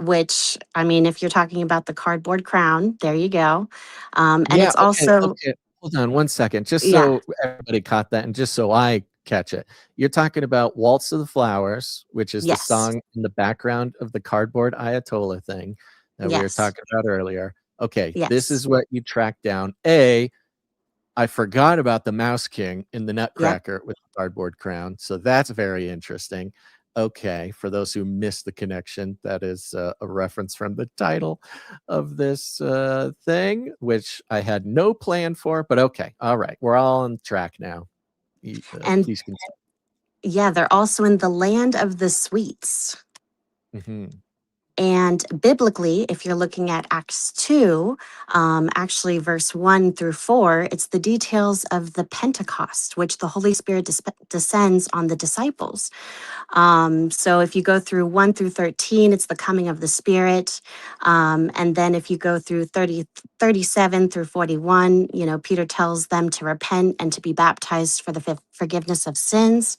which, I mean, if you're talking about the cardboard crown, there you go. And Yeah, it's also, okay. Hold on 1 second, just yeah, so everybody caught that and just so I catch it. You're talking about Waltz of the Flowers, which is the yes, song in the background of the cardboard ayatollah thing that we were yes, talking about earlier. Okay, this yes, is what you tracked down. I forgot about the Mouse King in the yep, Nutcracker with the cardboard crown, so that's very interesting. Okay, for those who missed the connection, that is a reference from the title of this thing, which I had no plan for, but okay. All right. We're all on track now. And Please continue. yeah, they're also in the land of the sweets. Mhm. And biblically, if you're looking at Acts 2, actually verse 1 through 4, it's the details of the Pentecost, which the Holy Spirit descends on the disciples. So if you go through 1 through 13, it's the coming of the Spirit. And then if you go through 37 through 41, Peter tells them to repent and to be baptized for the forgiveness of sins.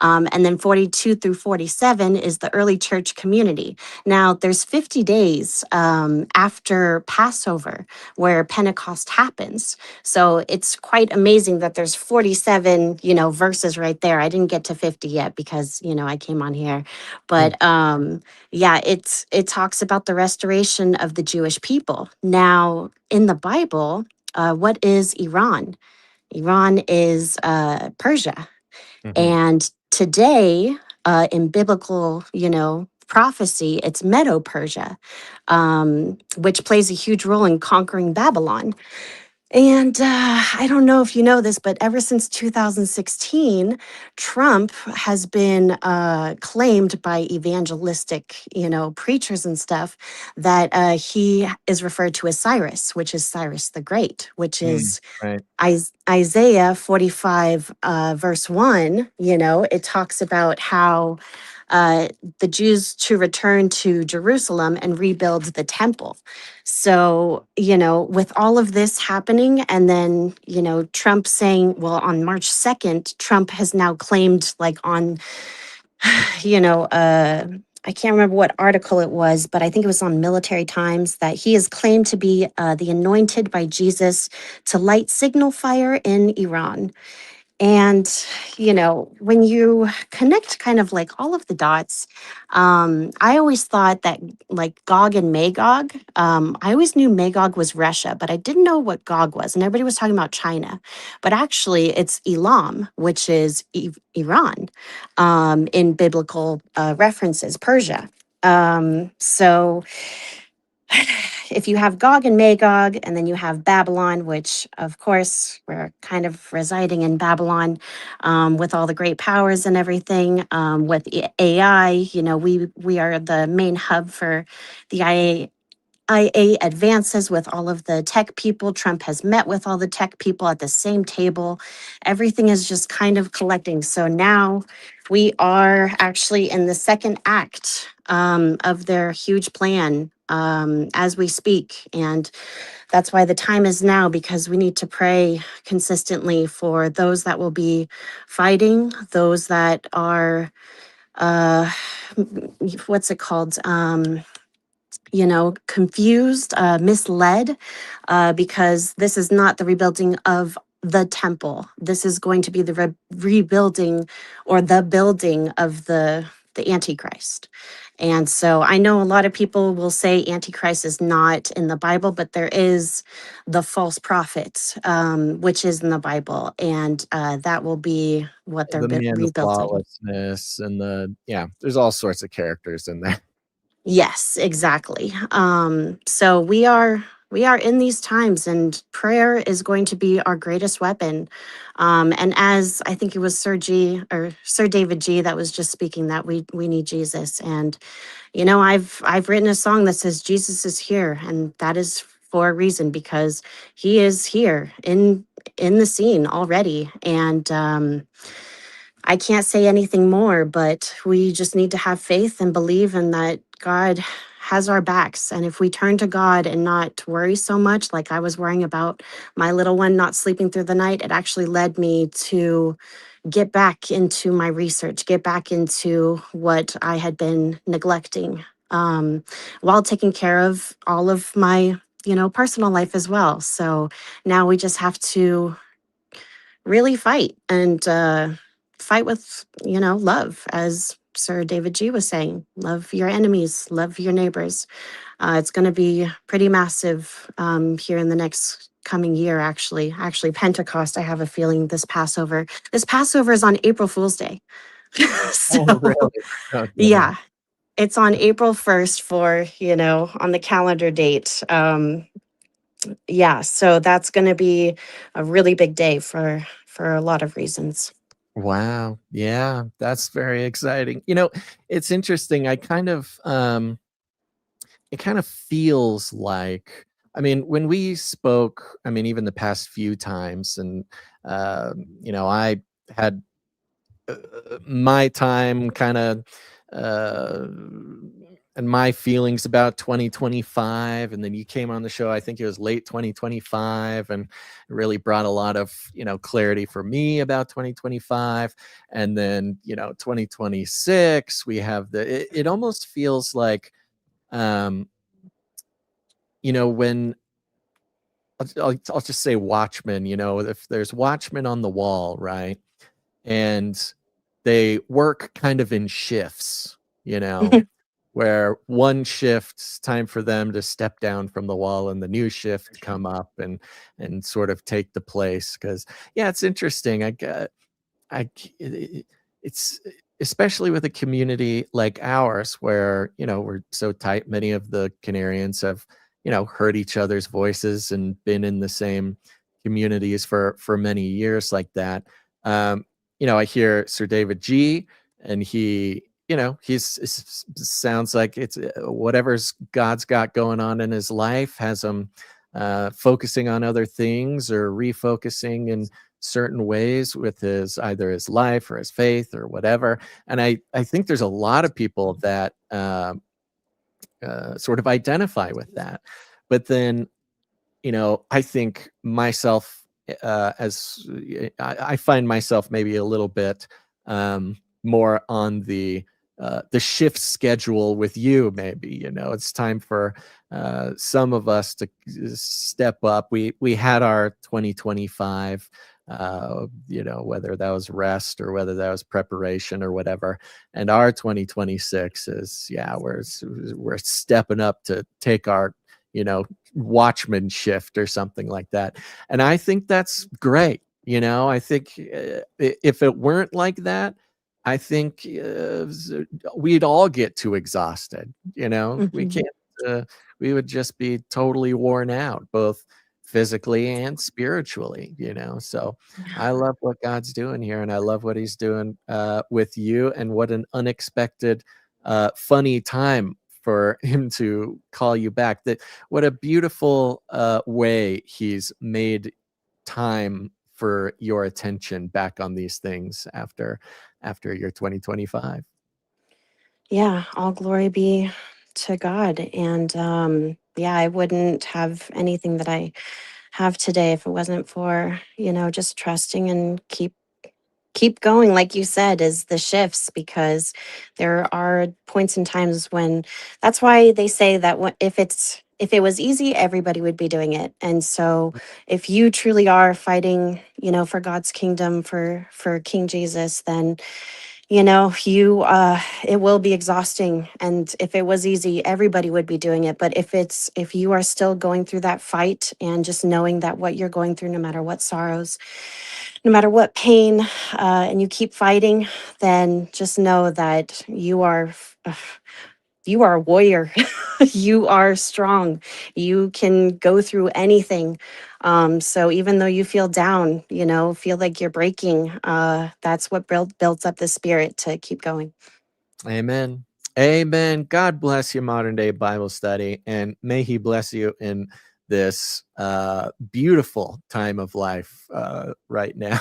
And then 42 through 47 is the early church community. Now, there's 50 days after Passover where Pentecost happens. So it's quite amazing that there's 47, verses right there. I didn't get to 50 yet because, I came on here. But yeah, it talks about the restoration of the Jewish people. Now, in the Bible, what is Iran? Iran is Persia. Mhm. And today, in biblical, prophecy, it's Medo Persia, which plays a huge role in conquering Babylon. And I don't know if you know this, but ever since 2016, Trump has been claimed by evangelistic, preachers and stuff that he is referred to as Cyrus, which is Cyrus the Great, which is Right. Isaiah 45, verse 1, it talks about how the Jews to return to Jerusalem and rebuild the temple. So, with all of this happening, and then, Trump saying, well, on March 2nd, Trump has now claimed, like on, I can't remember what article it was, but I think it was on Military Times that he is claimed to be the anointed by Jesus to light signal fire in Iran. And, when you connect kind of like all of the dots, I always thought that like Gog and Magog, I always knew Magog was Russia, but I didn't know what Gog was. And everybody was talking about China. But actually, it's Elam, which is Iran in biblical references, Persia. So if you have Gog and Magog, and then you have Babylon, which of course we're kind of residing in Babylon with all the great powers and everything. With AI, we are the main hub for the IA advances with all of the tech people. Trump has met with all the tech people at the same table. Everything is just kind of collecting. So now we are actually in the second act of their huge plan as we speak. And that's why the time is now, because we need to pray consistently for those that will be fighting, those that are, what's it called? Confused, misled, because this is not the rebuilding of the temple. This is going to be the rebuilding or the building of the Antichrist. And so I know a lot of people will say Antichrist is not in the Bible, but there is the false prophet, which is in the Bible. And that will be what they're The man of rebuilding. lawlessness and there's all sorts of characters in there. Yes, exactly. So we are in these times, and prayer is going to be our greatest weapon. And as I think it was Sir David G that was just speaking, that we need Jesus. And I've written a song that says Jesus is here, and that is for a reason, because he is here in the scene already. And I can't say anything more, but we just need to have faith and believe in that God has our backs. And if we turn to God and not worry so much, like I was worrying about my little one not sleeping through the night, it actually led me to get back into my research, get back into what I had been neglecting, while taking care of all of my, personal life as well. So now we just have to really fight, and fight with love, as Sir David G was saying. Love your enemies, love your neighbors. It's going to be pretty massive here in the next coming year. Actually Pentecost, I have a feeling this Passover is on April Fool's Day. So, Oh, really? Okay. yeah, it's on April 1st for, on the calendar date. Yeah, so that's going to be a really big day for a lot of reasons. Wow. Yeah, that's very exciting. It's interesting. It kind of feels like, I mean, when we spoke, I mean, even the past few times, and I had my time kind of uh and my feelings about 2025, and then you came on the show, I think it was late 2025, and it really brought a lot of clarity for me about 2025. And then 2026, we have it almost feels like um when I'll just say Watchmen, if there's Watchmen on the wall, right? And they work kind of in shifts, where one shift's time for them to step down from the wall and the new shift come up and sort of take the place. Because yeah, it's interesting. It's especially with a community like ours where we're so tight. Many of the Canarians have heard each other's voices and been in the same communities for many years like that. um I hear Sir David G, and sounds like it's whatever's God's got going on in his life has him focusing on other things or refocusing in certain ways with either his life or his faith or whatever. And I think there's a lot of people that sort of identify with that. But then I think myself, as I find myself maybe a little bit more on the shift schedule with you. Maybe it's time for some of us to step up. We had our 2025. Whether that was rest or whether that was preparation or whatever, and our 2026 is we're stepping up to take our Watchman shift or something like that. And I think that's great. I think if it weren't like that, I think we'd all get too exhausted. We Mhm. can't, we would just be totally worn out, both physically and spiritually. So I love what God's doing here, and I love what he's doing with you, and what an unexpected funny time for him to call you back. That what a beautiful way he's made time for your attention back on these things after your 2025. Yeah, all glory be to God. And yeah, I wouldn't have anything that I have today if it wasn't for, just trusting and keep going, like you said, is the shifts, because there are points and times when that's why they say that if it was easy, everybody would be doing it. And so if you truly are fighting, for God's kingdom, for King Jesus, then it will be exhausting. And if it was easy, everybody would be doing it. But if you are still going through that fight, and just knowing that what you're going through, no matter what sorrows, no matter what pain, and you keep fighting, then just know that you are a warrior. You are strong. You can go through anything. So even though you feel down, feel like you're breaking, that's what builds up the spirit to keep going. Amen. Amen. God bless you, Modern Day Bible Study, and may he bless you in this beautiful time of life right now,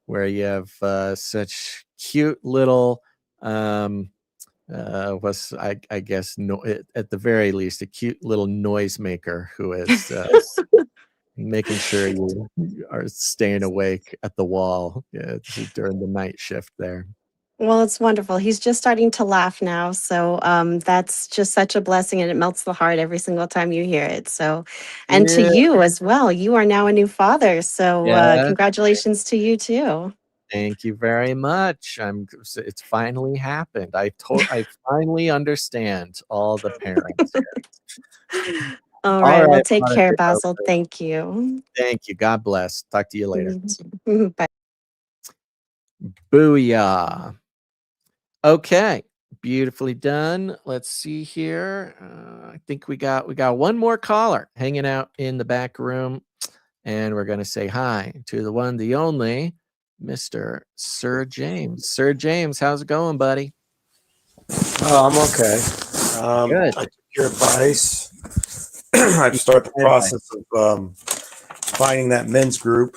where you have such cute little I guess at the very least a cute little noisemaker who is making sure you are staying awake at the wall during the night shift there. Well, it's wonderful. He's just starting to laugh now. So that's just such a blessing, and it melts the heart every single time you hear it. So, and to Yeah. you as well, you are now a new father. So Yeah. congratulations to you too. Thank you very much. It's finally happened. I finally understand all the parents. All All right. Well, right, take Modern care, Day Bible Basil. Study. Thank you. Thank you. God bless. Talk to you later. Bye. Booyah. Okay, beautifully done. Let's see here. I think we got one more caller hanging out in the back room, and we're gonna say hi to the one, the only, Mr. Sir James. Sir James, how's it going, buddy? Oh, I'm okay. Good. I took your advice. I've started the process of finding that men's group.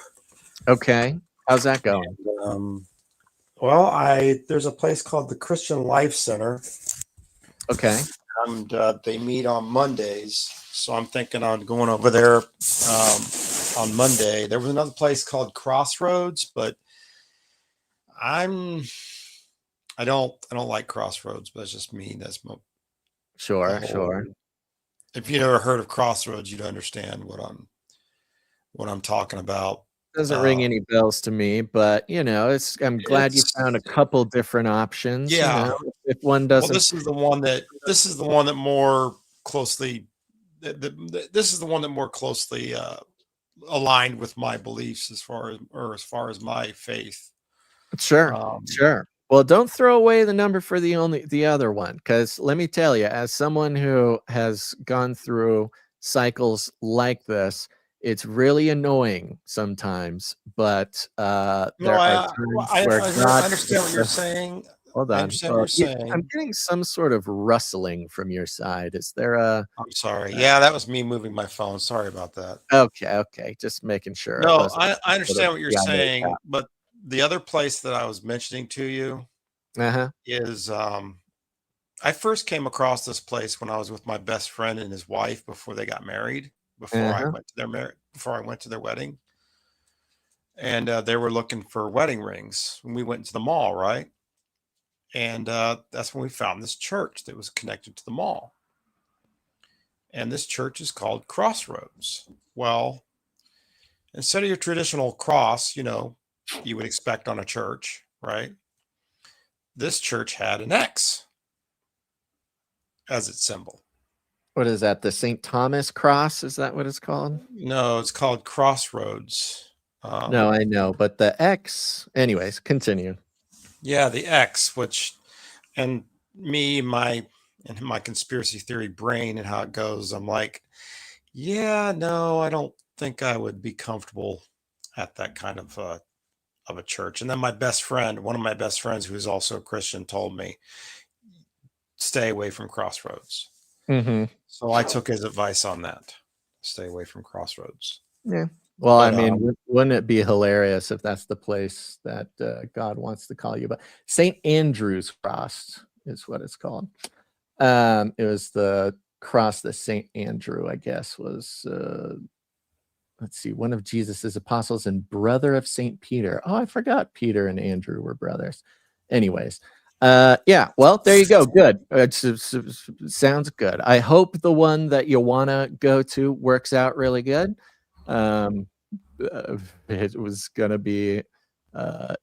Okay, how's that going? And, there's a place called the Christian Life Center, Okay. and they meet on Mondays. So I'm thinking on going over there on Monday. There was another place called Crossroads, but I don't like Crossroads, but it's just me. That's my Sure, whole- sure. If you never heard of Crossroads, you'd understand what I'm talking about. Doesn't ring any bells to me, but I'm glad you found a couple different options. Yeah. If one Well, doesn't, this is the one that more closely. This is the one that more closely aligned with my beliefs as far as my faith. sure, sure. Well, don't throw away the number for the other one, because let me tell you, as someone who has gone through cycles like this, it's really annoying sometimes. But there are times where God. I understand what you're saying. Hold I on. understand what you're saying. I'm getting some sort of rustling from your side. Is there a? I'm sorry. Yeah, that was me moving my phone. Sorry about that. Okay. Just making sure. No, I understand what you're saying, but the other place that I was mentioning to you is I first came across this place when I was with my best friend and his wife before they got married, before I went to their wedding. And they were looking for wedding rings when we went to the mall, right? And that's when we found this church that was connected to the mall. And this church is called Crossroads. Well, instead of your traditional cross, you would expect on a church, right? This church had an X as its symbol. What is that? The St. Thomas cross? Is that what it's called? No, it's called Crossroads. No, I know, but the X. Anyways, continue. Yeah, the X, and my conspiracy theory brain and how it goes, I'm like, yeah, no, I don't think I would be comfortable at that kind of a church. And then one of my best friends, who is also a Christian, told me, stay away from Crossroads. Mm-hmm. So I took his advice on that. Stay away from Crossroads. Yeah. Well, I mean, wouldn't it be hilarious if that's the place that God wants to call you? But St. Andrew's Cross is what it's called. It was the cross that St. Andrew, I guess, was, let's see, one of Jesus's apostles and brother of St. Peter. Oh, I forgot Peter and Andrew were brothers. Anyways, yeah, well, there you go. Good. Sounds good. I hope the one that you want to go to works out really good. It was going to be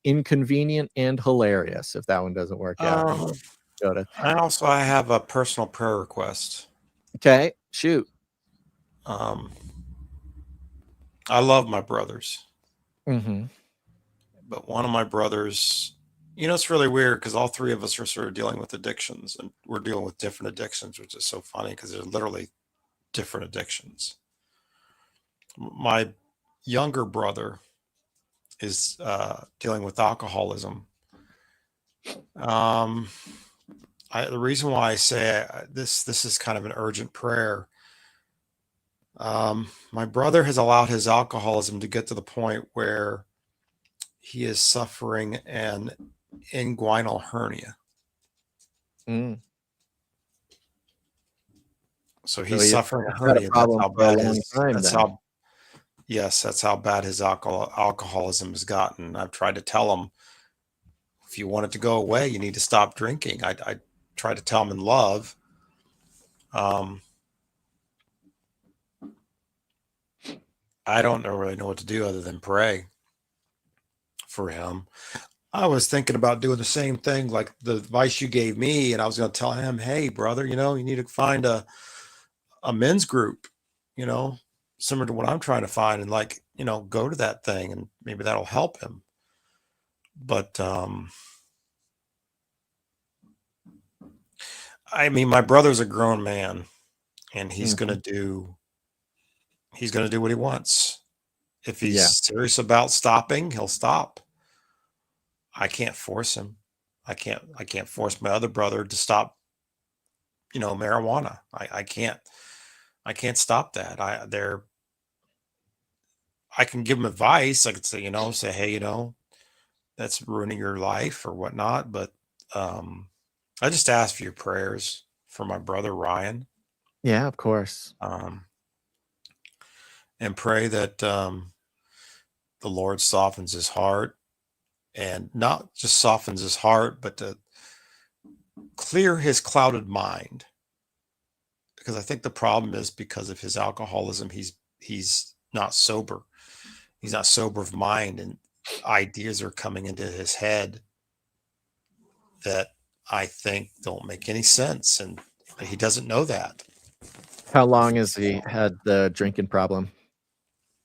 inconvenient and hilarious if that one doesn't work out. I have a personal prayer request. Okay, shoot. I love my brothers. Mm-hmm. But one of my brothers, it's really weird because all three of us are sort of dealing with addictions, and we're dealing with different addictions, which is so funny because they're literally different addictions. My younger brother is dealing with alcoholism. The reason why I say this is kind of an urgent prayer. My brother has allowed his alcoholism to get to the point where he is suffering an inguinal hernia. Mm. So he's suffering a hernia. That's how bad his alcoholism has gotten. I've tried to tell him, if you want it to go away, you need to stop drinking. I try to tell him in love. I don't really know what to do other than pray for him. I was thinking about doing the same thing, like the advice you gave me, and I was going to tell him, hey, brother, you need to find a men's group, similar to what I'm trying to find, and go to that thing, and maybe that'll help him. But I mean, my brother's a grown man, and he's gonna do what he wants. If he's serious about stopping, he'll stop. I can't force him. I can't force my other brother to stop, marijuana. I can't stop that. I can give him advice. I could say, say, hey, that's ruining your life or whatnot. But I just ask for your prayers for my brother Ryan. Yeah, of course. And pray that the Lord softens his heart, and not just softens his heart, but to clear his clouded mind. Because I think the problem is because of his alcoholism, he's not sober. He's not sober of mind, and ideas are coming into his head that I think don't make any sense, and he doesn't know that. How long has he had the drinking problem?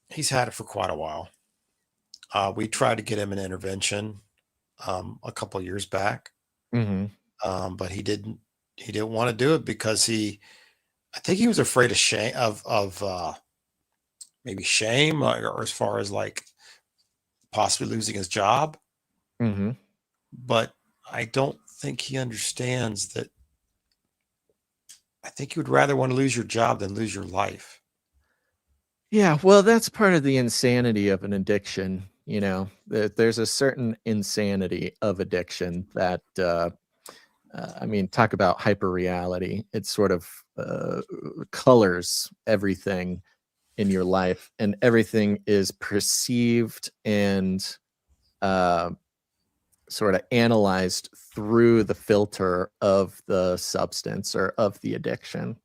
He's had it for quite a while. We tried to get him an intervention a couple of years back, but he didn't want to do it because I think he was afraid of shame, maybe shame, or as far as like possibly losing his job. But I don't think he understands that. I think you would rather want to lose your job than lose your life. Yeah, well, that's part of the insanity of an addiction. There's a certain insanity of addiction that, I mean, talk about hyperreality. It sort of colors everything in your life, and everything is perceived and sort of analyzed through the filter of the substance or of the addiction.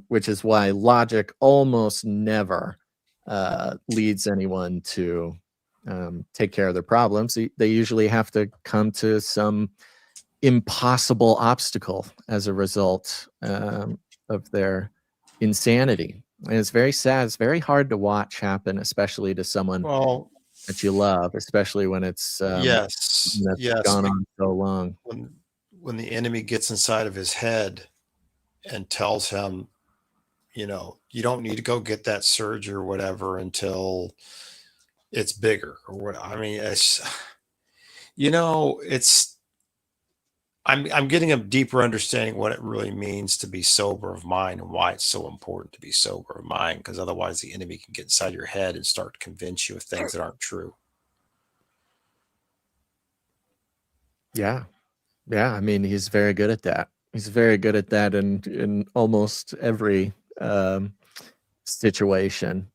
Which is why logic almost never leads anyone to take care of their problems. They usually have to come to some impossible obstacle as a result of their insanity. And it's very sad. It's very hard to watch happen, especially to someone that you love, especially when it's yes, gone on so long. When the enemy gets inside of his head and tells him, you don't need to go get that surgery or whatever until it's bigger or what. I mean, I'm getting a deeper understanding what it really means to be sober of mind and why it's so important to be sober of mind, because otherwise the enemy can get inside your head and start to convince you of things that aren't true. Yeah. I mean, he's very good at that. He's very good at that in almost every situation.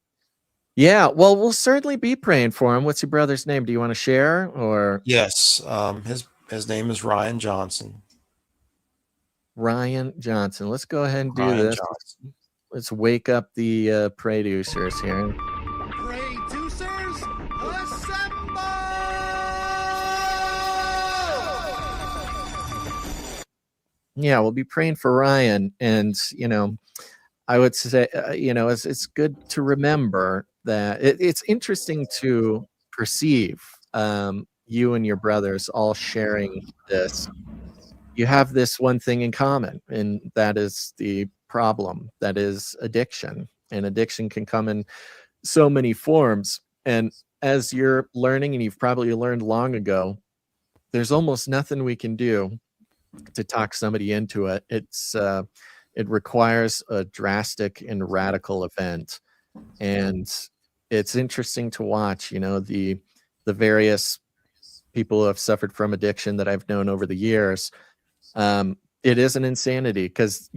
Yeah, well, we'll certainly be praying for him. What's your brother's name? Do you want to share? Or yes, his name is Ryan Johnson. Ryan Johnson. Let's go ahead and do this. Let's wake up the producers here. Producers, assemble! Yeah, we'll be praying for Ryan, and I would say, it's good to remember that it's interesting to perceive you and your brothers all sharing this. You have this one thing in common, and that is the problem, that is addiction. And addiction can come in so many forms. And as you're learning, and you've probably learned long ago, there's almost nothing we can do to talk somebody into it. It requires a drastic and radical event. And it's interesting to watch, the various people who have suffered from addiction that I've known over the years. It is an insanity, because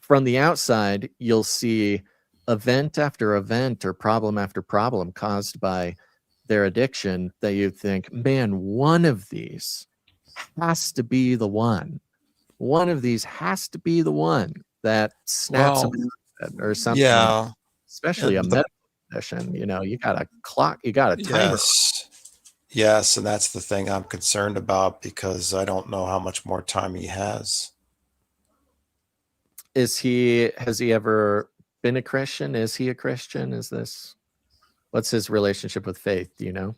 from the outside, you'll see event after event or problem after problem caused by their addiction that you think, man, one of these has to be the one. One of these has to be the one that snaps or something. Yeah, especially a medical condition. You got a clock, you got a timer. Yes, and that's the thing I'm concerned about, because I don't know how much more time he has. Has he ever been a Christian? Is he a Christian? What's his relationship with faith? Do you know?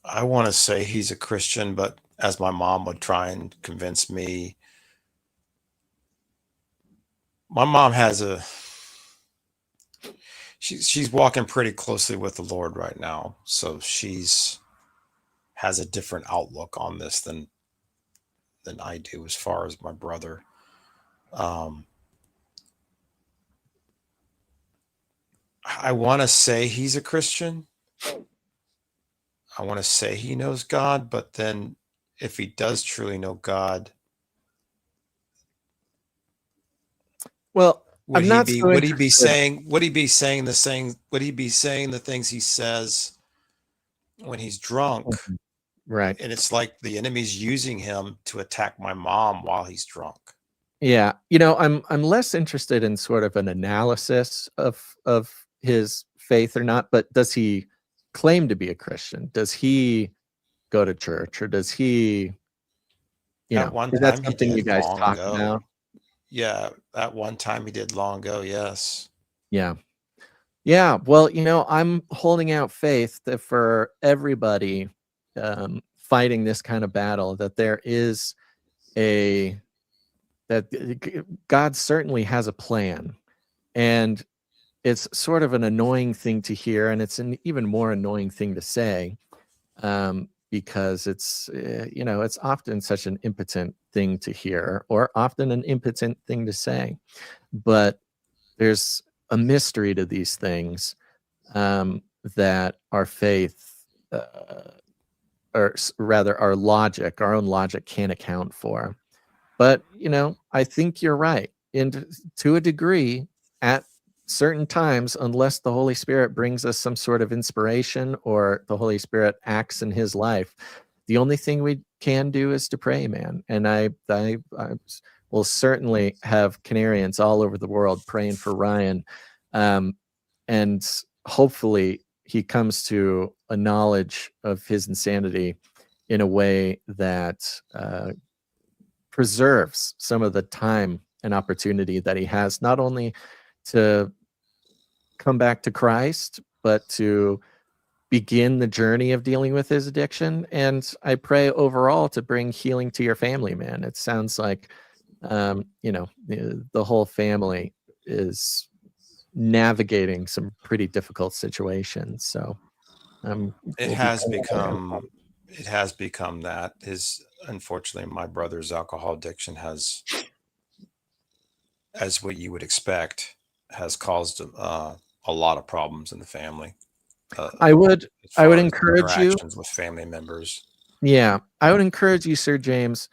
I want to say he's a Christian, but as my mom would try and convince me, my mom has she's walking pretty closely with the Lord right now, so has a different outlook on this than I do as far as my brother. I want to say he's a Christian. I want to say he knows God, but then if he does truly know God, well, would I'm he not be so would he be interested. saying the things he says when he's drunk? Right. And it's like the enemy's using him to attack my mom while he's drunk. Yeah, I'm less interested in sort of an analysis of his faith or not, but does he claim to be a Christian? Does he go to church, or does he, At one is that time he something you did guys long talk ago. about? Yeah, at one time he did long ago, yes. Yeah. Yeah, well, I'm holding out faith that for everybody fighting this kind of battle, that there is that God certainly has a plan. And it's sort of an annoying thing to hear, and it's an even more annoying thing to say, because it's often such an impotent thing to hear, or often an impotent thing to say. But there's a mystery to these things, that our faith, or rather our logic, our own logic, can't account for. But I think you're right, and to a degree, at certain times, unless the Holy Spirit brings us some sort of inspiration, or the Holy Spirit acts in his life, the only thing we can do is to pray, man. And I will certainly have Canarians all over the world praying for Ryan, and hopefully he comes to a knowledge of his insanity in a way that preserves some of the time and opportunity that he has, not only to come back to Christ, but to begin the journey of dealing with his addiction. And I pray overall to bring healing to your family, man. It sounds like, the whole family is navigating some pretty difficult situations. So It we'll be has praying. become that. Unfortunately, my brother's alcohol addiction has, as what you would expect, has caused a lot of problems in the family. I would as encourage you. interactions with family members. Yeah, I would encourage you, Sir James.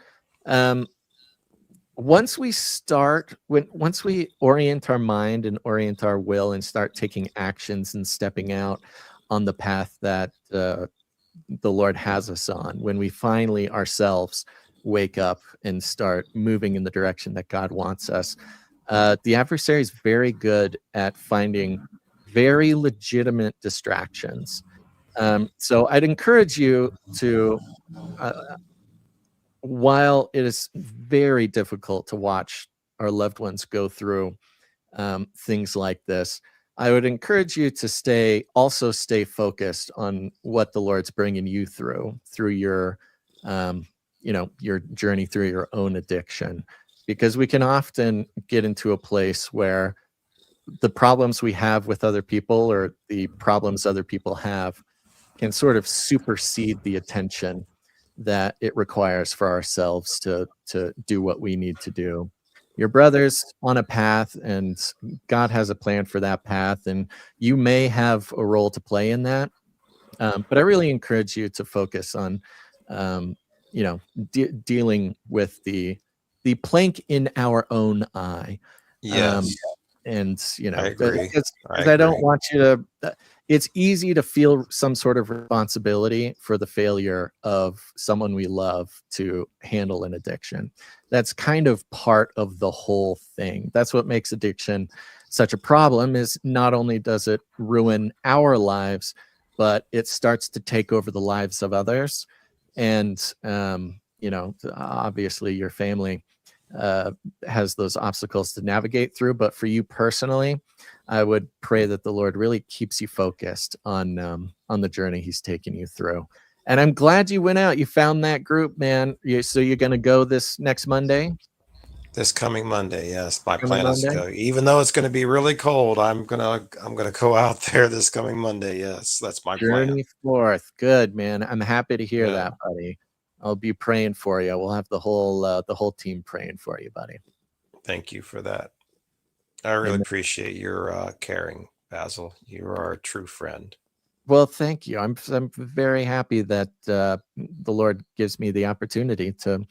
Once we orient our mind and orient our will and start taking actions and stepping out on the path that the Lord has us on, when we finally ourselves wake up and start moving in the direction that God wants us, the adversary is very good at finding very legitimate distractions. So I'd encourage you to, while it is very difficult to watch our loved ones go through things like this, I would encourage you to stay focused on what the Lord's bringing you through your, your journey through your own addiction, because we can often get into a place where the problems we have with other people, or the problems other people have, can sort of supersede the attention that it requires for ourselves to do what we need to do. Your brother's on a path, and God has a plan for that path, and you may have a role to play in that. But I really encourage you to focus on, dealing with the plank in our own eye. Yes. And I agree. because I don't want you to. It's easy to feel some sort of responsibility for the failure of someone we love to handle an addiction. That's kind of part of the whole thing. That's what makes addiction such a problem, is not only does it ruin our lives, but it starts to take over the lives of others. And, obviously your family has those obstacles to navigate through. But for you personally, I would pray that the Lord really keeps you focused on the journey he's taking you through. And I'm glad you went out. You found that group, man. So you're going to go this next Monday? This coming Monday, yes. My Coming plan is to Monday? go. Even though it's going to be really cold, I'm gonna go out there this coming Monday. Yes, that's my plan. Journey forth. Good, man. I'm happy to hear Yeah. that, buddy. I'll be praying for you. We'll have the whole team praying for you, buddy. Thank you for that. I really Amen. appreciate your caring, Basil. You are a true friend. Well, thank you. I'm very happy that the Lord gives me the opportunity to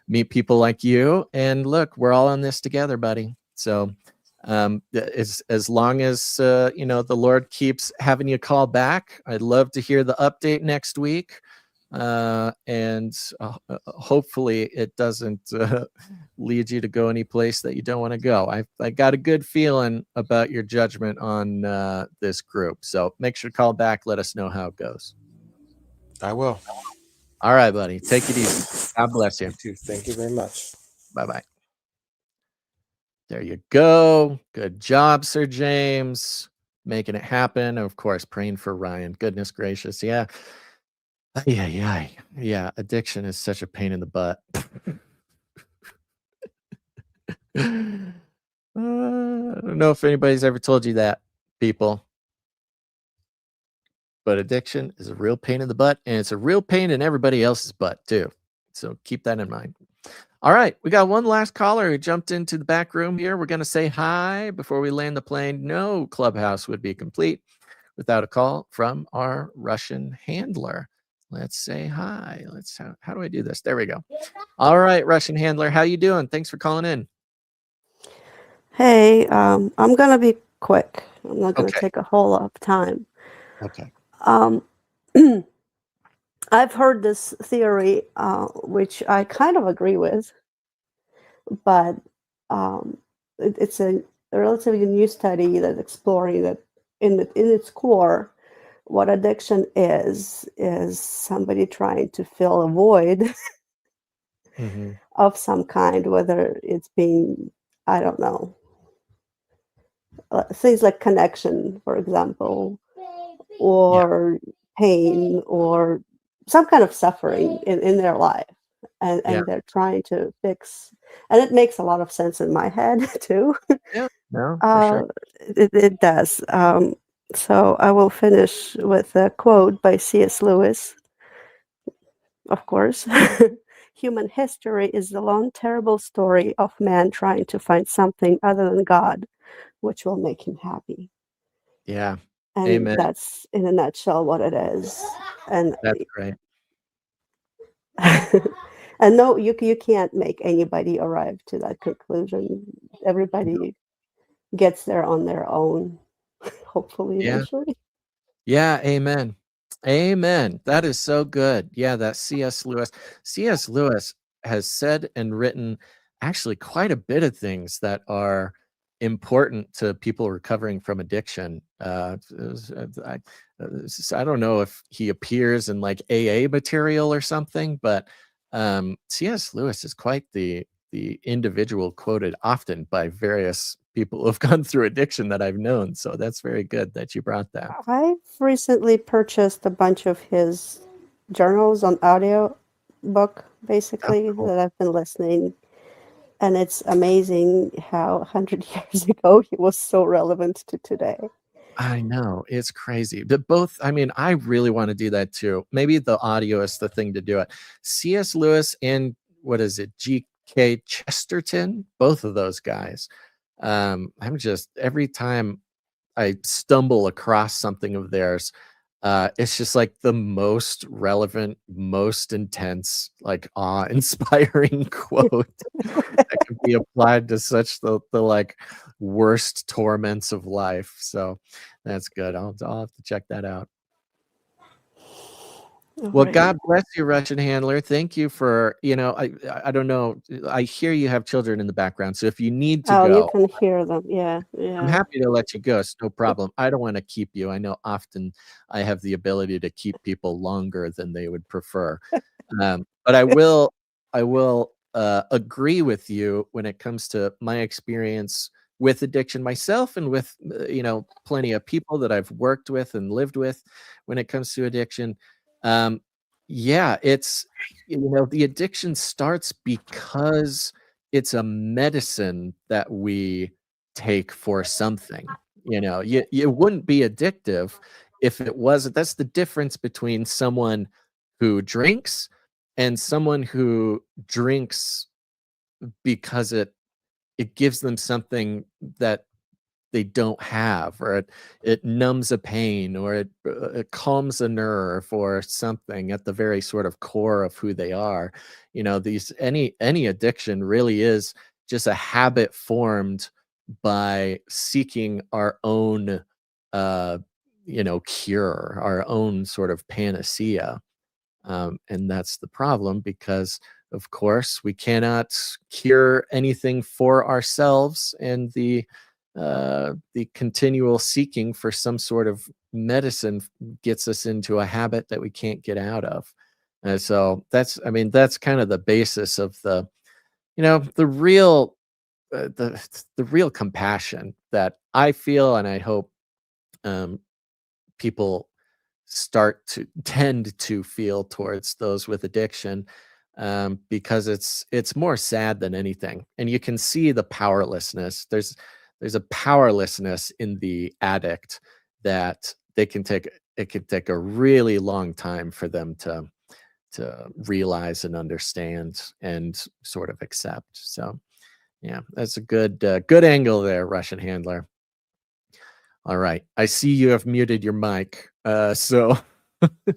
meet people like you. And look, we're all in this together, buddy. So as long as the Lord keeps having you call back, I'd love to hear the update next week. And hopefully it doesn't lead you to go any place that you don't want to go. I got a good feeling about your judgment on this group. So make sure to call back. Let us know how it goes. I will. All right, buddy. Take it easy. God bless you. You too. Thank you very much. Bye-bye. There you go. Good job, Sir James. Making it happen. Of course, praying for Ryan. Goodness gracious. Yeah. Yeah. Addiction is such a pain in the butt. I don't know if anybody's ever told you that, people. But addiction is a real pain in the butt, and it's a real pain in everybody else's butt, too. So keep that in mind. All right, we got one last caller who jumped into the back room here. We're going to say hi before we land the plane. No Clubhouse would be complete without a call from our Russian handler. Let's say hi. How do I do this? There we go. All right, Russian handler, how you doing? Thanks for calling in. Hey, I'm gonna be quick. I'm not gonna take a whole lot of time. Okay. I've heard this theory, which I kind of agree with, but it's a relatively new study that's exploring that in its core, what addiction is somebody trying to fill a void of some kind, whether it's being, I don't know, things like connection, for example, or pain, or some kind of suffering in their life, and they're trying to fix. And it makes a lot of sense in my head too. Yeah, no, for sure. It does. So I will finish with a quote by C.S. Lewis, of course. Human history is the long, terrible story of man trying to find something other than God, which will make him happy. Yeah. And Amen. that's in a nutshell what it is. And that's great. And no, you can't make anybody arrive to that conclusion. Everybody gets there on their own, hopefully, eventually. Yeah, amen. Amen. That is so good. Yeah, that C.S. Lewis. C.S. Lewis has said and written actually quite a bit of things that are important to people recovering from addiction. I don't know if he appears in like AA material or something, but C.S. Lewis is quite the individual quoted often by various people who have gone through addiction that I've known. So that's very good that you brought that. I've recently purchased a bunch of his journals on audio book, basically, that I've been listening. And it's amazing how 100 years ago he was so relevant to today. I know, it's crazy. But both, I mean, I really want to do that too. Maybe the audio is the thing to do it. C.S. Lewis and what is it, G.K. Chesterton, both of those guys. I'm just, every time I stumble across something of theirs, it's just like the most relevant, most intense, like awe-inspiring quote that can be applied to such the like worst torments of life. So that's good. I'll have to check that out. Well, God bless you, Russian handler. Thank you for, I don't know. I hear you have children in the background. So if you need to go, you can hear them. Yeah. I'm happy to let you go. It's no problem. I don't want to keep you. I know often I have the ability to keep people longer than they would prefer. But I will agree with you when it comes to my experience with addiction myself, and with, plenty of people that I've worked with and lived with when it comes to addiction. yeah, it's, the addiction starts because it's a medicine that we take for something. You wouldn't be addictive if it wasn't. That's the difference between someone who drinks and someone who drinks because it gives them something that they don't have, or it numbs a pain, or it calms a nerve or something at the very sort of core of who they are. These any addiction really is just a habit formed by seeking our own cure, our own sort of panacea. And that's the problem, because of course we cannot cure anything for ourselves, and the continual seeking for some sort of medicine gets us into a habit that we can't get out of. And so that's kind of the basis of the real the real compassion that I feel, and I hope people start to tend to feel towards those with addiction, because it's more sad than anything, and you can see the powerlessness. There's a powerlessness in the addict that it can take a really long time for them to realize and understand and sort of accept. So yeah, that's a good angle there, Russian Handler. All right, I see you have muted your mic. So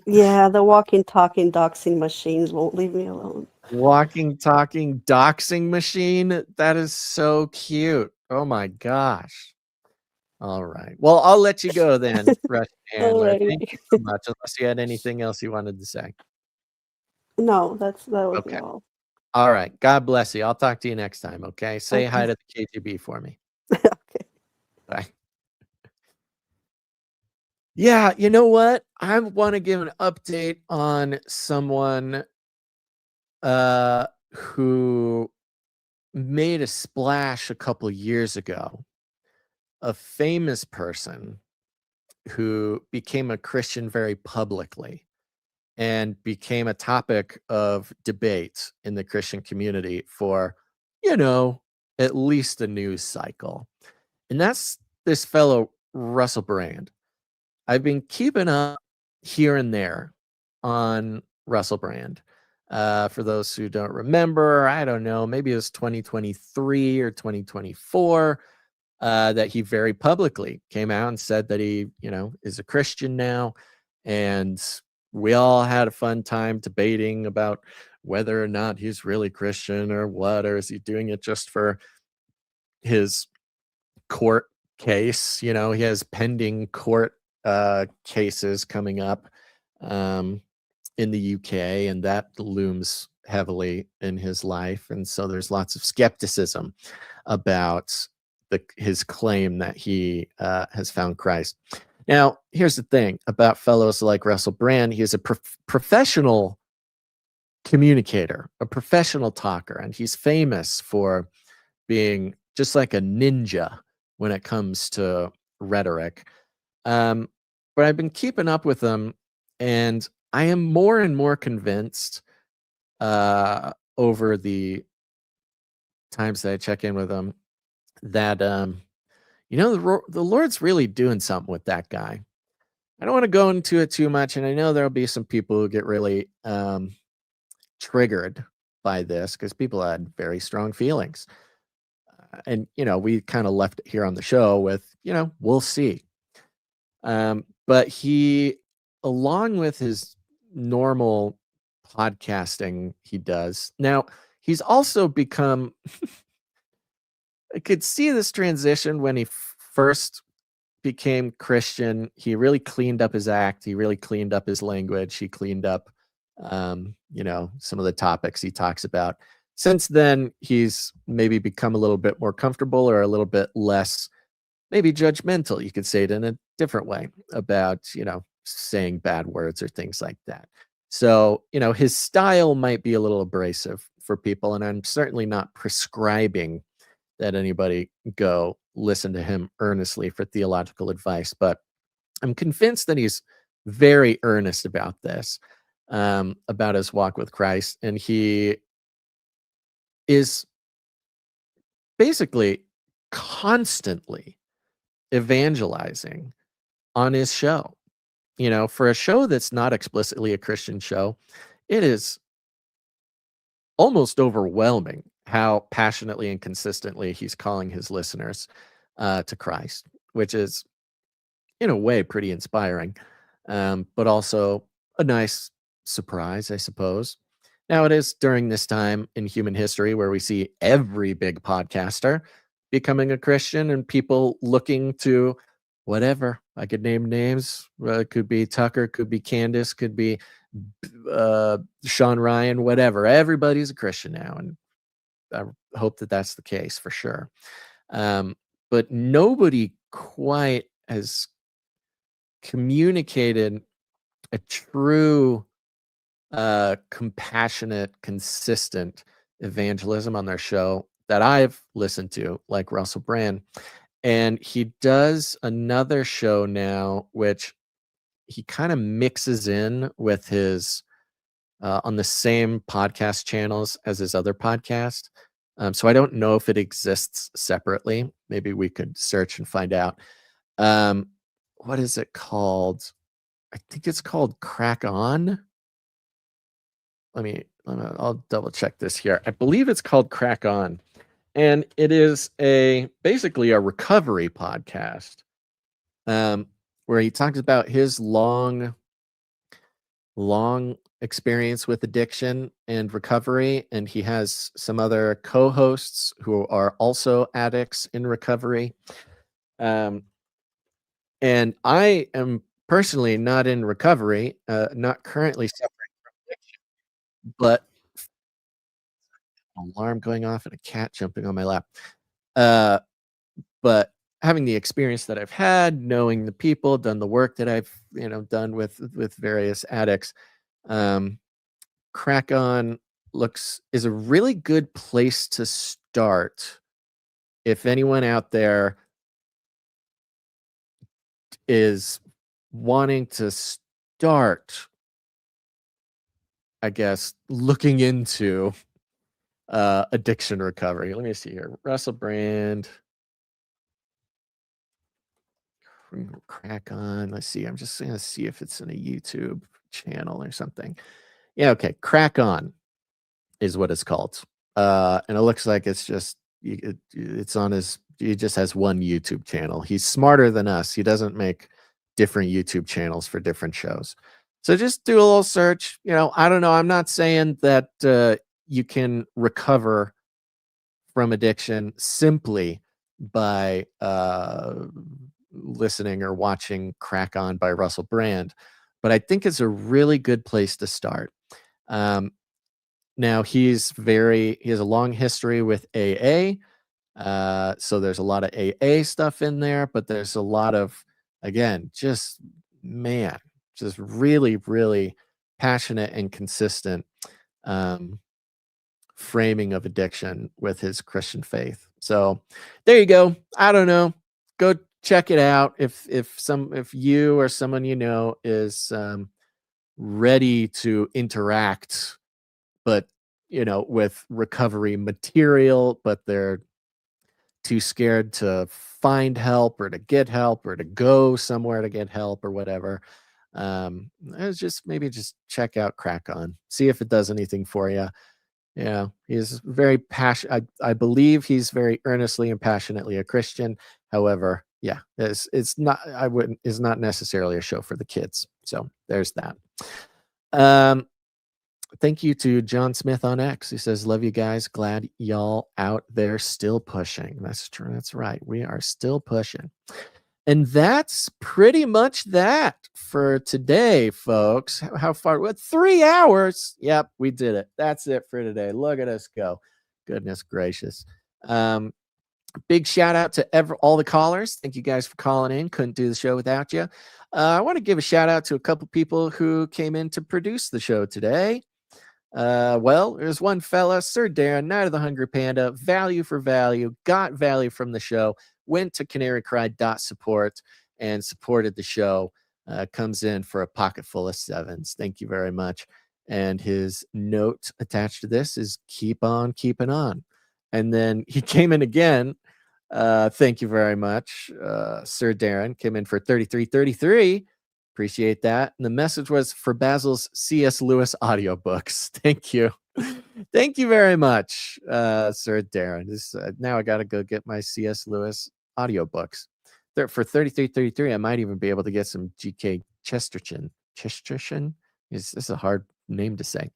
Yeah, the walking, talking, doxing machines won't leave me alone. walking, talking, doxing machine. That is so cute. Oh my gosh. All right. Well, I'll let you go then, Russian Handler. Alrighty. Thank you so much. Unless you had anything else you wanted to say. No, that was Okay. all. All right. God bless you. I'll talk to you next time. Okay. Say hi Okay. to the KGB for me. Okay. Bye. Yeah, you know what? I want to give an update on someone who made a splash a couple years ago. A famous person who became a Christian very publicly and became a topic of debate in the Christian community for, at least a news cycle. And that's this fellow, Russell Brand. I've been keeping up here and there on Russell Brand. For those who don't remember, I don't know, maybe it was 2023 or 2024, that he very publicly came out and said that he, is a Christian now. And we all had a fun time debating about whether or not he's really Christian or what, or is he doing it just for his court case? He has pending court cases coming up in the UK, and that looms heavily in his life. And so there's lots of skepticism about his claim that he has found Christ. Now, here's the thing about fellows like Russell Brand. He is a professional communicator, a professional talker, and he's famous for being just like a ninja when it comes to rhetoric. But I've been keeping up with him, and I am more and more convinced over the times that I check in with him that the Lord's really doing something with that guy. I don't want to go into it too much, and I know there'll be some people who get really triggered by this, because people had very strong feelings. And we kind of left it here on the show with, we'll see. But he, along with his normal podcasting he does, now he's also become I could see this transition when he first became Christian. He really cleaned up his act. He really cleaned up his language. He cleaned up, some of the topics he talks about. Since then, he's maybe become a little bit more comfortable, or a little bit less, maybe judgmental. You could say it in a different way about, saying bad words or things like that. So, his style might be a little abrasive for people, and I'm certainly not prescribing that anybody go listen to him earnestly for theological advice, but I'm convinced that he's very earnest about this. about his walk with Christ, and he is basically constantly evangelizing on his show. You know, for a show that's not explicitly a Christian show, it is almost overwhelming how passionately and consistently he's calling his listeners to Christ, which is, in a way, pretty inspiring, but also a nice surprise, I suppose. Now, it is during this time in human history where we see every big podcaster becoming a Christian and people looking to whatever. I could name names. It could be Tucker, could be Candace, could be Sean Ryan, whatever. Everybody's a Christian now, and I hope that that's the case for sure. But nobody quite has communicated a true compassionate, consistent evangelism on their show that I've listened to, like Russell Brand. And he does another show now, which he kind of mixes in with his on the same podcast channels as his other podcast. So I don't know if it exists separately. Maybe we could search and find out. What is it called? I think it's called Crack On. I'll double check this here. I believe it's called Crack On, and it is basically a recovery podcast, where he talks about his long experience with addiction and recovery, and he has some other co-hosts who are also addicts in recovery. And I am personally not in recovery, not currently suffering from addiction, but alarm going off and a cat jumping on my lap. But having the experience that I've had, knowing the people, done the work that I've done with various addicts, Crack On is a really good place to start if anyone out there is wanting to start, I guess, looking into addiction recovery. Let me see here. Russell Brand, Crack On. Let's see. I'm just gonna see if it's in a YouTube channel or something. Yeah, okay. Crack On is what it's called. And it looks like it's just it's on his. He just has one YouTube channel. He's smarter than us. He doesn't make different YouTube channels for different shows. So just do a little search. I don't know. I'm not saying that you can recover from addiction simply by listening or watching Crack On by Russell Brand, but I think it's a really good place to start. Now he has a long history with AA. So there's a lot of AA stuff in there, but there's a lot of, again, just really, really passionate and consistent framing of addiction with his Christian faith. So there you go. I don't know. Go check it out. If you or someone is ready to interact, but with recovery material, but they're too scared to find help or to get help or to go somewhere to get help or whatever, maybe just check out Crack On. See if it does anything for you. He's very passionate. I believe he's very earnestly and passionately a Christian. However, it's not necessarily a show for the kids. So there's that. Thank you to John Smith on X. He says, love you guys. Glad y'all out there still pushing. That's true. That's right. We are still pushing. And that's pretty much that for today, folks. How far? What, 3 hours? Yep, we did it. That's it for today. Look at us go. Goodness gracious. Big shout out to all the callers. Thank you guys for calling in. Couldn't do the show without you. I want to give a shout out to a couple people who came in to produce the show today. There's one fella, Sir Darren, Night of the Hungry Panda, value for value, got value from the show, went to canarycry.support and supported the show. comes in for a pocket full of sevens. Thank you very much. And his note attached to this is keep on keeping on. And then he came in again. Thank you very much. Sir Darren came in for 3333. Appreciate that. And the message was for Basil's C.S. Lewis audiobooks. Thank you. Thank you very much, Sir Darren. Now I got to go get my C.S. Lewis audiobooks. For 3333, I might even be able to get some G.K. Chesterton. This is a hard name to say.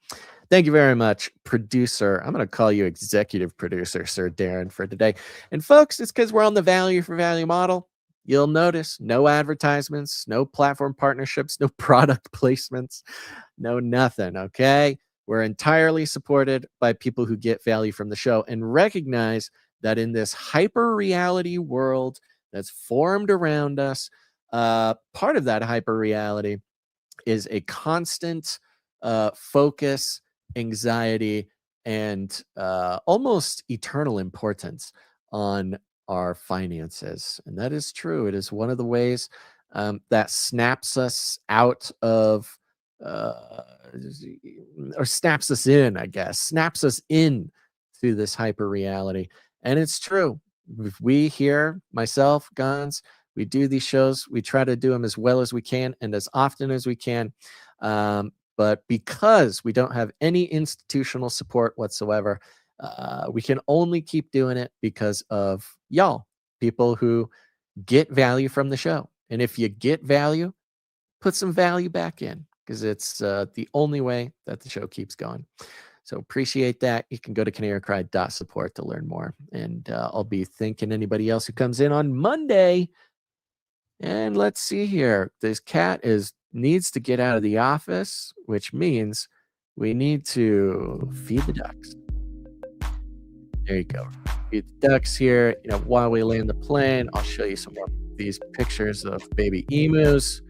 Thank you very much, producer. I'm going to call you executive producer, Sir Darren, for today. And folks, it's because we're on the value for value model. You'll notice no advertisements, no platform partnerships, no product placements, no nothing, okay? We're entirely supported by people who get value from the show and recognize that in this hyper reality world that's formed around us, part of that hyper reality is a constant focus, anxiety, and almost eternal importance on our finances. And that is true. It is one of the ways that snaps us out of, or snaps us in, I guess, snaps us in through this hyper reality. And it's true. If we here, myself, Gons, we do these shows, we try to do them as well as we can and as often as we can. But because we don't have any institutional support whatsoever, we can only keep doing it because of y'all, people who get value from the show. And if you get value, put some value back in, because it's the only way that the show keeps going. So appreciate that. You can go to canarycry.support to learn more. And I'll be thanking anybody else who comes in on Monday. And let's see here. This cat needs to get out of the office, which means we need to feed the ducks. There you go. Feed the ducks here. You know, while we land the plane, I'll show you some more of these pictures of baby emus.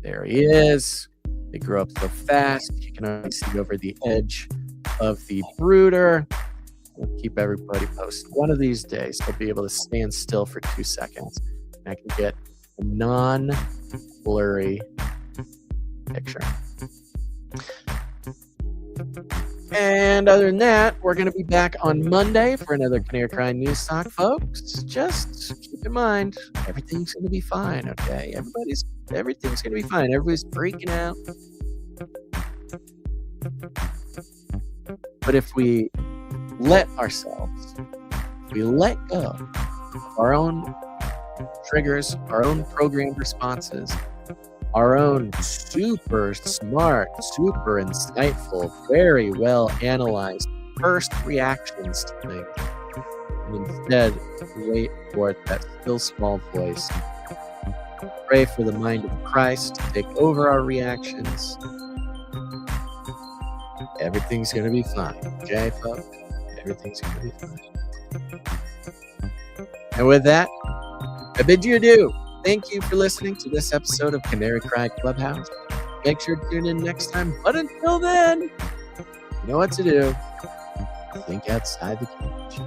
There he is. They grow up so fast. You can only see over the edge of the brooder. We'll keep everybody posted. One of these days, I'll be able to stand still for 2 seconds. And I can get a non-blurry picture. And other than that, we're going to be back on Monday for another Canary Cry News Talk, folks. Just keep in mind, everything's going to be fine, okay? Everything's going to be fine. Everybody's freaking out. But if we let ourselves, if we let go of our own triggers, our own programmed responses, our own super smart, super insightful, very well analyzed first reactions to things, and instead wait for that still small voice. Pray for the mind of Christ to take over our reactions. Everything's going to be fine, okay, folks? Everything's going to be fine. And with that, I bid you adieu. Thank you for listening to this episode of Canary Cry Clubhouse. Make sure to tune in next time. But until then, you know what to do. Think outside the cage.